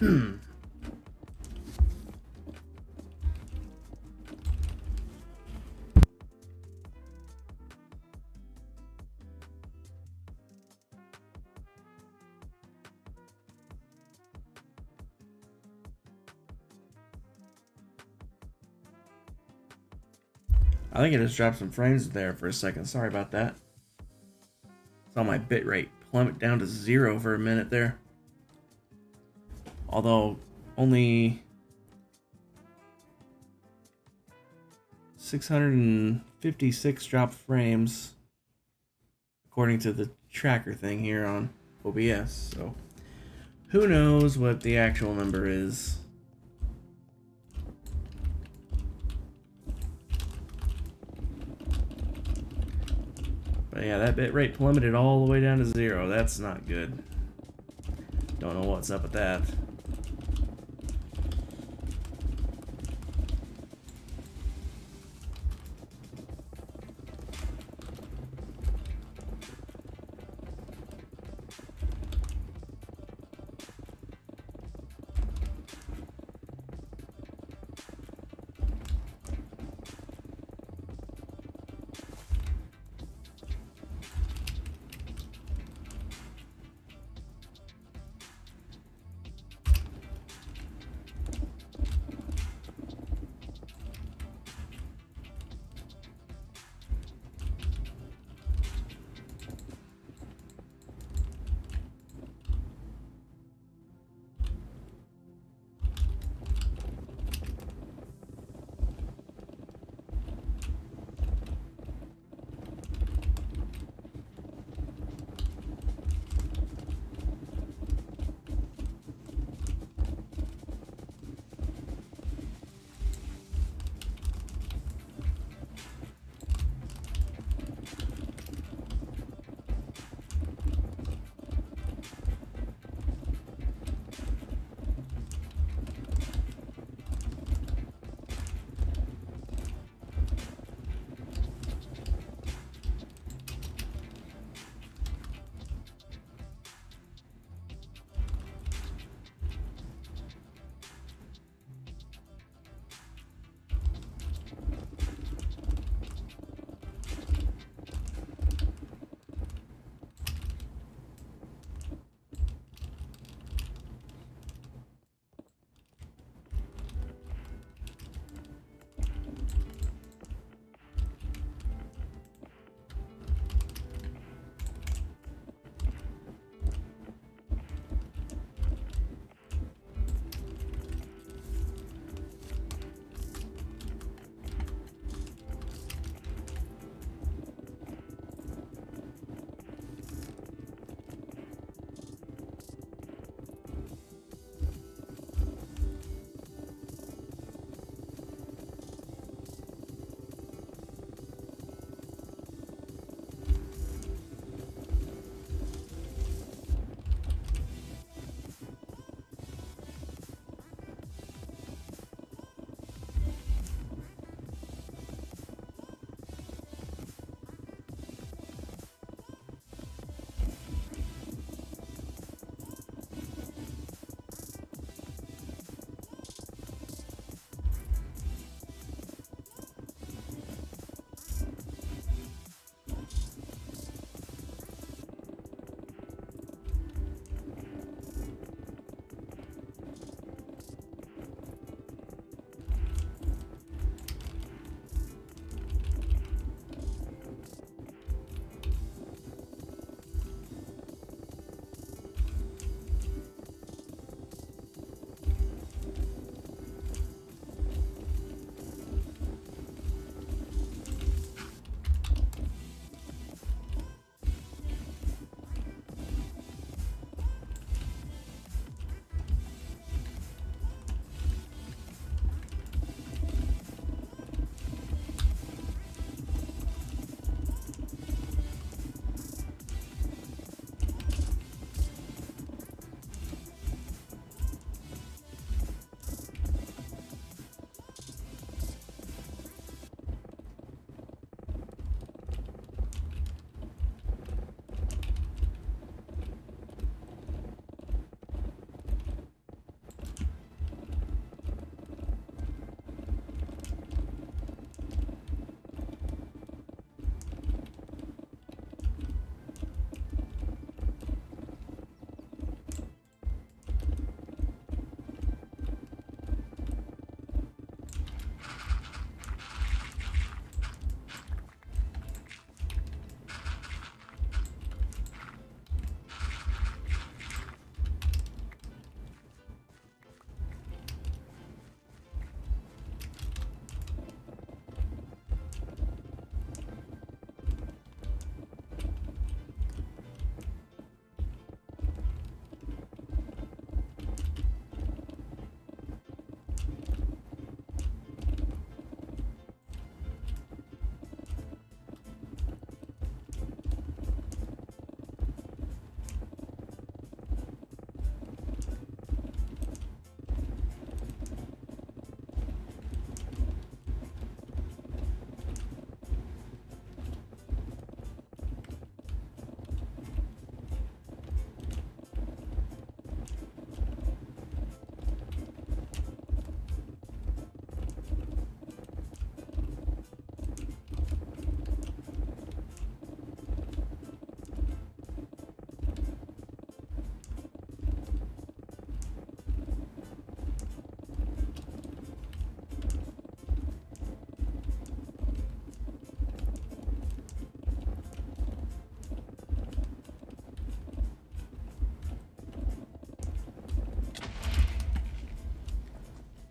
I think it just dropped some frames there for a second. Sorry about that. Saw my bitrate plummet down to 0 for a minute there. Although only 656 dropped frames according to the tracker thing here on OBS. So who knows what the actual number is. But yeah, that bitrate plummeted all the way down to 0. That's not good. Don't know what's up with that.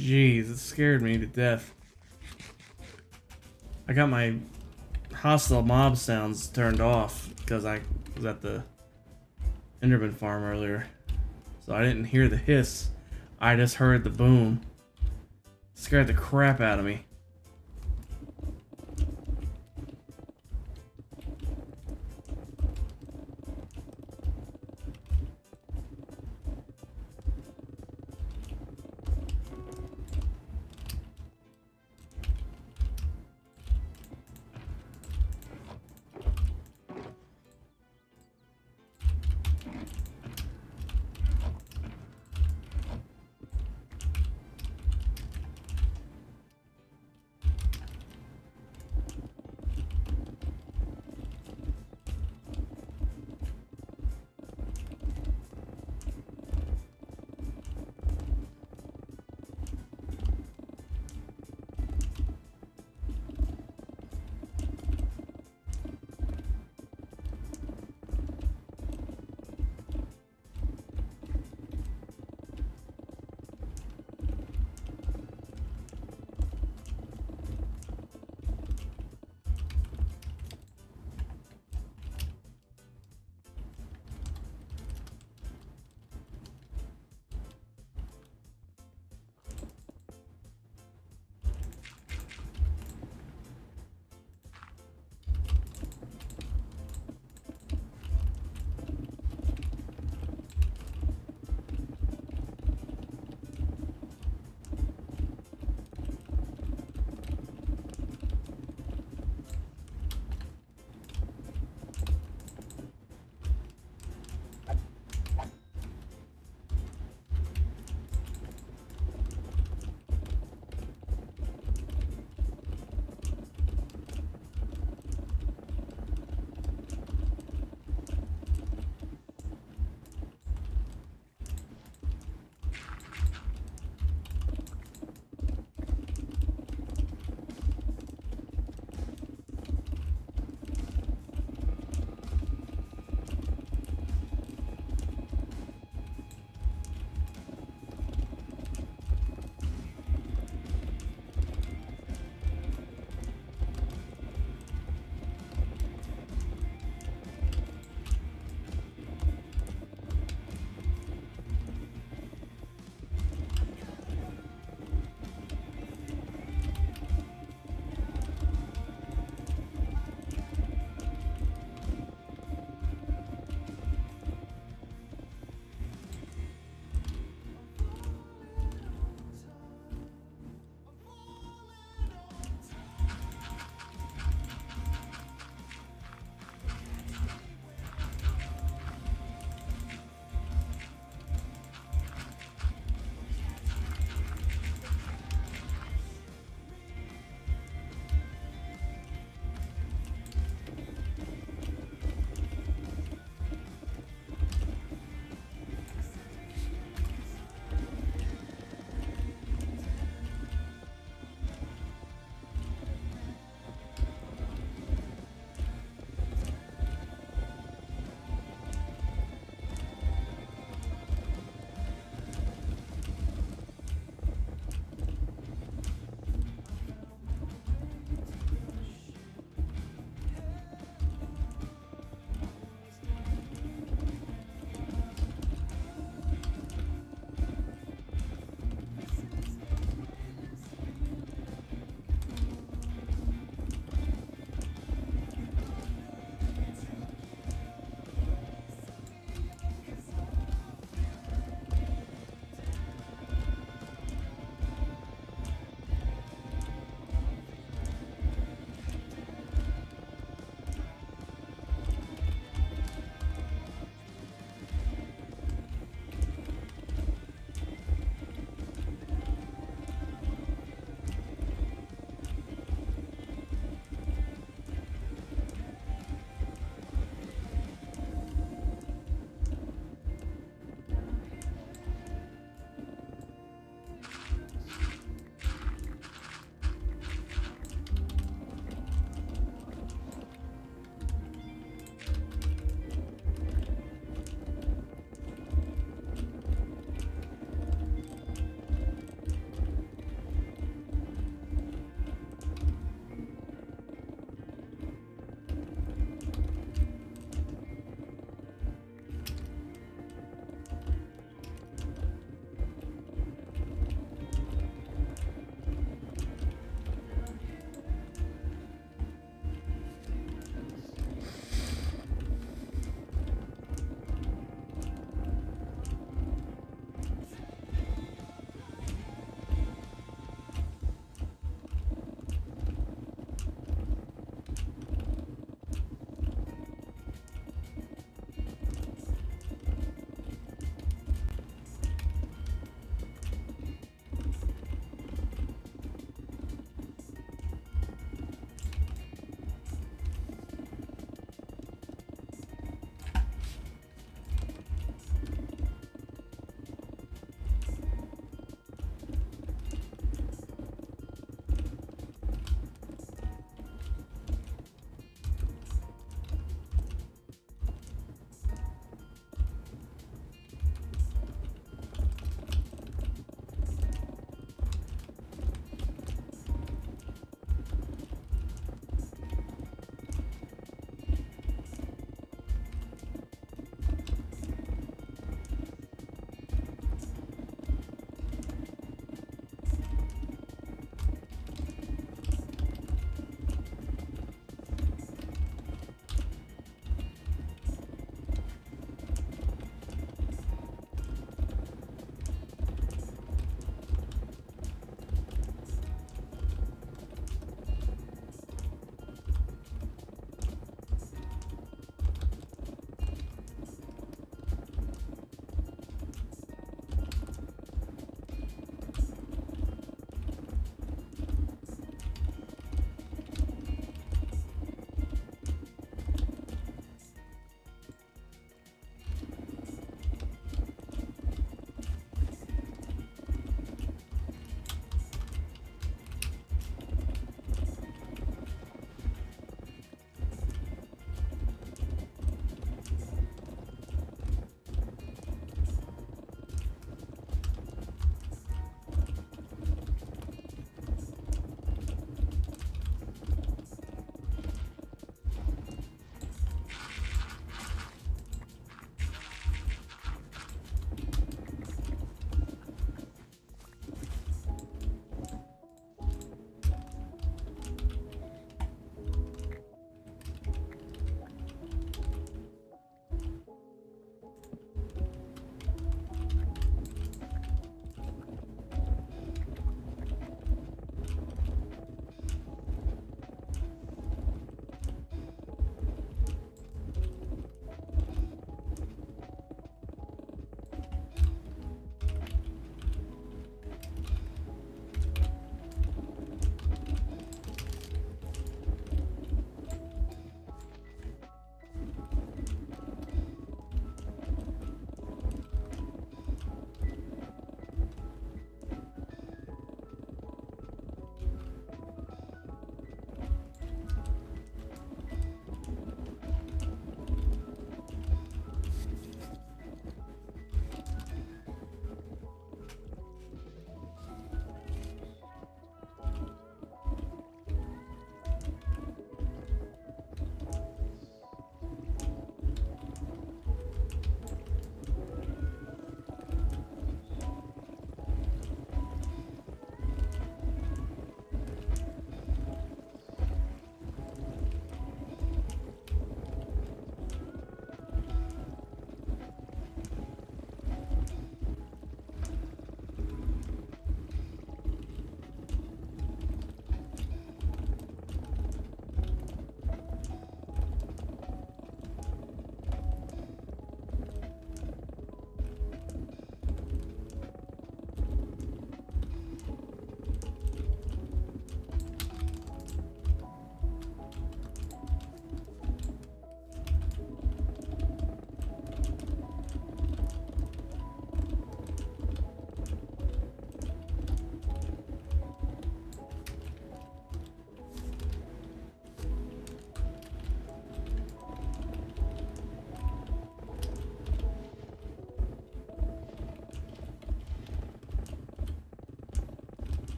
Jeez, it scared me to death. I got my hostile mob sounds turned off because I was at the Enderman farm earlier. So I didn't hear the hiss. I just heard the boom. Scared the crap out of me.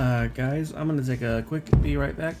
Guys, I'm gonna take a quick be right back.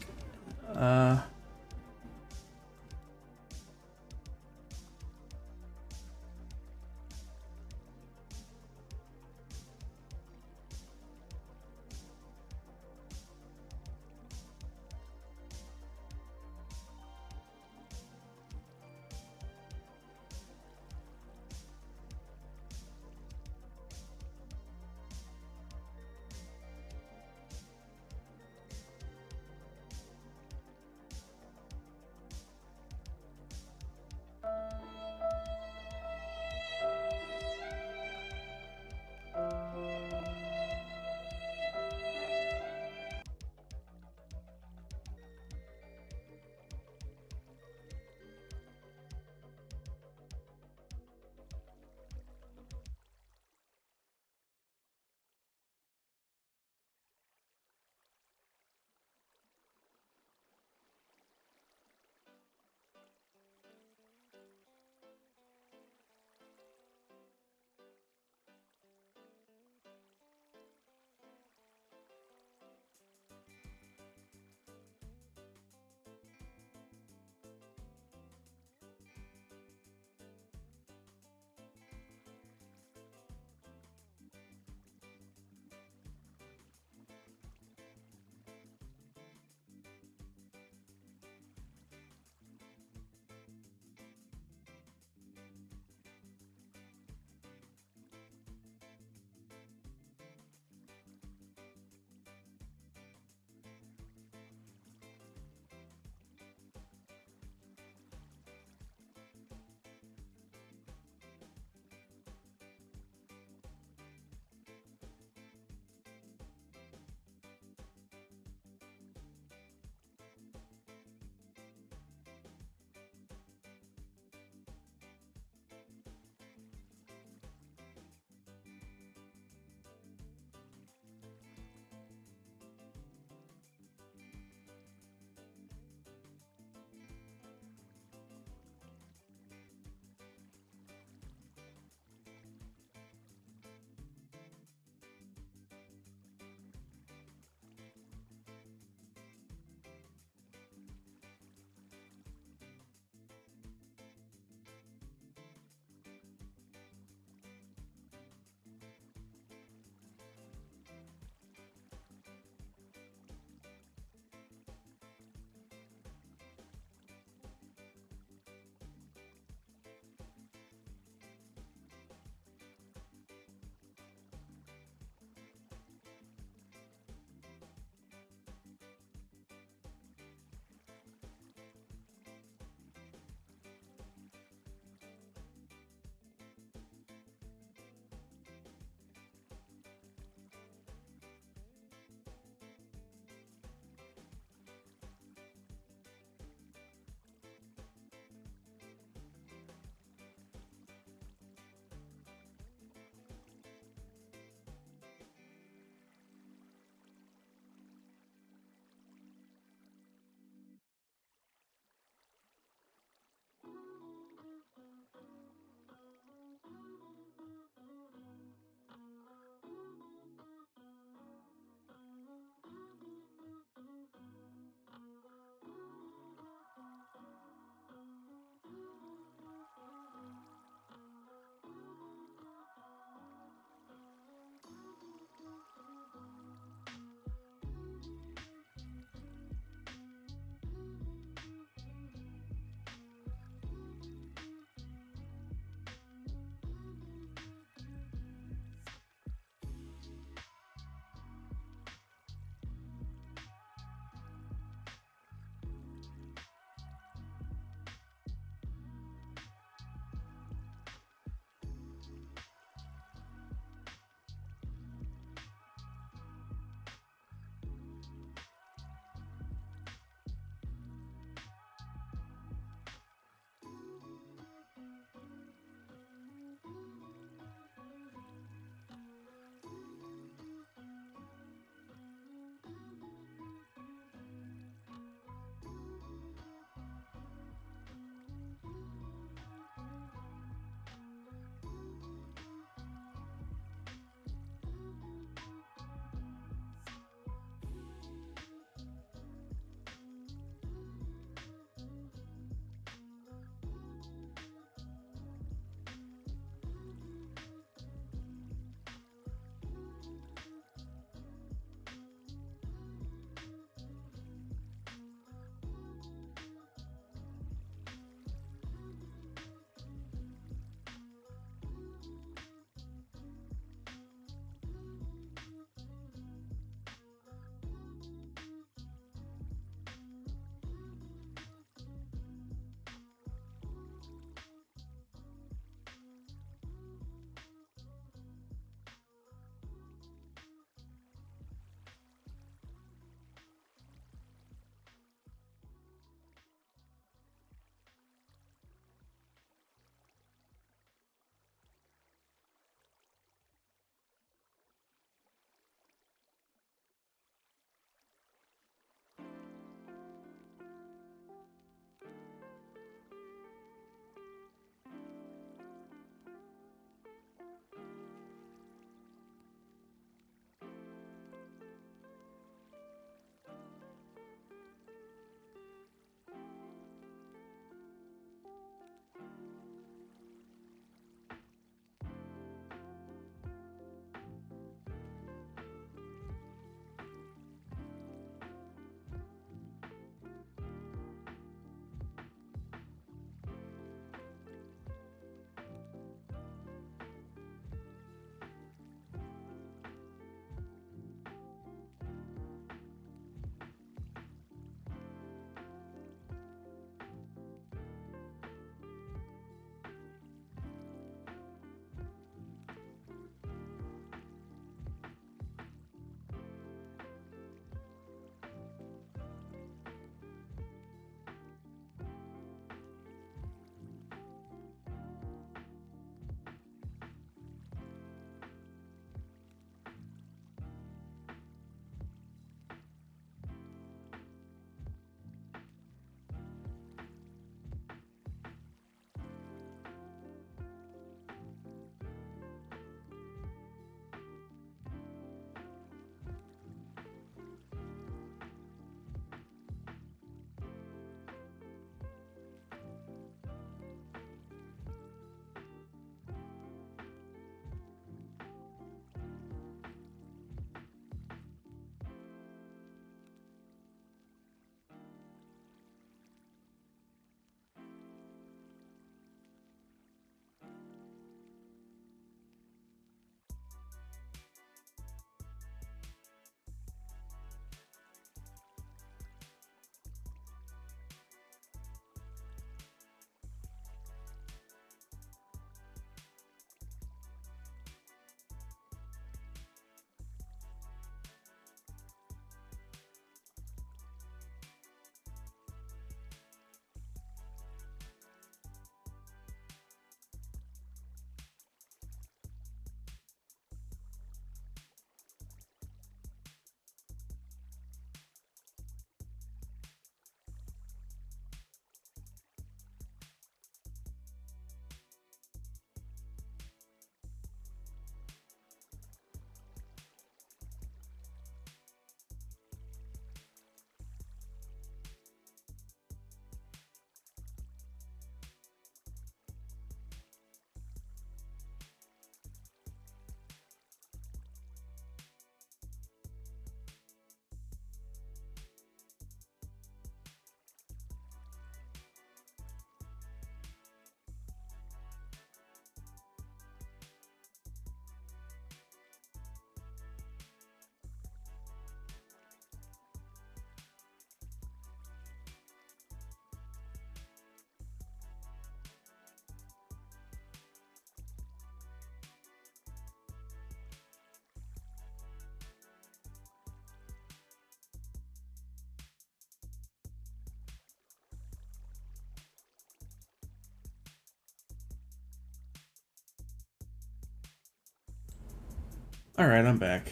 Alright, I'm back.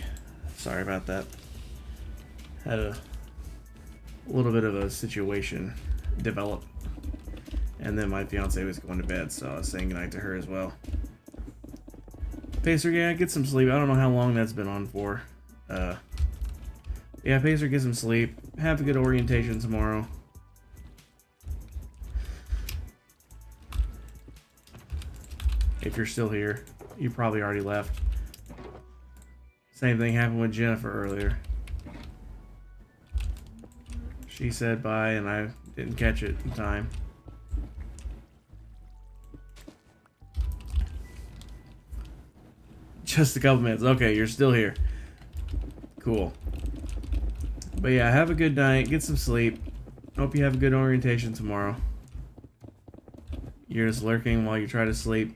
Sorry about that. Had a little bit of a situation develop. And then my fiance was going to bed, so I was saying goodnight to her as well. Pacer, yeah, get some sleep. I don't know how long that's been on for. Yeah, Pacer, get some sleep. Have a good orientation tomorrow. If you're still here, you probably already left. Same thing happened with Jennifer earlier. She said bye and I didn't catch it in time. Just a couple minutes. Okay, you're still here. Cool. But yeah, have a good night. Get some sleep. Hope you have a good orientation tomorrow. You're just lurking while you try to sleep.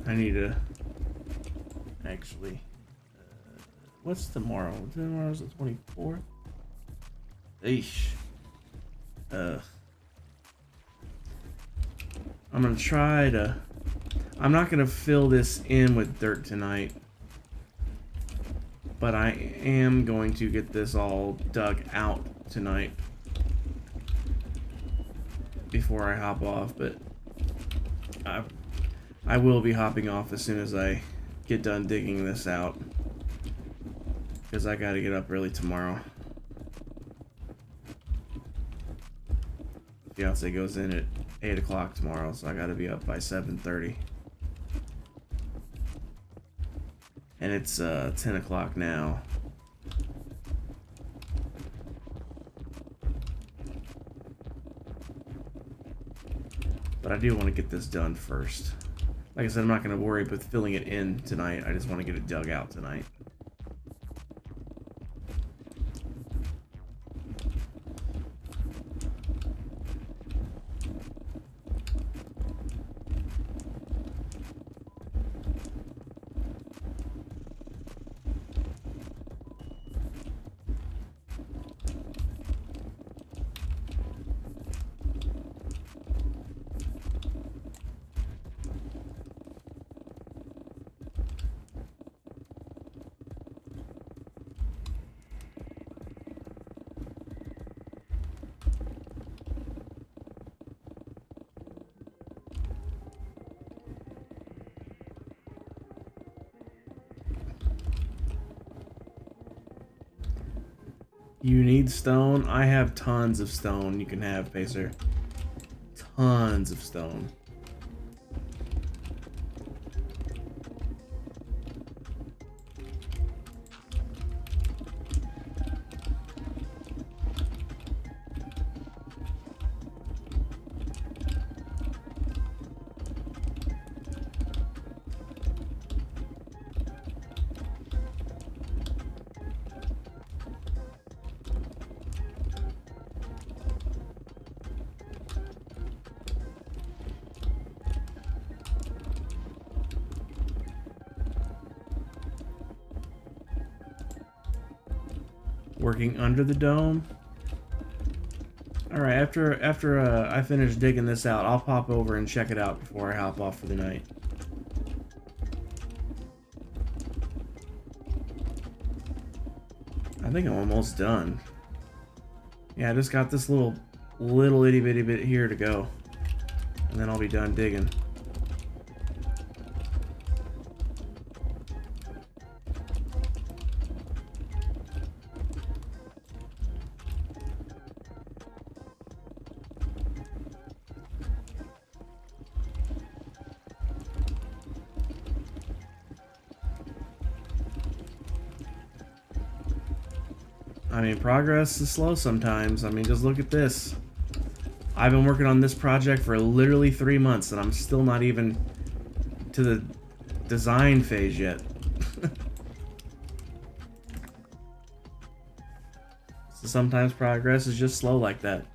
I need to actually. What's tomorrow? Tomorrow's the 24th. Eesh. I'm gonna try to. I'm not gonna fill this in with dirt tonight, but I am going to get this all dug out tonight before I hop off. But I will be hopping off as soon as I get done digging this out, because I gotta get up early tomorrow. Fiance goes in at 8 o'clock tomorrow, so I gotta be up by 7:30. And it's 10 o'clock now. But I do want to get this done first. Like I said, I'm not going to worry with filling it in tonight. I just want to get it dug out tonight. You need stone? I have tons of stone you can have, Pacer. Tons of stone. Working under the dome. Alright, after I finish digging this out, I'll pop over and check it out before I hop off for the night. I think I'm almost done. Yeah, I just got this little itty bitty bit here to go. And then I'll be done digging. I mean, progress is slow sometimes. I mean, just look at this. I've been working on this project for literally 3 months, and I'm still not even to the design phase yet. So sometimes progress is just slow like that.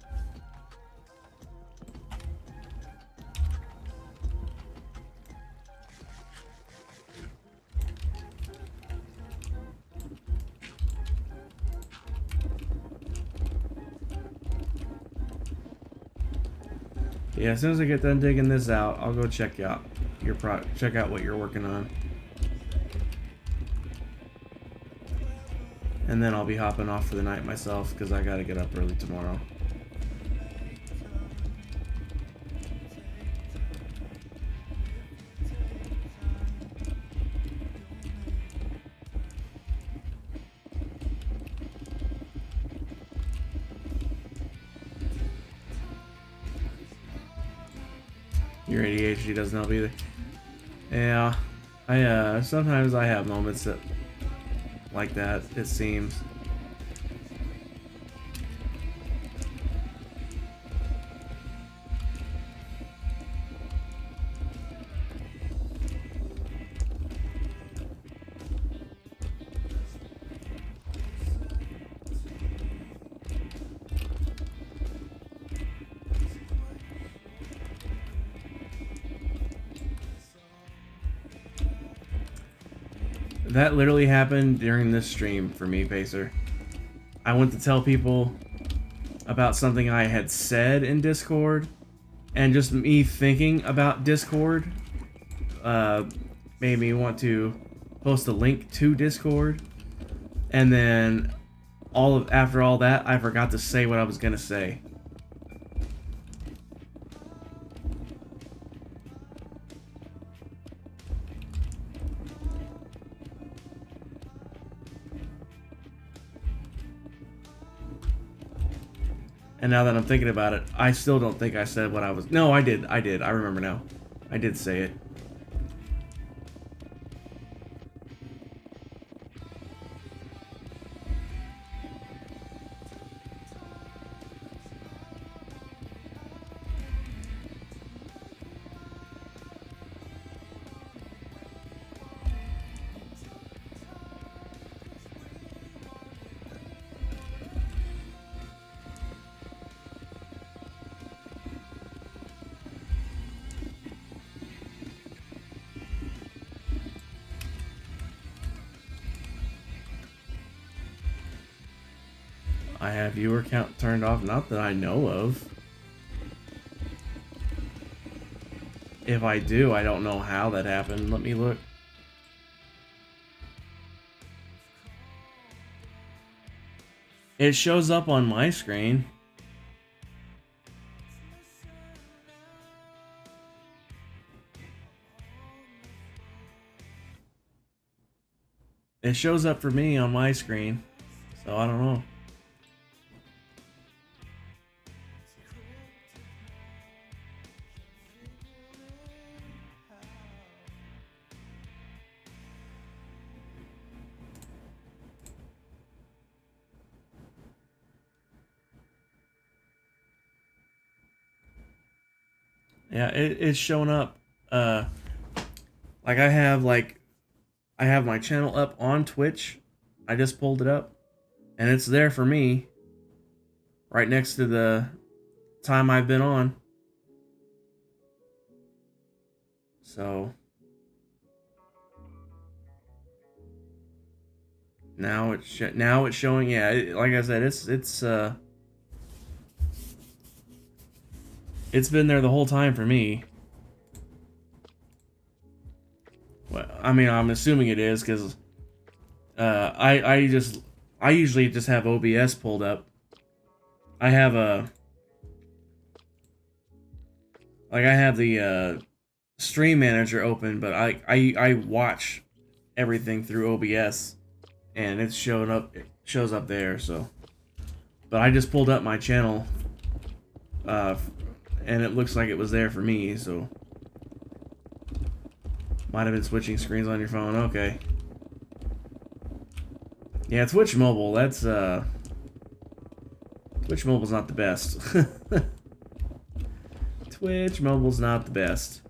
Yeah, as soon as I get done digging this out, I'll go check out check out what you're working on. And then I'll be hopping off for the night myself because I gotta get up early tomorrow. Your ADHD doesn't help either. Yeah, I sometimes I have moments that like that. It seems. That literally happened during this stream for me, Pacer. I went to tell people about something I had said in Discord, and just me thinking about Discord made me want to post a link to Discord, and then after all that, I forgot to say what I was gonna say. And now that I'm thinking about it, I still don't think I said what I was... No, I did. I remember now. I did say it. I have viewer count turned off, not that I know of. If I do, I don't know how that happened. Let me look. It shows up on my screen. It shows up for me on my screen, so I don't know. Yeah, it's showing up. Like I have my channel up on Twitch. I just pulled it up, and it's there for me, right next to the time I've been on. So now it's showing. Yeah, like I said, it's been there the whole time for me. Well, I mean, I'm assuming it is because I usually just have OBS pulled up. I have I have the stream manager open, but I watch everything through OBS, and it's showing up. It shows up there. So, but I just pulled up my channel, and it looks like it was there for me. So, might have been switching screens on your phone. Okay. Yeah, Twitch Mobile. That's Twitch Mobile's not the best. Twitch Mobile's not the best.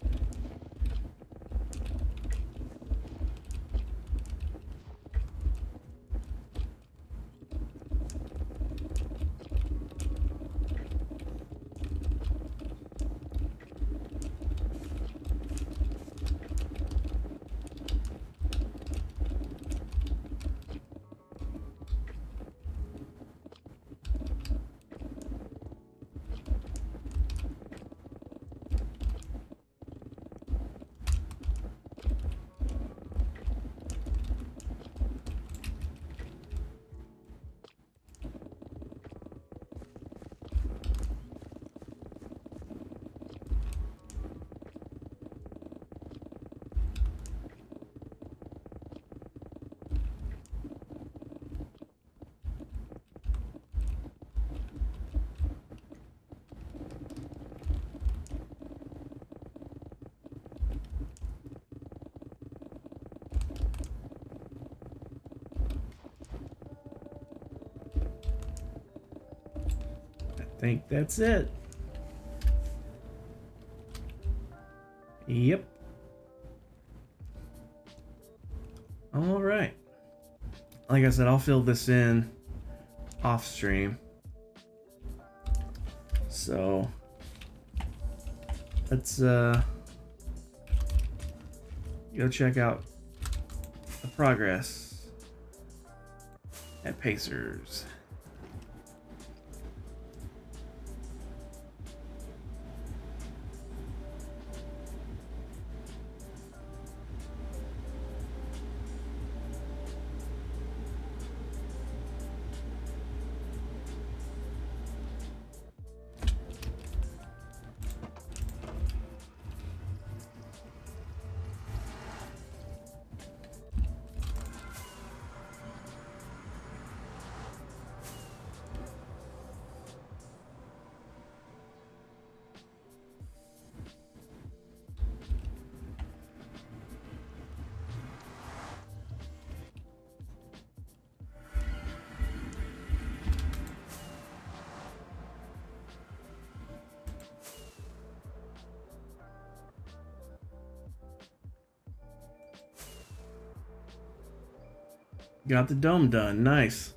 think that's it. Yep. All right. Like I said, I'll fill this in off stream. So let's go check out the progress at Pacers. Got the dome done. Nice.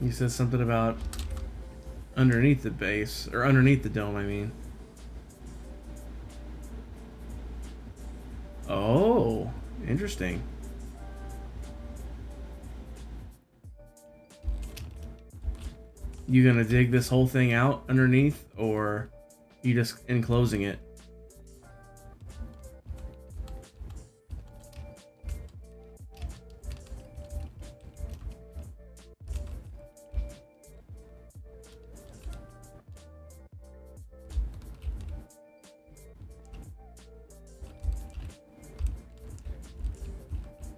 You said something about underneath the base, or underneath the dome, I mean. Oh, interesting. You gonna dig this whole thing out underneath, or you just enclosing it?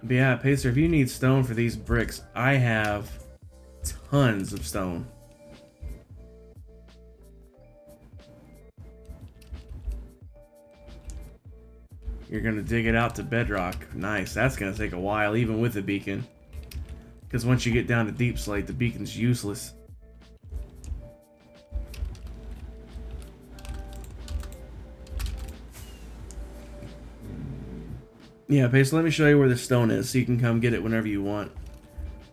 But yeah, Pacer, if you need stone for these bricks, I have tons of stone. You're gonna dig it out to bedrock. Nice. That's gonna take a while, even with the beacon. Because once you get down to deep slate, the beacon's useless. Yeah, Pace, let me show you where the stone is so you can come get it whenever you want.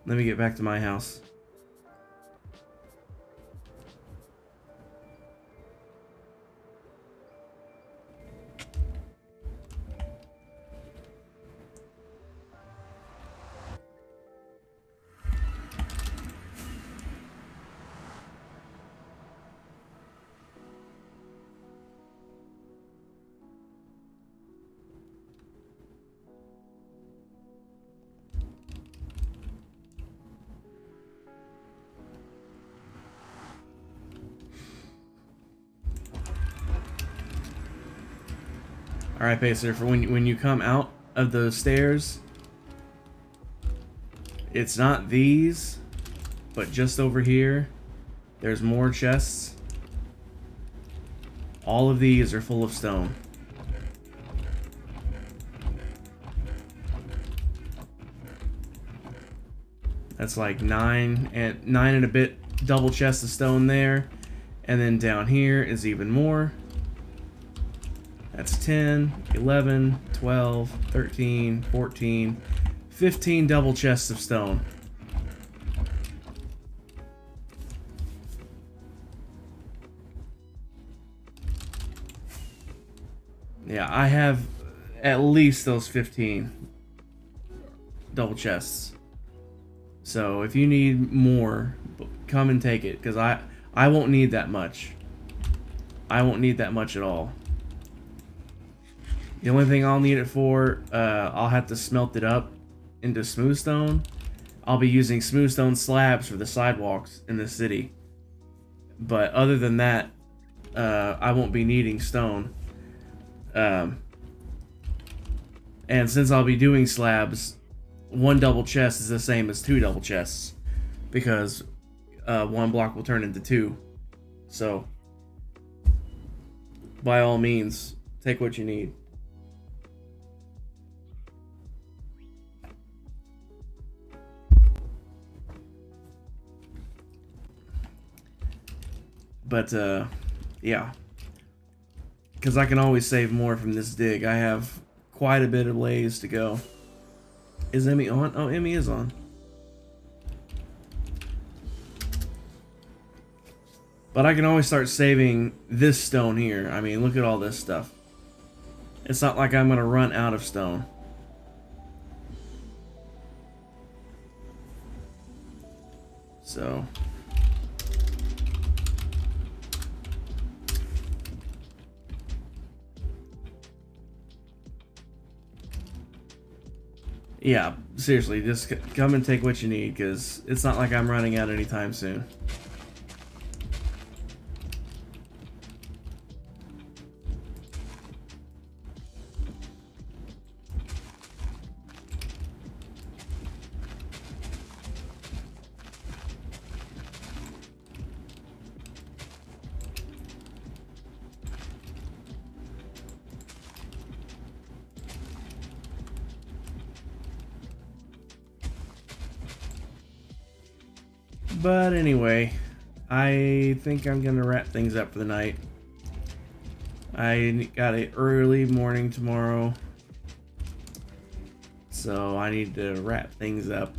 Let me get back to my house. Alright, Pacer, for when you come out of those stairs, it's not these, but just over here, there's more chests. All of these are full of stone. That's like nine and a bit double chests of stone there. And then down here is even more. That's 10, 11, 12, 13, 14, 15 double chests of stone. Yeah, I have at least those 15 double chests. So if you need more, come and take it, because I won't need that much. I won't need that much at all. The only thing I'll need it for, I'll have to smelt it up into smooth stone. I'll be using smooth stone slabs for the sidewalks in the city. But other than that, I won't be needing stone. And since I'll be doing slabs, one double chest is the same as two double chests, because one block will turn into two. So by all means, take what you need. But, yeah. Because I can always save more from this dig. I have quite a bit of ways to go. Is Emmy on? Oh, Emmy is on. But I can always start saving this stone here. I mean, look at all this stuff. It's not like I'm going to run out of stone. So... yeah, seriously, just come and take what you need, because it's not like I'm running out anytime soon. But anyway, I think I'm gonna wrap things up for the night. I got an early morning tomorrow, so I need to wrap things up.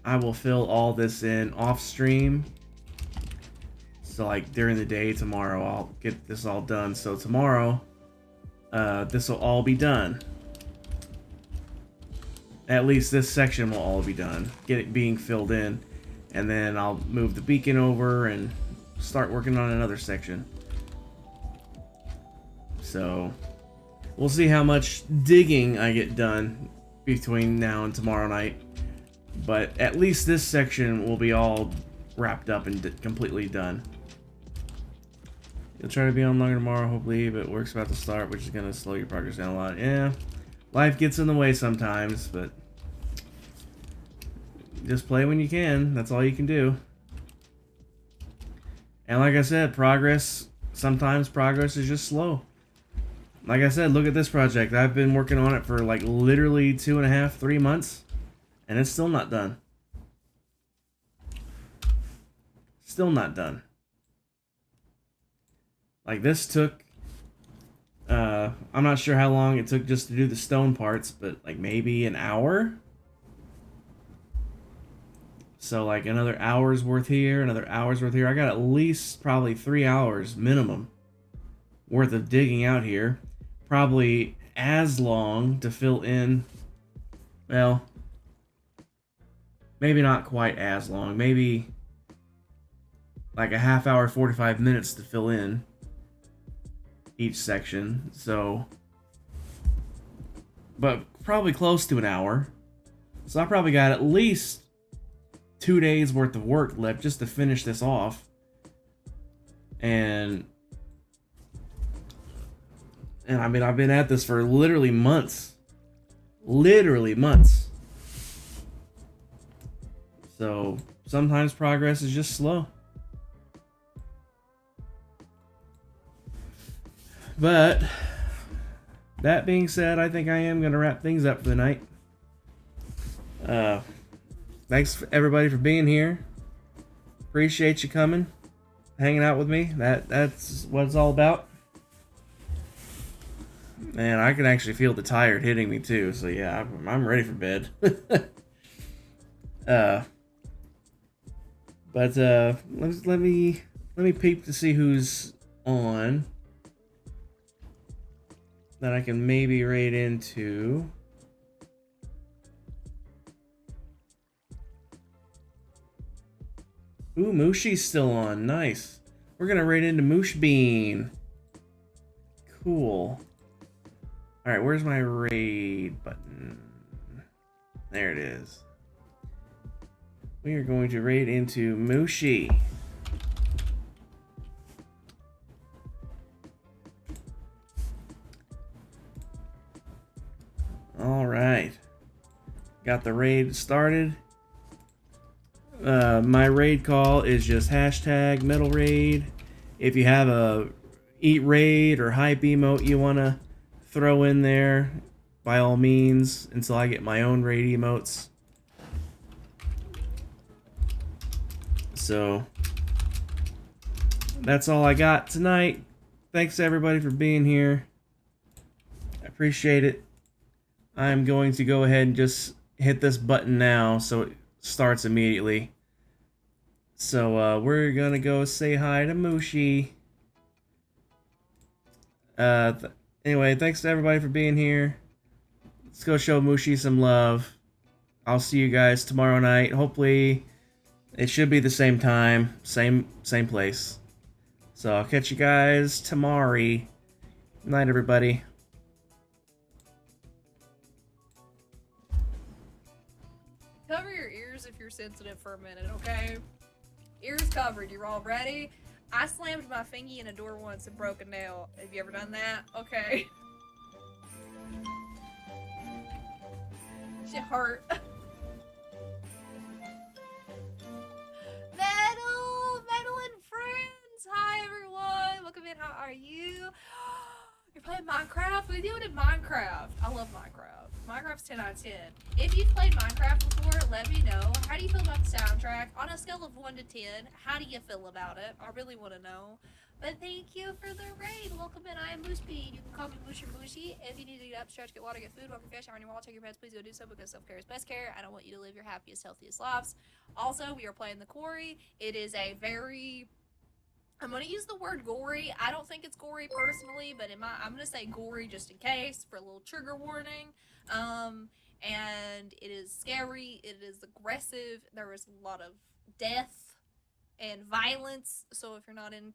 I will fill all this in off stream, so like during the day tomorrow I'll get this all done. So tomorrow, this will all be done. At least this section will all be done, get it being filled in. And then I'll move the beacon over and start working on another section. So, we'll see how much digging I get done between now and tomorrow night. But at least this section will be all wrapped up and completely done. You'll try to be on longer tomorrow, hopefully, but work's about to start, which is going to slow your progress down a lot. Yeah, life gets in the way sometimes, but... just play when you can. That's all you can do. And like I said, sometimes progress is just slow. Like I said, look at this project. I've been working on it for like literally 2.5, 3 months. And it's still not done. Still not done. Like this took... I'm not sure how long it took just to do the stone parts, but like maybe an hour? So like another hour's worth here, another hour's worth here. I got at least probably 3 hours minimum worth of digging out here. Probably as long to fill in, well, maybe not quite as long. Maybe like a half hour, 45 minutes to fill in each section. So, but probably close to an hour. So I probably got at least 2 days worth of work left just to finish this off. And I mean, I've been at this for literally months. Literally months. So sometimes progress is just slow. But that being said, I think I am going to wrap things up for the night. Thanks everybody for being here. Appreciate you coming, hanging out with me. That's what it's all about. And I can actually feel the tired hitting me too. So yeah, I'm ready for bed. But let me peep to see who's on that I can maybe raid into. Ooh, Mooshi's still on. Nice. We're gonna raid into Moosh Bean. Cool. Alright, where's my raid button? There it is. We are going to raid into Mooshi. Alright. Got the raid started. My raid call is just hashtag metal raid. If you have a eat raid or hype emote you want to throw in there, by all means, until I get my own raid emotes. So that's all I got tonight. Thanks everybody for being here. I appreciate it. I'm going to go ahead and just hit this button now so it starts immediately. So we're gonna go say hi to Mushi. Anyway, thanks to everybody for being here. Let's go show Mushi some love. I'll see you guys tomorrow night. Hopefully, it should be the same time, same place. So I'll catch you guys tomorrow. Night, everybody. Cover your ears if you're sensitive for a minute, okay? Ears covered. You're all ready? I slammed my fingy in a door once and broke a nail. Have you ever done that? Okay. Shit hurt. Metal and friends. Hi everyone. Welcome in. How are you? You're playing Minecraft? What are you doing in Minecraft? I love Minecraft. Minecraft's 10 out of 10. If you've played Minecraft before, let me know. How do you feel about the soundtrack? On a scale of 1 to 10, how do you feel about it? I really want to know. But thank you for the raid. Welcome in. I am Moosepeed. You can call me Moosher Mooshy. If you need to get up, stretch, get water, get food, walk your fish, on your wall, take your meds, please go do so because self-care is best care. I don't want you to live your happiest, healthiest lives. Also, we are playing the Quarry. It is a very... I'm going to use the word gory. I don't think it's gory personally, but I'm going to say gory just in case for a little trigger warning. And it is scary. It is aggressive. There is a lot of death and violence. So if you're not into